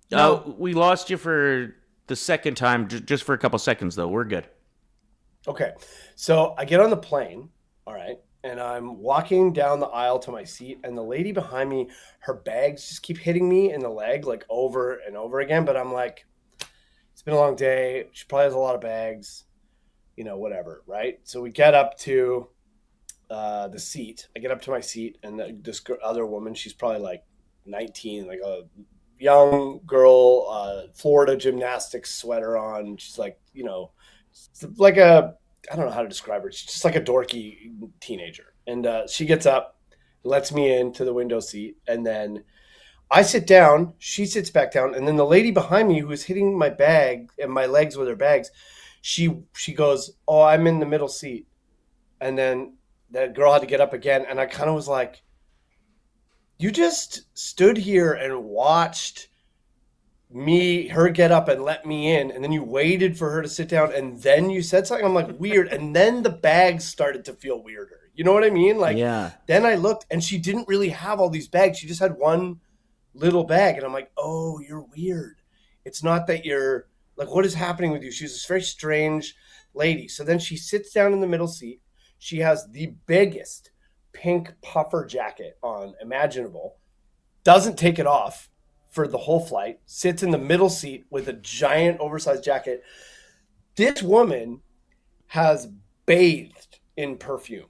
No, we lost you for the second time, just for a couple seconds, though. We're good. Okay. So I get on the plane, all right, and I'm walking down the aisle to my seat, and the lady behind me, her bags just keep hitting me in the leg, over and over again. But I'm like, it's been a long day. She probably has a lot of bags. whatever, right? So we get up to the seat. I get up to my seat, and this other woman, she's probably like 19, like a young girl, Florida gymnastics sweater on. She's like, like I don't know how to describe her. She's just like a dorky teenager. And she gets up, lets me into the window seat, and then I sit down, she sits back down, and then the lady behind me who was hitting my bag and my legs with her bags, she goes, "Oh, I'm in the middle seat." And then the girl had to get up again, and I kind of was like, you just stood here and watched her get up and let me in, and then you waited for her to sit down, and then you said something. I'm like, weird. And then the bags started to feel weirder. You know what I mean? Like, Yeah. Then I looked, and she didn't really have all these bags. She just had one little bag, and I'm like, oh, you're weird. It's not that you're like, what is happening with you? She's this very strange lady. So then she sits down in the middle seat. She has the biggest pink puffer jacket on imaginable, doesn't take it off for the whole flight, sits in the middle seat with a giant oversized jacket. This woman has bathed in perfume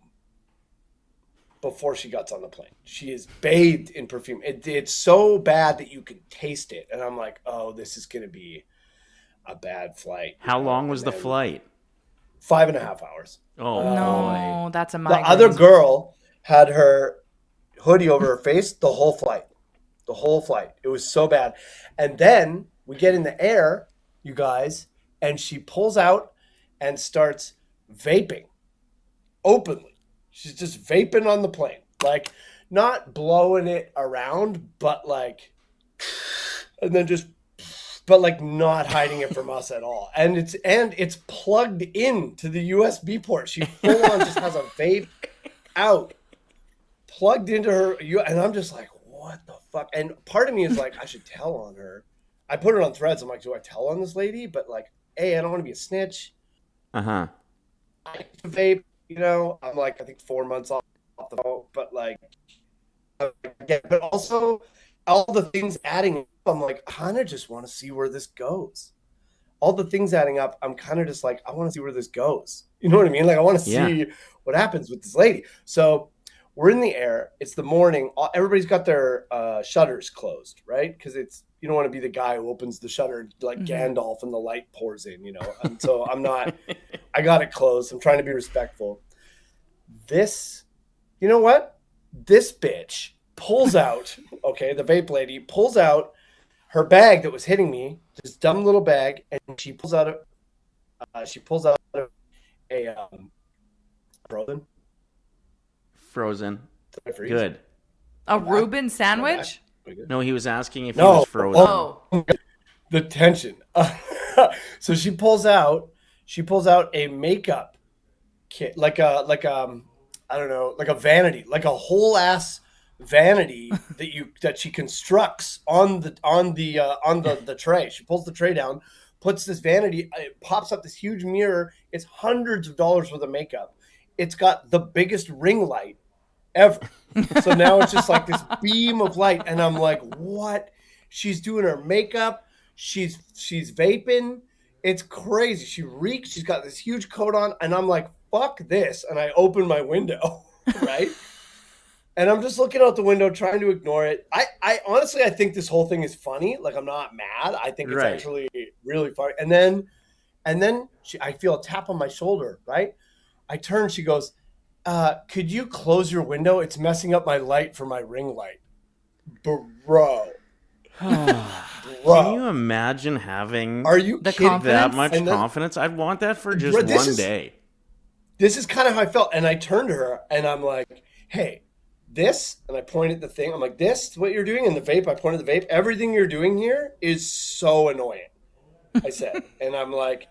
before she got on the plane. She is bathed in perfume. It's so bad that you can taste it. And I'm like, oh, this is going to be a bad flight. How long was the flight? 5.5 hours. Oh, No, boy. that's a The migraine. other girl had her hoodie over her face the whole flight. The whole flight. It was so bad. And then we get in the air, you guys, and she pulls out and starts vaping openly. She's just vaping on the plane. Like, not blowing it around, but like, and then just, but like not hiding it from us at all. And it's plugged in to the USB port. She full on just has a vape out, plugged into her. And I'm just like, what the fuck? And part of me is like, I should tell on her. I put it on Threads. I'm like, do I tell on this lady? But like, hey, I don't want to be a snitch. Uh-huh. I used to vape, I'm like, I think 4 months off the boat, but like, but also all the things adding up, I'm like, I kind of just want to see where this goes. All the things adding up, I'm kind of just like, I want to see where this goes. You know what I mean? Like, I want to see what happens with this lady. So we're in the air. It's the morning. Everybody's got their shutters closed, right? Because you don't want to be the guy who opens the shutter like Gandalf and the light pours in, And so I'm not, I got it closed. I'm trying to be respectful. This, you know what? This bitch pulls out, okay, the vape lady pulls out her bag that was hitting me, this dumb little bag, and she pulls out a Frozen. Good. A Reuben sandwich? No, he was asking if he was frozen. Oh. The tension. So she pulls out a makeup kit, like a I don't know, like a vanity, like a whole ass vanity that she constructs on the tray. She pulls the tray down, puts this vanity, it pops up this huge mirror. It's hundreds of dollars worth of makeup. It's got the biggest ring light ever. So now it's just like this beam of light, and I'm like, what? She's doing her makeup. She's vaping. It's crazy. She reeks. She's got this huge coat on, and I'm like, fuck this. And I open my window, right? And I'm just looking out the window, trying to ignore it. I honestly, I think this whole thing is funny. Like, I'm not mad. I think it's actually really funny. And then I feel a tap on my shoulder, right? I turn. She goes, could you close your window? It's messing up my light for my ring light. Bro. Can you imagine having that much confidence? I'd want that for just one day. This is kind of how I felt. And I turned to her and I'm like, hey, this, and I pointed the thing. I'm like, this is what you're doing in the vape. I pointed the vape. Everything you're doing here is so annoying, I said. And I'm like,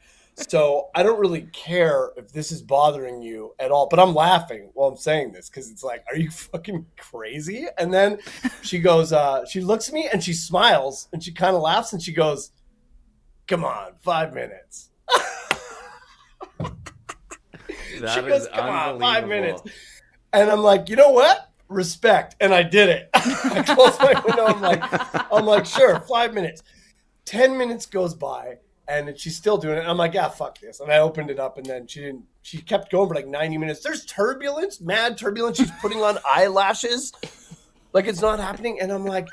so I don't really care if this is bothering you at all, but I'm laughing while I'm saying this because it's like, are you fucking crazy? And then she goes, she looks at me and she smiles and she kind of laughs and she goes, come on, 5 minutes. She goes, come on, 5 minutes. And I'm like, you know what? Respect. And I did it. I closed my window. I'm like, sure, 5 minutes. 10 minutes goes by. And she's still doing it. And I'm like, yeah, fuck this. And I opened it up, and then she kept going for like 90 minutes. There's turbulence, mad turbulence. She's putting on eyelashes like it's not happening. And I'm like,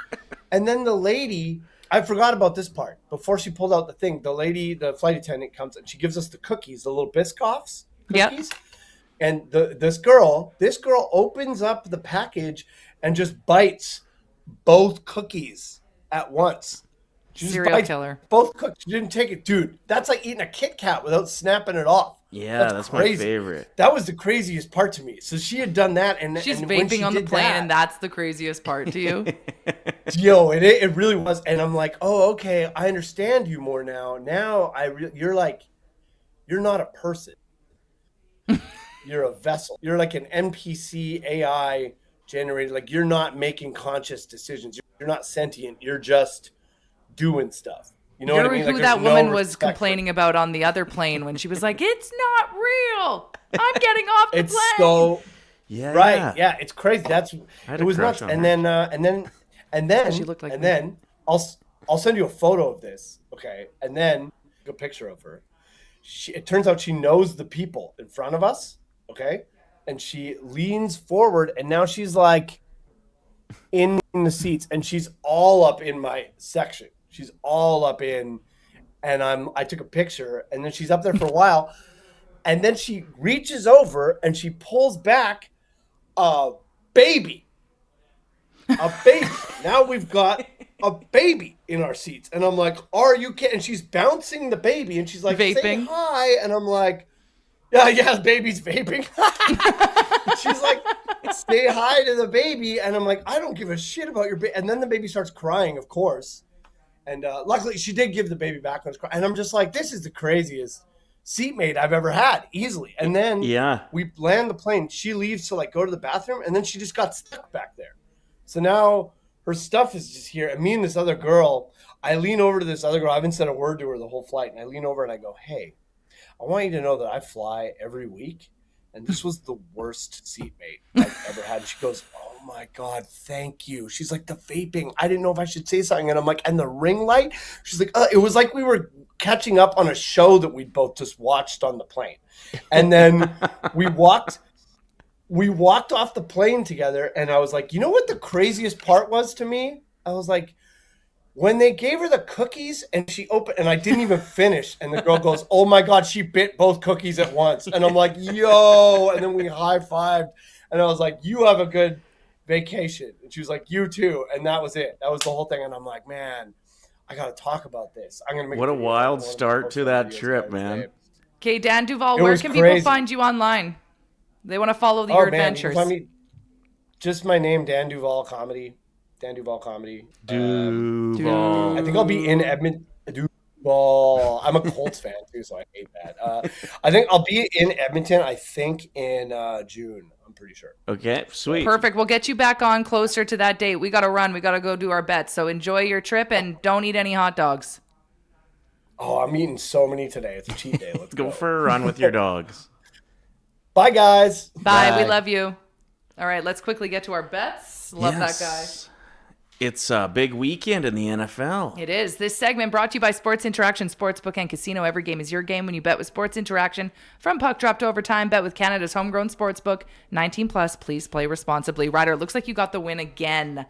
and then the lady, I forgot about this part. Before she pulled out the thing, the flight attendant comes and she gives us the cookies, the little Biscoffs cookies. Yep. And this girl opens up the package and just bites both cookies at once. She just Serial killer. Both cookies. She didn't take it. Dude, that's like eating a Kit Kat without snapping it off. Yeah, that's my favorite. That was the craziest part to me. So she had done that. And She's and when she vaping on the did plane, that, and that's the craziest part to you. Yo, it really was. And I'm like, oh, okay, I understand you more now. Now you're like, you're not a person. You're a vessel. You're like an NPC AI generated. Like, you're not making conscious decisions. You're not sentient. You're just doing stuff. You know what I mean? Who Like, that there's woman no was respect complaining about on the other plane when she was like, "It's not real. I'm getting off the It's plane." so Yeah. right. Yeah, it's crazy. It was nuts. on And her. then She looked like and me. then I'll send you a photo of this, okay? And then a picture of her. It turns out she knows the people in front of us, okay? And she leans forward, and now she's like in the seats, and she's all up in my section. She's all up in, and I took a picture, and then she's up there for a while, and then she reaches over and she pulls back a baby. A baby. Now we've got a baby in our seats. And I'm like, are you kidding? And she's bouncing the baby, and she's like, say Vaping. hi. And I'm like, yeah, the baby's vaping. She's like, say hi to the baby. And I'm like, I don't give a shit about your baby. And then the baby starts crying, of course. And luckily, she did give the baby back when it's crying. And I'm just like, this is the craziest seatmate I've ever had, easily. And then we land the plane. She leaves to like go to the bathroom, and then she just got stuck back there. So now her stuff is just here. And me and this other girl, I lean over to this other girl. I haven't said a word to her the whole flight. And I lean over and I go, hey, I want you to know that I fly every week, and this was the worst seatmate I've ever had. And she goes, oh my God, thank you. She's like, the vaping, I didn't know if I should say something. And I'm like, and the ring light? She's like, it was like we were catching up on a show that we both just watched on the plane. And then we walked off the plane together, and I was like, you know what the craziest part was to me? I was like, when they gave her the cookies and she opened, and I didn't even finish, and the girl goes, oh my God, she bit both cookies at once. And I'm like, yo, and then we high-fived, and I was like, you have a good vacation. And she was like, you too. And that was it. That was the whole thing. And I'm like, man, I got to talk about this. I'm going to make What a wild start to that trip, man. Okay, Dan Duvall, It where was can crazy. people find you online? They want to follow your adventures. You can find me, just my name, Dan Duvall Comedy. Dan Duvall Comedy. Duvall. I think I'll be in Edmonton. Duvall. I'm a Colts fan too, so I hate that. I think I'll be in Edmonton, I think in June. I'm pretty sure. Okay, sweet. Perfect. We'll get you back on closer to that date. We got to run. We got to go do our bets. So enjoy your trip and don't eat any hot dogs. Oh, I'm eating so many today. It's a cheat day. Let's Go for a run with your dogs. Bye, guys. Bye. We love you. All right, let's quickly get to our bets. Love that guy. It's a big weekend in the NFL. It is. This segment brought to you by Sports Interaction Sportsbook and Casino. Every game is your game when you bet with Sports Interaction. From puck drop to overtime, bet with Canada's homegrown sportsbook. 19 plus. Please play responsibly. Ryder, looks like you got the win again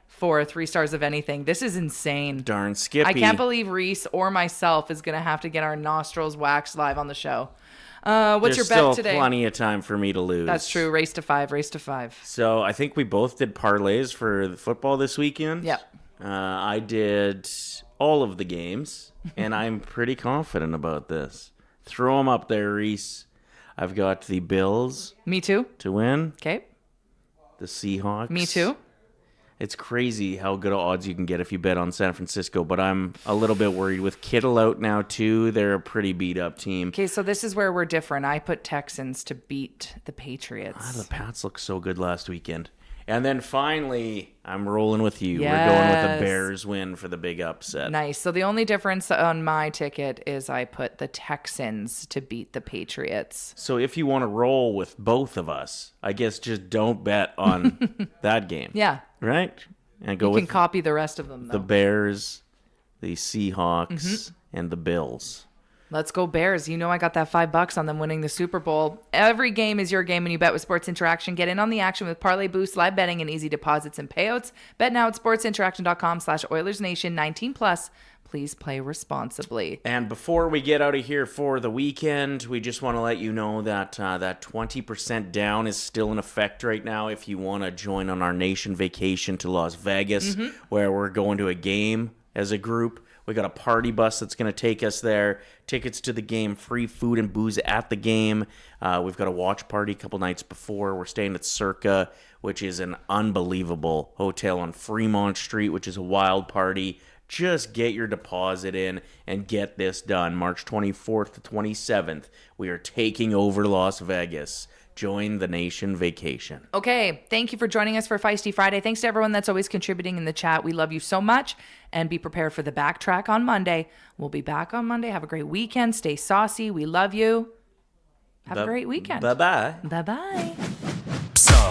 for 3 stars of anything. This is insane. Darn Skippy. I can't believe Reese or myself is going to have to get our nostrils waxed live on the show. What's your bet There's today? still plenty of time for me to lose. That's true. Race to 5. So I think we both did parlays for the football this weekend. Yep. I did all of the games, and I'm pretty confident about this. Throw them up there, Reese. I've got the Bills. Me too. To win. Okay. The Seahawks. Me too. It's crazy how good odds you can get if you bet on San Francisco, but I'm a little bit worried with Kittle out now too. They're a pretty beat up team. Okay, so this is where we're different. I put Texans to beat the Patriots. The Pats looked so good last weekend. And then finally, I'm rolling with you. We're going with the Bears win for the big upset. Nice. So the only difference on my ticket is I put the Texans to beat the Patriots. So if you want to roll with both of us, I guess just don't bet on that game. Yeah. Right? And go You with can copy the rest of them, though. the Bears, the Seahawks, and the Bills. Let's go Bears. You know I got that $5 on them winning the Super Bowl. Every game is your game when you bet with Sports Interaction. Get in on the action with parlay boosts, live betting, and easy deposits and payouts. Bet now at sportsinteraction.com/Oilersnation 19+. Please play responsibly. And before we get out of here for the weekend, we just want to let you know that that 20% down is still in effect right now if you want to join on our nation vacation to Las Vegas, where we're going to a game as a group. We got a party bus that's going to take us there. Tickets to the game, free food and booze at the game. We've got a watch party a couple nights before. We're staying at Circa, which is an unbelievable hotel on Fremont Street, which is a wild party. Just get your deposit in and get this done. March 24th to 27th, we are taking over Las Vegas. Join the nation vacation. Okay, thank you for joining us for Feisty Friday. Thanks to everyone that's always contributing in the chat. We love you so much, and be prepared for the backtrack on Monday. We'll be back on Monday. Have a great weekend. Stay saucy. We love you. Have a great weekend. Bye-bye. Bye-bye.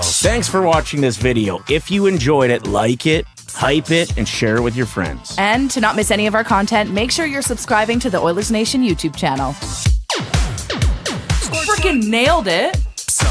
Thanks for watching this video. If you enjoyed it, like it, hype it, and share it with your friends. And to not miss any of our content, make sure you're subscribing to the Oilers Nation YouTube channel. Freaking nailed it.